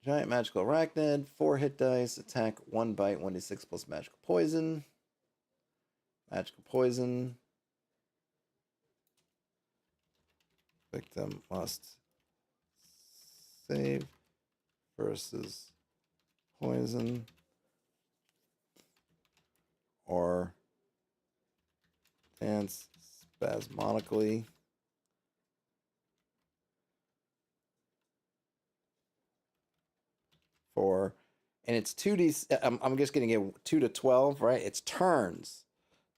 Giant magical arachnid, 4 hit dice, attack 1 bite, 1d6 plus magical poison. Magical poison. Victim must save versus poison or dance spasmodically. And it's 2d. I'm just getting it 2 to 12, right? It's turns,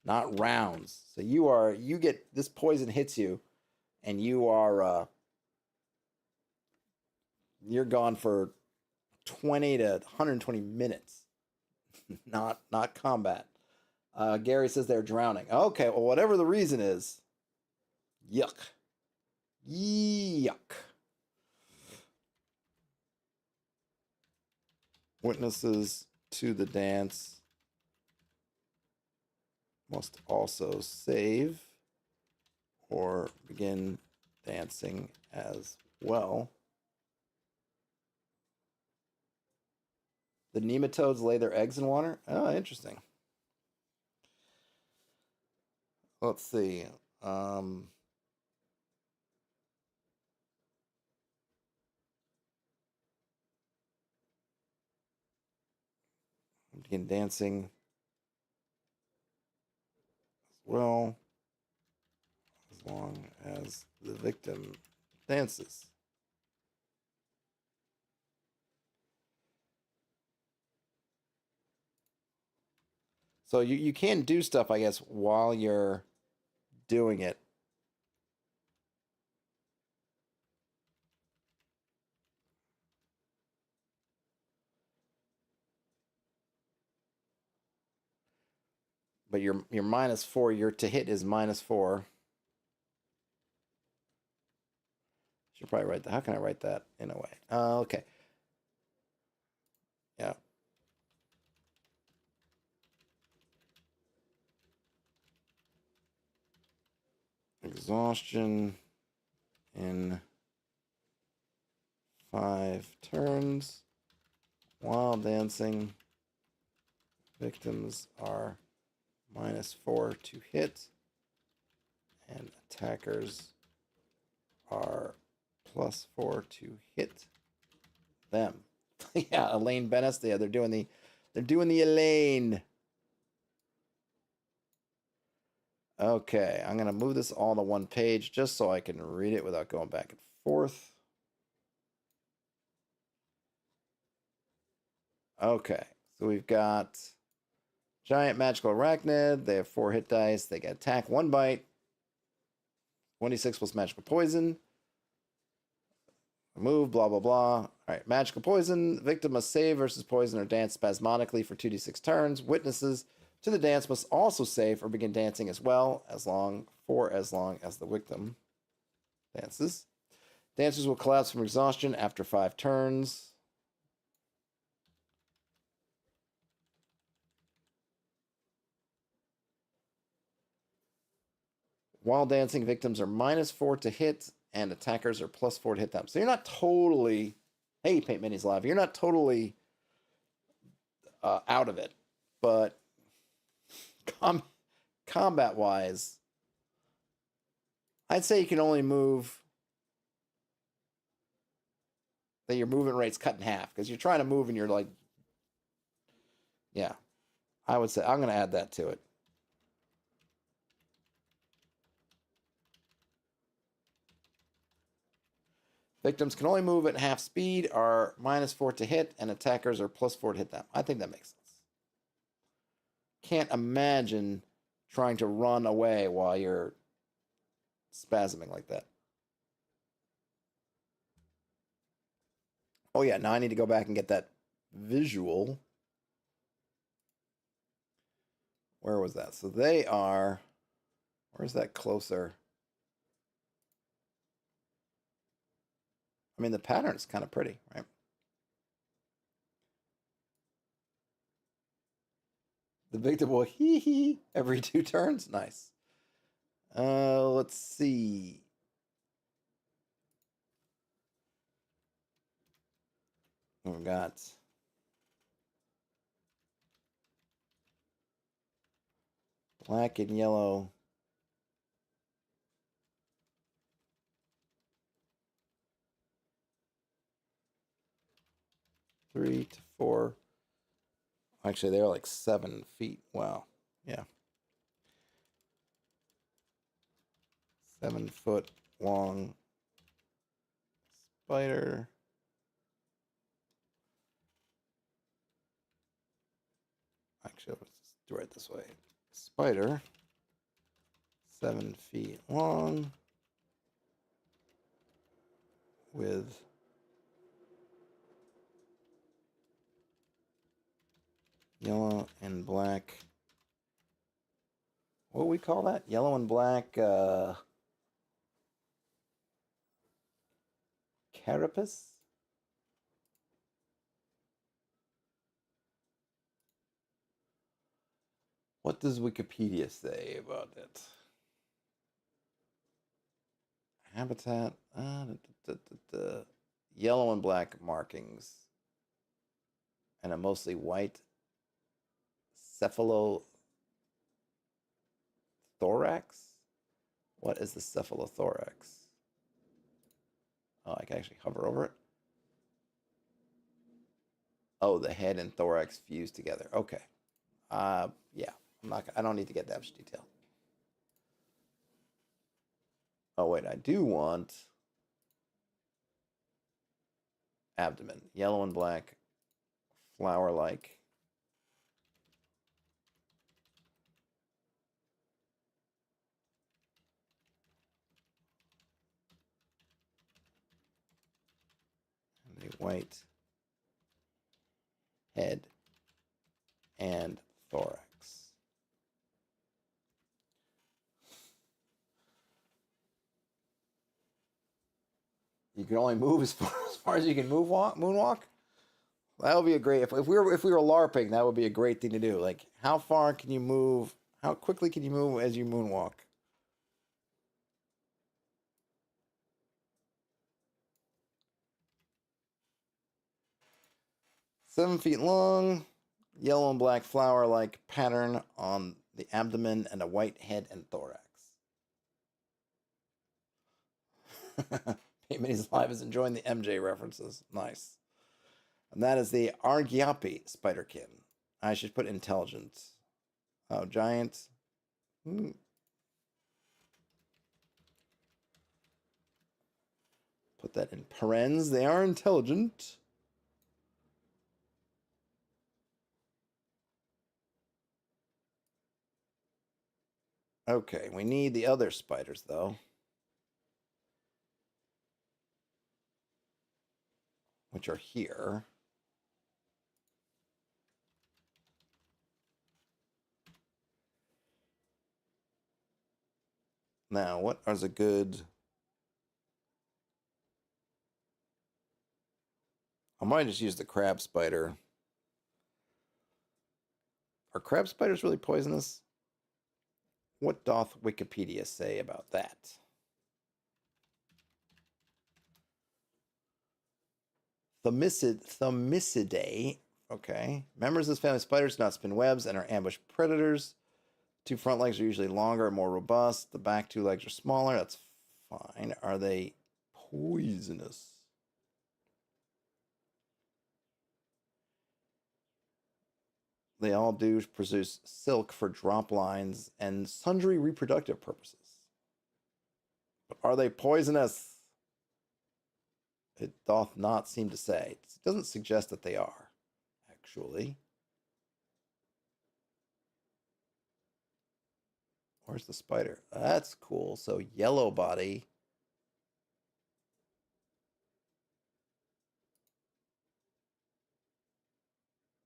not rounds. So you get this poison hits you, and you're gone for 20 to 120 minutes. not combat. Gary says they're drowning. Okay, well, whatever the reason is, yuck. Witnesses to the dance must also save or begin dancing as well. The nematodes lay their eggs in water? Oh, interesting. Let's see. Begin dancing as well, as long as the victim dances. So you can do stuff, I guess, while you're doing it. But you're -4. Your to hit is -4. Should probably write that. How can I write that in a way? Okay. Yeah. Exhaustion in 5 turns while dancing. Victims are -4 to hit, and attackers are +4 to hit them. Yeah, Elaine Bennis. Yeah, they're doing the Elaine. Okay, I'm gonna move this all to one page just so I can read it without going back and forth. Okay, so we've got giant magical arachnid. They have 4 hit dice. They get attack, 1 bite, 26 plus magical poison. Move, blah, blah, blah. All right, magical poison. Victim must save versus poison or dance spasmodically for 2d6 turns. Witnesses to the dance must also save or begin dancing as well, as long as the victim dances. Dancers will collapse from exhaustion after 5 turns. While dancing, victims are -4 to hit, and attackers are +4 to hit them. So you're not totally, hey, Paint Minis Live, you're not totally out of it. But combat-wise, I'd say you can only move, that your movement rate's cut in half, because you're trying to move and you're like, yeah. I would say, I'm going to add that to it. Victims can only move at half speed, are -4 to hit, and attackers are +4 to hit them. I think that makes sense. Can't imagine trying to run away while you're spasming like that. Oh yeah, now I need to go back and get that visual. Where was that? So they are, where's that closer? I mean, the pattern's kind of pretty, right? The victim will hee hee every 2 turns. Nice. Let's see. We've got black and yellow. Three to 4. Actually, they're like 7 feet. Wow. Yeah. 7 foot long spider. Actually, let's do it this way. Spider, 7 feet long, with yellow and black. What do we call that? Yellow and black carapace? What does Wikipedia say about it? Habitat. Yellow and black markings. And a mostly white cephalothorax. What is the cephalothorax? Oh, I can actually hover over it. Oh, the head and thorax fused together. Okay. Yeah. I don't need to get that much detail. Oh wait, I do want abdomen. Yellow and black, flower-like. And a white head and thorax. You can only move as far as you can moonwalk. That would be a great, if we were LARPing, that would be a great thing to do. Like, how far can you move? How quickly can you move as you moonwalk? Seven feet long, yellow and black flower-like pattern on the abdomen, and a white head and thorax. Paint Minis Live is enjoying the MJ references. Nice. And that is the Argyapi spiderkin. I should put intelligence. Oh, giant. Put that in parens. They are intelligent. Okay, we need the other spiders, though. which are here. Now, what is a good... I might just use the crab spider. Are crab spiders really poisonous? What doth Wikipedia say about that? Thomisidae. Okay. Members of this family of spiders do not spin webs and are ambush predators. Two front legs are usually longer and more robust. The back two legs are smaller. That's fine. Are they poisonous? They all do produce silk for drop lines and sundry reproductive purposes. But are they poisonous? It doth not seem to say. It doesn't suggest that they are, actually. Where's the spider? That's cool. So yellow body.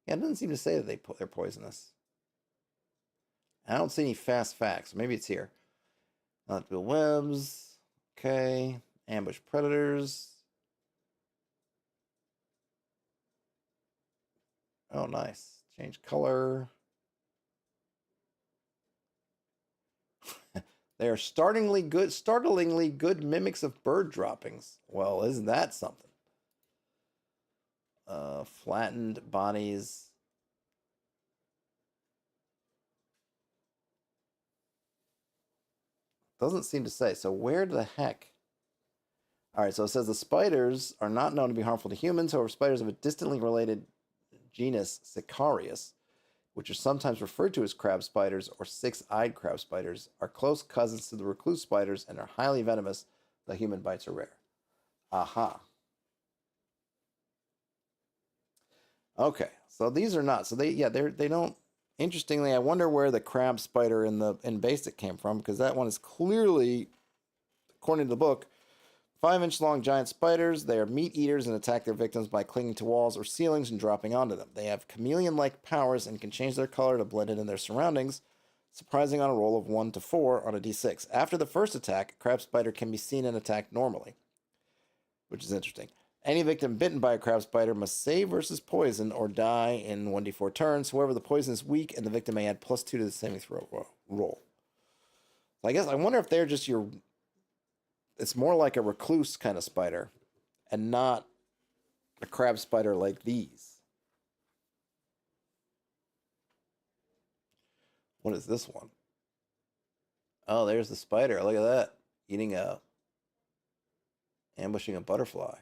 Yeah, it doesn't seem to say that they're poisonous. I don't see any fast facts. Maybe it's here. Not build webs. Okay. Ambush predators. Oh, nice. Change color. They are startlingly good mimics of bird droppings. Well, isn't that something? Flattened bodies. Doesn't seem to say. So where the heck? All right, so it says the spiders are not known to be harmful to humans. However, spiders of a distantly related genus, Sicarius, which are sometimes referred to as crab spiders or six-eyed crab spiders, are close cousins to the recluse spiders and are highly venomous. The human bites are rare. Aha. Okay, so these are not. So they don't. Interestingly, I wonder where the crab spider in basic came from, because that one is clearly, according to the book, 5-inch long giant spiders. They are meat eaters and attack their victims by clinging to walls or ceilings and dropping onto them. They have chameleon-like powers and can change their color to blend in their surroundings, surprising on a roll of 1 to 4 on a d6. After the first attack, a crab spider can be seen and attacked normally, which is interesting. Any victim bitten by a crab spider must save versus poison or die in 1d4 turns. However, the poison is weak and the victim may add +2 to the saving throw roll. So I guess I wonder if they're just your... It's more like a recluse kind of spider and not a crab spider like these. What is this one? Oh, there's the spider. Look at that. Ambushing a butterfly.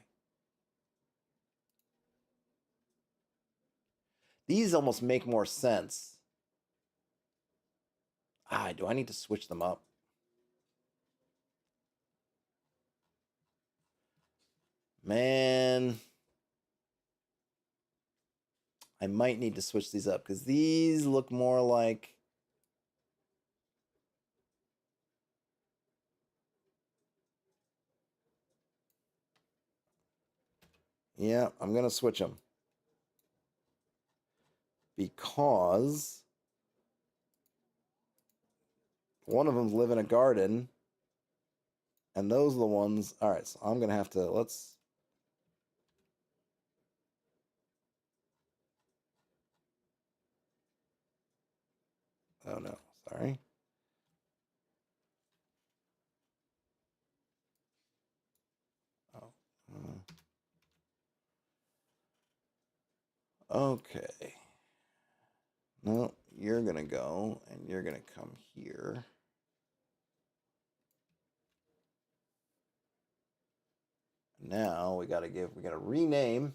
These almost make more sense. Do I need to switch them up? Man, I might need to switch these up because these look more like... Yeah, I'm going to switch them. Because one of them live in a garden, and those are the ones... All right, so I'm going to have to... Let's... Oh, no. Sorry. Oh. Okay. No, you're going to go, and you're going to come here. Now we got to rename.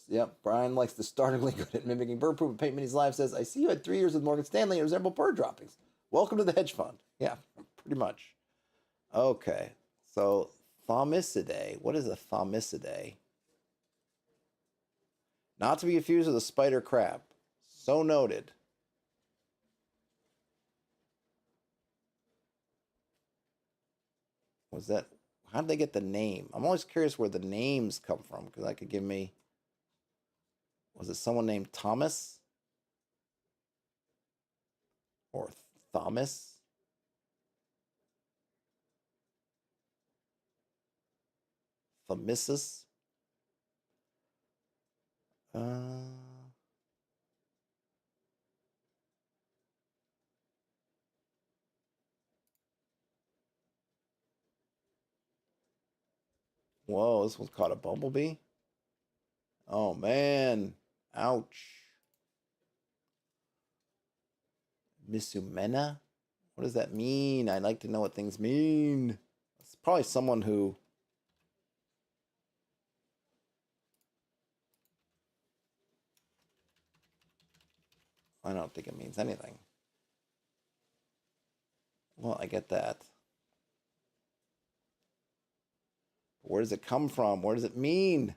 Yep, Brian likes the startlingly good at mimicking bird poop. Paint Mini's Live says, I see you had 3 years with Morgan Stanley and resemble bird droppings. Welcome to the hedge fund. Yeah, pretty much. Okay, so Thomisidae. What is a Thomisidae? Not to be confused with a spider crab. So noted. Was that, how did they get the name? I'm always curious where the names come from because that could give me, was it someone named Thomas or Thomas? Thomisus? Uh, Whoa, this one's caught a bumblebee? Oh man. Ouch. Misumena? What does that mean? I'd like to know what things mean. It's probably someone who. I don't think it means anything. Well, I get that. But where does it come from? Where does it mean?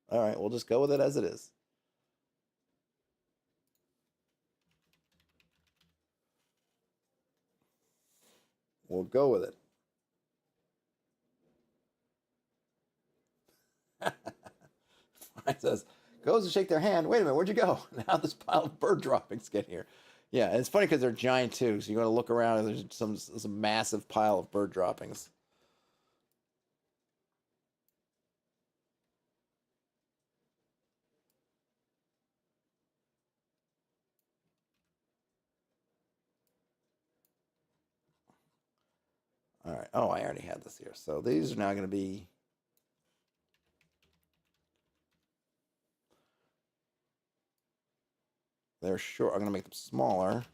All right, we'll just go with it as it is. We'll go with it. It says, goes to shake their hand. Wait a minute, where'd you go? Now this pile of bird droppings get here. Yeah, and it's funny because they're giant too. So you got to look around and there's some massive pile of bird droppings. All right. Oh, I already had this here. So these are now going to be. They're short. I'm going to make them smaller.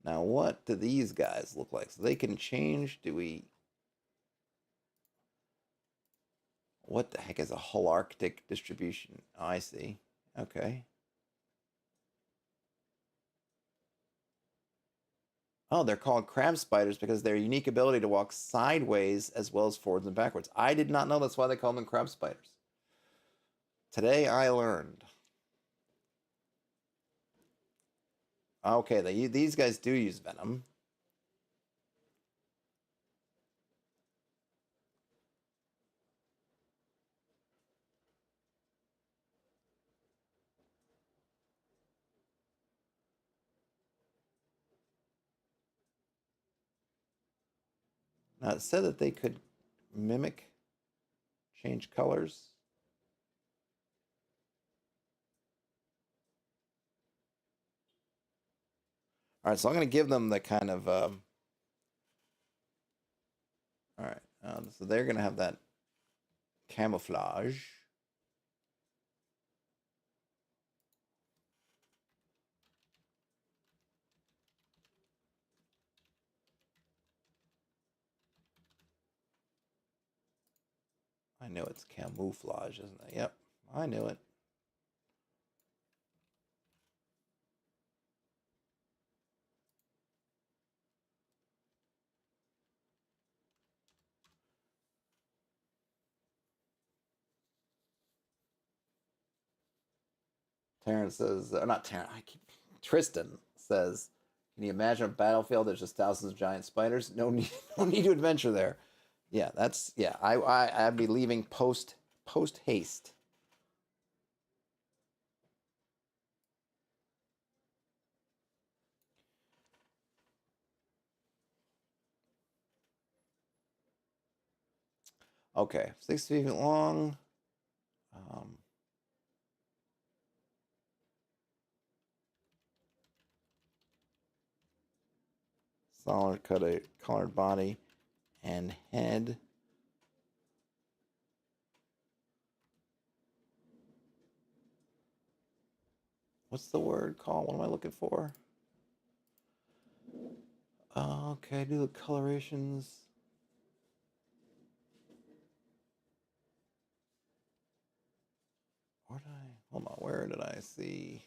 Now, what do these guys look like? So they can change. Do we. What the heck is a holarctic distribution? Oh, I see. Okay. Oh, they're called crab spiders because their unique ability to walk sideways as well as forwards and backwards. I did not know that's why they call them crab spiders. Today I learned. Okay, these guys do use venom. Now it said that they could mimic, change colors. All right, so I'm going to give them the kind of. All right, so they're going to have that camouflage. I know it's camouflage, isn't it? Yep, I knew it. Terrence says, or not Terrence, Tristan says, can you imagine a battlefield that's just thousands of giant spiders? No need, no need to adventure there. Yeah, that's yeah. I'd be leaving post haste. Okay, 6 feet long. Um, Solid colored body and head. What's the word called? What am I looking for? Okay, do the colorations. Where did I hold on? Where did I see?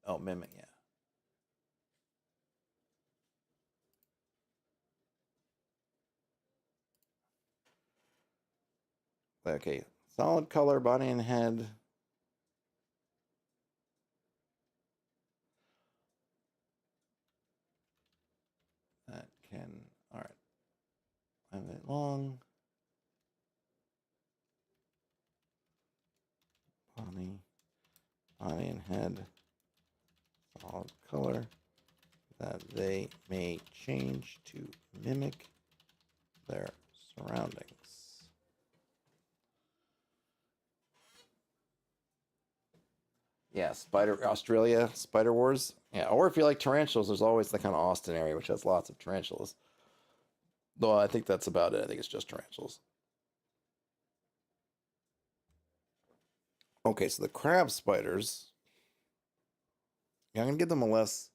Oh, mimic, yeah. Okay, solid color, body and head. long. Body and head, solid color, that they may change to mimic their surroundings. Yeah, Australia, Spider Wars. Yeah, or if you like tarantulas, there's always the kind of Austin area, which has lots of tarantulas. Though I think that's about it. I think it's just tarantulas. Okay, so the crab spiders. Yeah, I'm gonna give them a less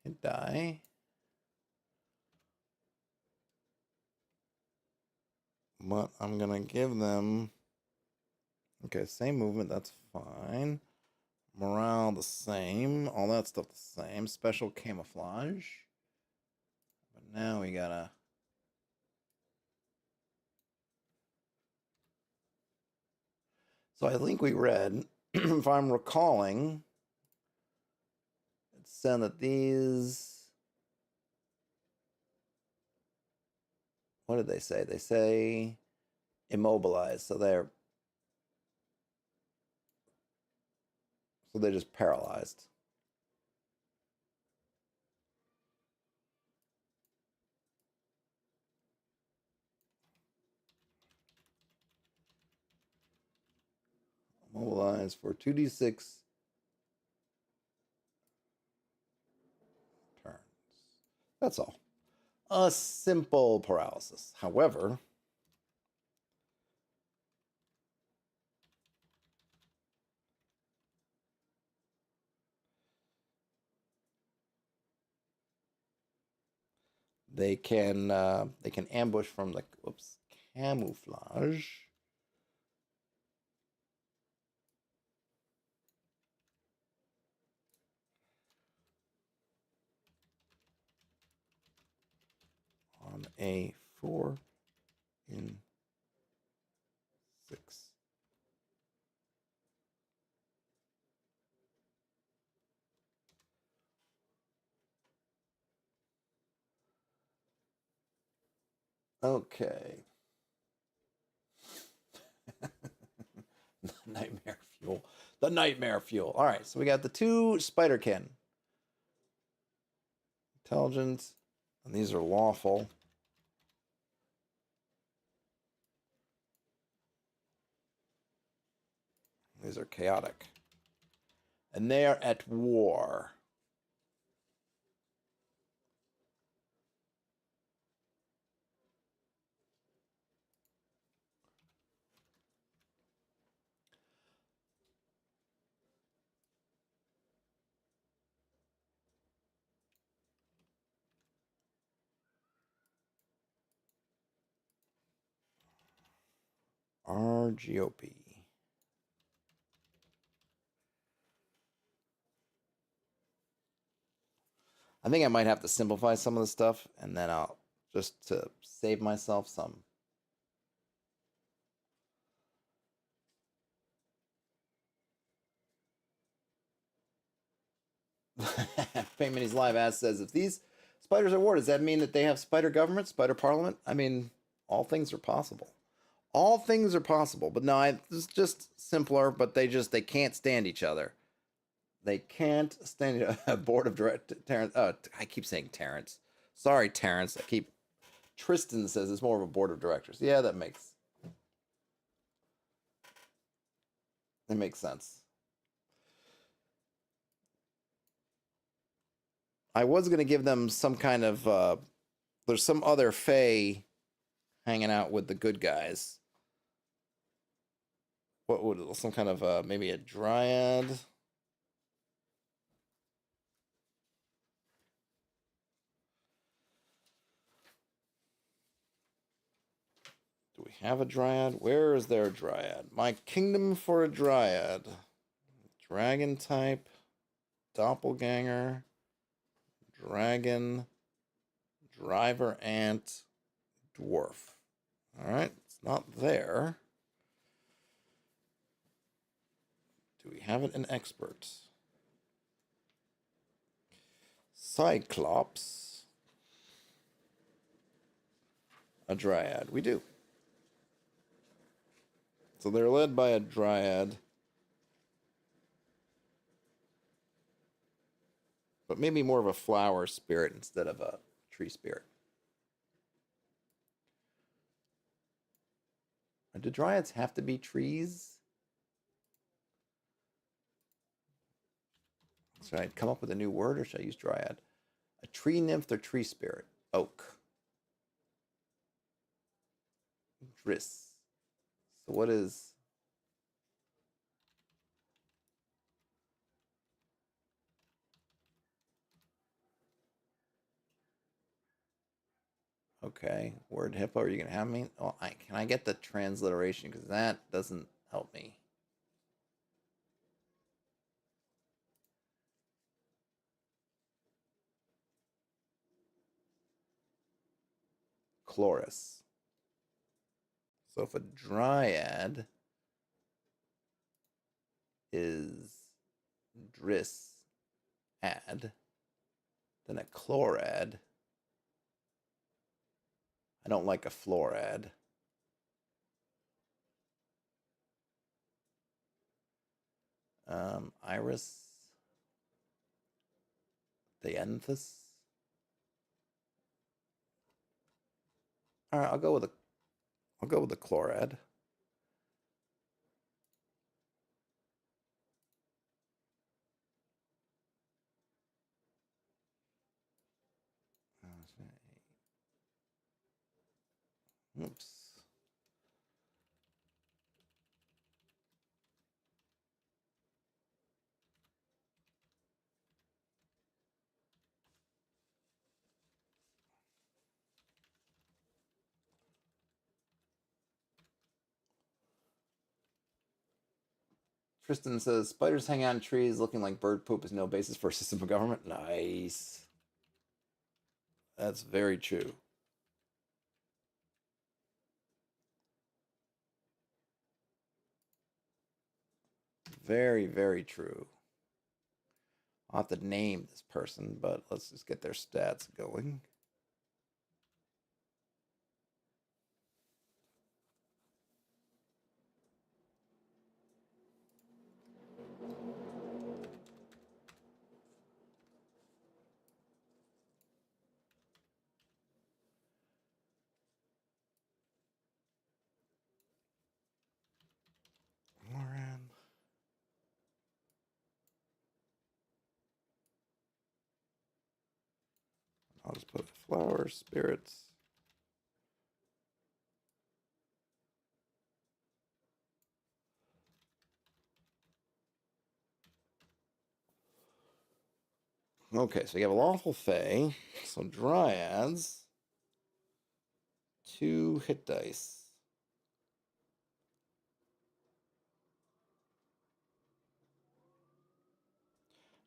hit die. But I'm gonna give them. Okay, same movement, that's fine. Morale the same. All that stuff the same. Special camouflage. But now we gotta. So I think we read, if I'm recalling, it said that these. What did they say? They say immobilized. So they're just paralyzed. Immobilized for 2d6 turns. That's all. A simple paralysis. However, they can ambush from the camouflage. On a 4 in 6. Okay. Nightmare fuel. The nightmare fuel. All right, so we got the 2 spiderkin. Intelligent, and these are lawful. These are chaotic. And they are at war. RGOP. I think I might have to simplify some of the stuff, and then I'll just to save myself some. Paymoney's live ass says, if these spiders are war, does that mean that they have spider government, spider parliament? I mean, all things are possible. All things are possible, but no, it's just simpler. But they can't stand each other. They can't stand a board of directors. Terrence, I keep saying Terrence. Sorry, Terrence. Tristan says it's more of a board of directors. Yeah, that makes sense. I was gonna give them some kind of. There's some other Fae hanging out with the good guys. What would some kind of maybe a dryad? Do we have a dryad? Where is there a dryad? My kingdom for a dryad. Dragon type, doppelganger, dragon, driver ant, dwarf. All right, it's not there. Do we have it in experts? Cyclops. a dryad. We do. So they're led by a dryad. But maybe more of a flower spirit instead of a tree spirit. Do dryads have to be trees? Should I come up with a new word or should I use dryad? A tree nymph or tree spirit? Oak. Driss. So what is... Okay, word hippo, are you going to have me? Oh, can I get the transliteration? Because that doesn't help me. Chloris. So if a dryad is driss ad, then a chlorad. I don't like a florad. Iris. Dianthus. All right, I'll go with the chlorad. Oops. Tristan says spiders hang out in trees looking like bird poop is no basis for a system of government. Nice. That's very true. Very, very true. I'll have to name this person, but let's just get their stats going. Lauren. I'll just put flower spirits. Okay, so you have a lawful fae, so dryads, 2 hit dice.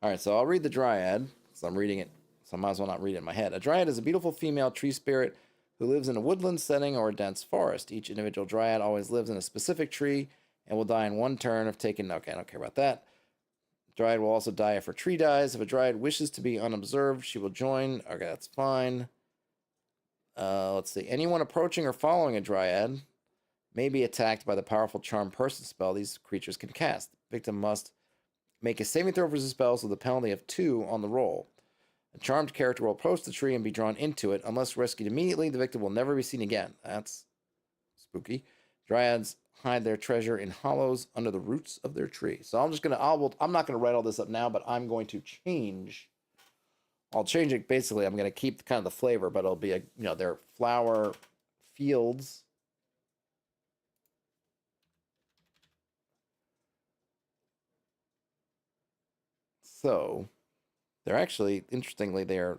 All right, so I'll read the dryad, so I'm reading it, so I might as well not read it in my head. A dryad is a beautiful female tree spirit who lives in a woodland setting or a dense forest. Each individual dryad always lives in a specific tree and will die in one turn if taken. Okay, I don't care about that. Dryad will also die if her tree dies. If a dryad wishes to be unobserved, she will join. Okay, that's fine. Let's see. Anyone approaching or following a dryad may be attacked by the powerful charm person spell these creatures can cast. The victim must make a saving throw for the spells with a penalty of 2 on the roll. A charmed character will approach the tree and be drawn into it. Unless rescued immediately, the victim will never be seen again. That's spooky. Dryads hide their treasure in hollows under the roots of their tree. So I'm not going to write all this up now, but I'm going to change. I'll change it. Basically, I'm going to keep kind of the flavor, but it'll be their flower fields. So they're actually, interestingly, they're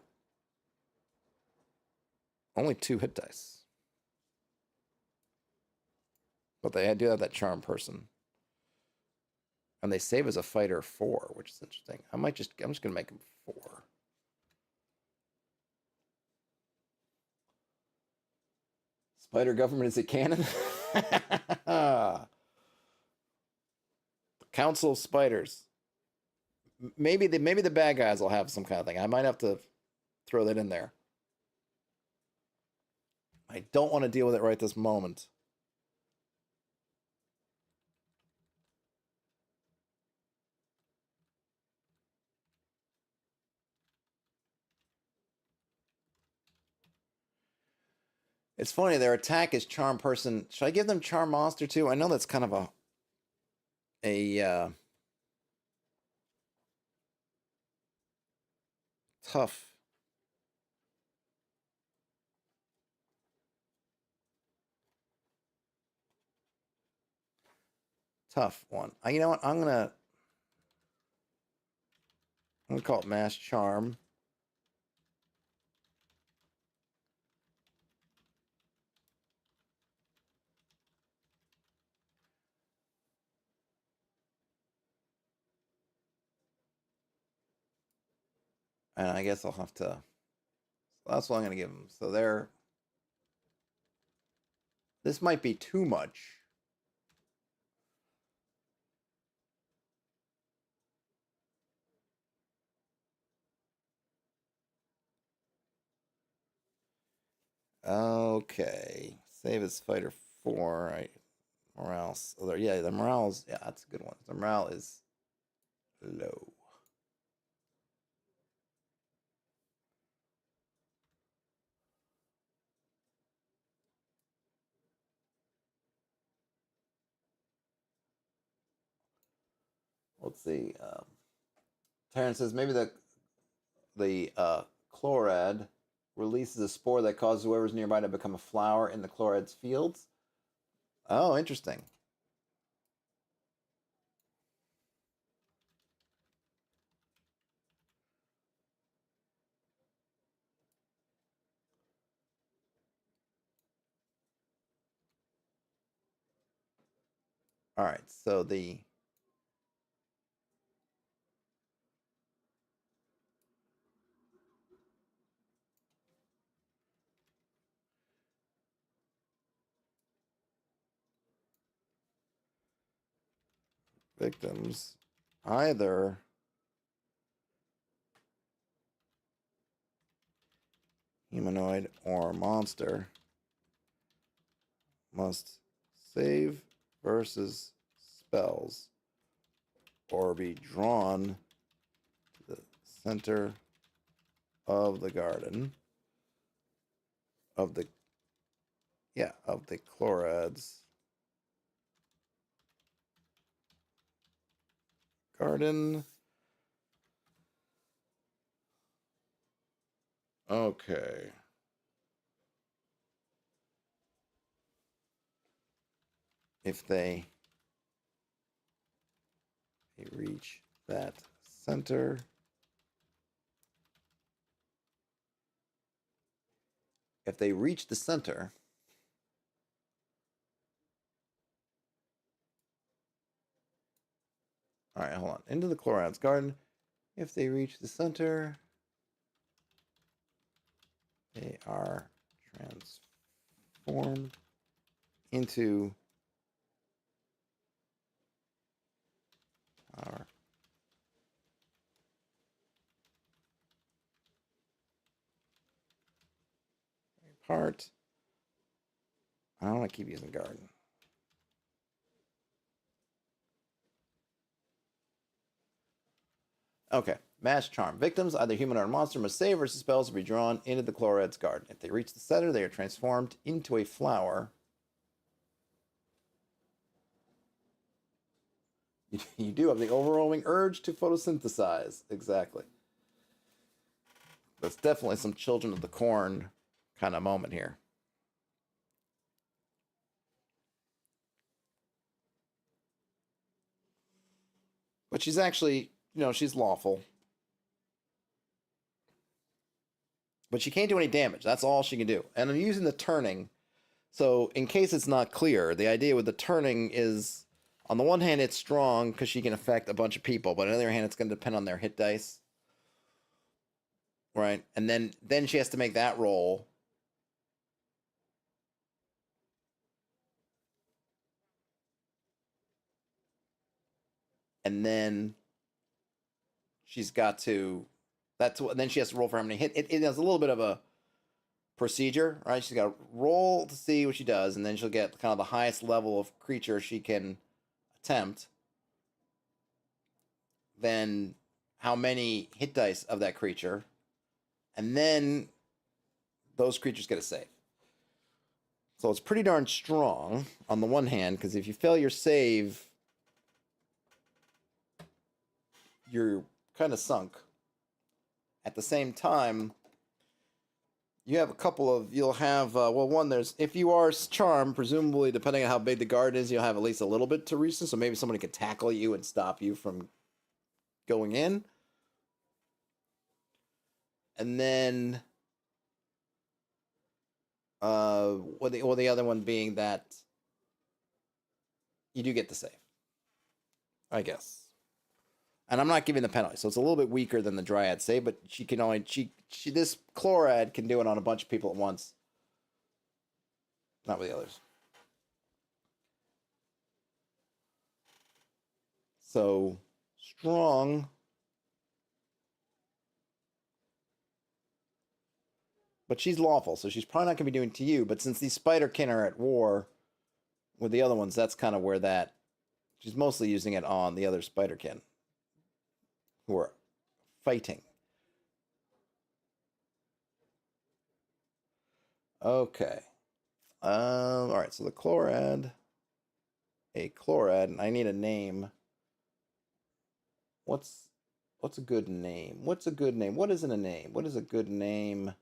only 2 hit dice. But they do have that charm person. And they save as a fighter 4, which is interesting. I'm just going to make them 4. Spider government, is it canon? Council of Spiders. Maybe the bad guys will have some kind of thing. I might have to throw that in there. I don't want to deal with it right this moment. It's funny, their attack is Charm Person. Should I give them Charm Monster too? I know that's kind of a tough one. You know what? I'm gonna call it Mass Charm. And I guess I'll have to. That's what I'm gonna give them. So they're. This might be too much. Okay. Save as fighter 4. Right. Morale. Yeah, the morale's. Yeah, that's a good one. The morale is low. Let's see. Terrence says maybe the chloride releases a spore that causes whoever's nearby to become a flower in the chloride's fields. Oh, interesting. All right, so the victims, either humanoid or monster, must save versus spells or be drawn to the center of the garden of the chloride's garden. Okay. If they reach that center, if they reach the center, all right, hold on. Into the chloride's garden. If they reach the center, they are transformed into our part. I don't want to keep using garden. Okay. Mass Charm. Victims, either human or monster, must save versus spells or be drawn into the chloride's garden. If they reach the center, they are transformed into a flower. You do have the overwhelming urge to photosynthesize. Exactly. That's definitely some Children of the Corn kind of moment here. But she's actually, she's lawful. But she can't do any damage. That's all she can do. And I'm using the turning. So, in case it's not clear, the idea with the turning is on the one hand, it's strong because she can affect a bunch of people, but on the other hand, it's going to depend on their hit dice. Right? And then she has to make that roll. And then she's got to then she has to roll for how many hit. It has a little bit of a procedure, right? She's got to roll to see what she does, and then she'll get kind of the highest level of creature she can attempt. Then how many hit dice of that creature, and then those creatures get a save. So it's pretty darn strong on the one hand, because if you fail your save, you're kind of sunk. At the same time, you have a couple of, you'll have, one, there's, if you are charmed, presumably, depending on how big the guard is, you'll have at least a little bit to resist, so maybe somebody could tackle you and stop you from going in. And then, the other one being that you do get the save, I guess. And I'm not giving the penalty, so it's a little bit weaker than the Dryad save, but she can only, this Chlorad can do it on a bunch of people at once. Not with the others. So, strong. But she's lawful, so she's probably not going to be doing to you. But since these Spiderkin are at war with the other ones, that's kind of where that... She's mostly using it on the other Spiderkin who are fighting. Okay. Alright, so the Chlorad. A Chlorad, and I need a name. What's a good name? What's a good name? What isn't a name? What is a good name?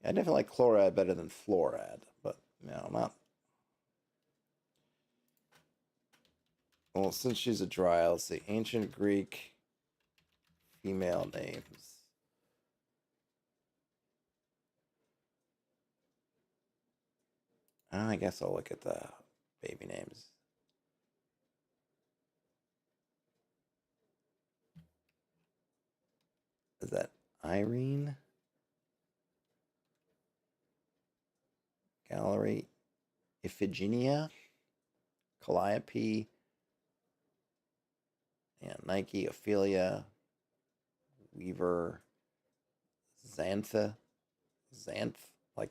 I definitely like Chlorad better than Florad, but no, not. Well, since she's a dry, let's see. Ancient Greek female names. I guess I'll look at the baby names. Is that Irene? Gallery, Iphigenia, Calliope, and Nike, Ophelia, Weaver, Xantha, like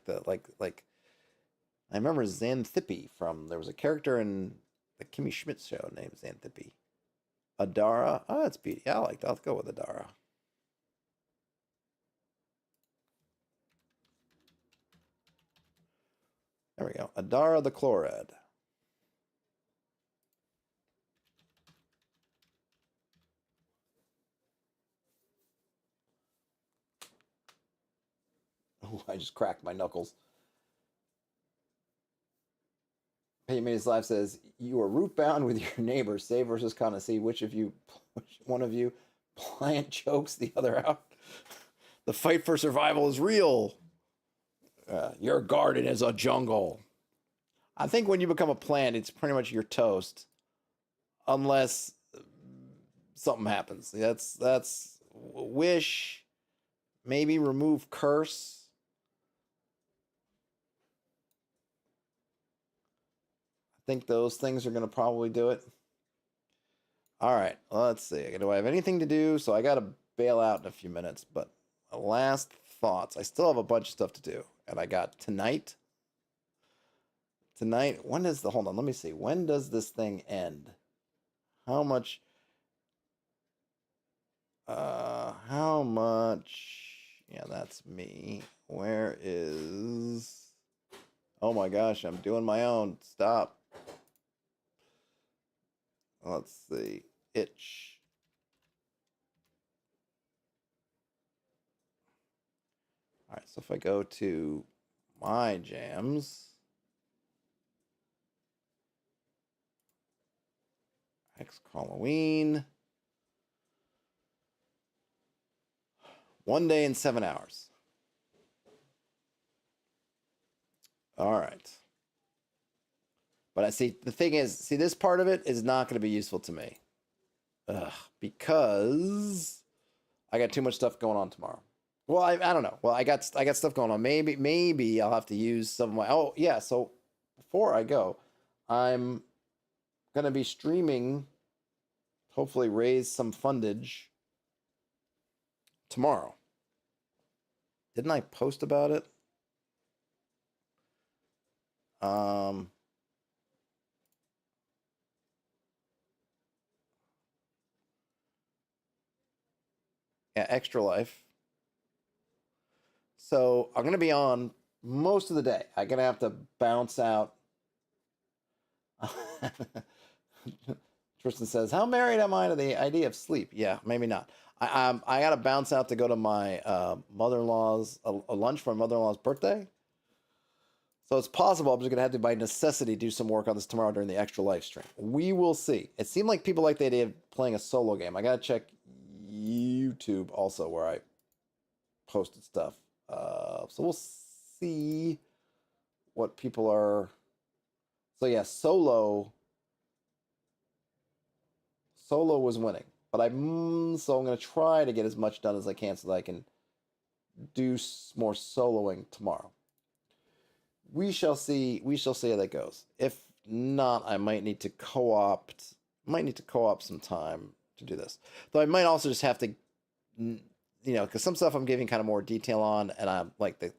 I remember Xanthippe from, there was a character in the Kimmy Schmidt show named Xanthippe. Adara, oh, that's beauty. I like that. I'll go with Adara. There we go. Adara the Chlorad. Oh, I just cracked my knuckles. Paymates Live says, you are root bound with your neighbor. Save versus con to see which one of you plant chokes the other out. The fight for survival is real. Your garden is a jungle. I think when you become a plant, it's pretty much your toast. Unless something happens. That's wish. Maybe remove curse. I think those things are going to probably do it. All right, let's see. Do I have anything to do? So I got to bail out in a few minutes, but last thoughts. I still have a bunch of stuff to do. And I got tonight. When does hold on, let me see. When does this thing end? How much? How much? Yeah, that's me. Where is? Oh my gosh, I'm doing my own. Stop. Let's see. Itch. All right, so if I go to my jams, Hexcrawloween, 1 day and 7 hours. All right. But I see, the thing is, this part of it is not going to be useful to me. Because I got too much stuff going on tomorrow. Well, I don't know. Well, I got stuff going on. Maybe I'll have to use some of my. Oh yeah. So before I go, I'm going to be streaming, hopefully raise some fundage tomorrow. Didn't I post about it? Um, yeah, Extra Life. So I'm going to be on most of the day. I'm going to have to bounce out. Tristan says, "How married am I to the idea of sleep?" Yeah, maybe not. I got to bounce out to go to my mother-in-law's a lunch for my mother-in-law's birthday. So it's possible I'm just gonna have to, by necessity, do some work on this tomorrow during the Extra Life stream. We will see. It seemed like people like the idea of playing a solo game. I gotta check YouTube also where I posted stuff. So we'll see what people are. So yeah, solo was winning, but so I'm gonna try to get as much done as I can so that I can do more soloing tomorrow. We shall see. We shall see how that goes. If not, I might need to co-opt. Might need to co-op some time to do this. Though I might also just have to, because some stuff I'm giving kind of more detail on, and I'm like the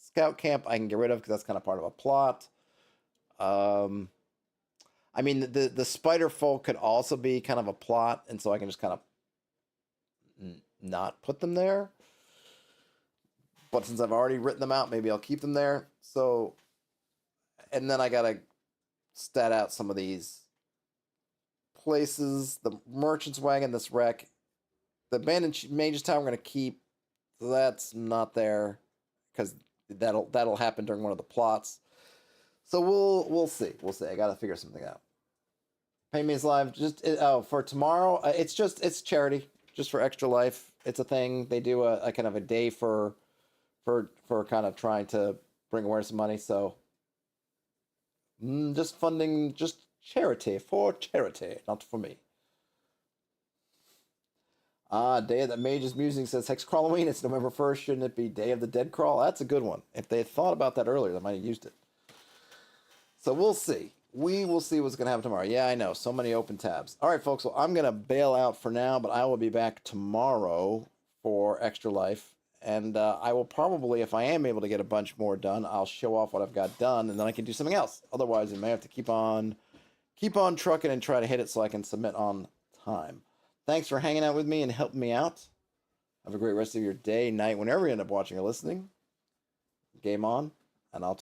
scout camp I can get rid of because that's kind of part of a plot. I mean the spider folk could also be kind of a plot, and so I can just kind of not put them there. But since I've already written them out, maybe I'll keep them there. So, and then I gotta stat out some of these places. The merchant's wagon, this wreck, the abandoned mage's tower. I'm gonna keep. So that's not there because that'll happen during one of the plots. So we'll see. We'll see. I gotta figure something out. Pay me is live. Just for tomorrow. It's charity, just for Extra Life. It's a thing they do a kind of a day for kind of trying to bring awareness of money. So just funding, just charity, for charity, not for me. Day of the Mage's Musing says Hexcrawloween. It's November 1st. Shouldn't it be Day of the Dead Crawl? That's a good one. If they had thought about that earlier, they might have used it. So we'll see. We will see what's going to happen tomorrow. Yeah, I know. So many open tabs. All right, folks. Well, I'm going to bail out for now, but I will be back tomorrow for Extra Life. And I will probably, if I am able to get a bunch more done, I'll show off what I've got done, and then I can do something else. Otherwise, I may have to keep on trucking and try to hit it so I can submit on time. Thanks for hanging out with me and helping me out. Have a great rest of your day, night, whenever you end up watching or listening. Game on, and I'll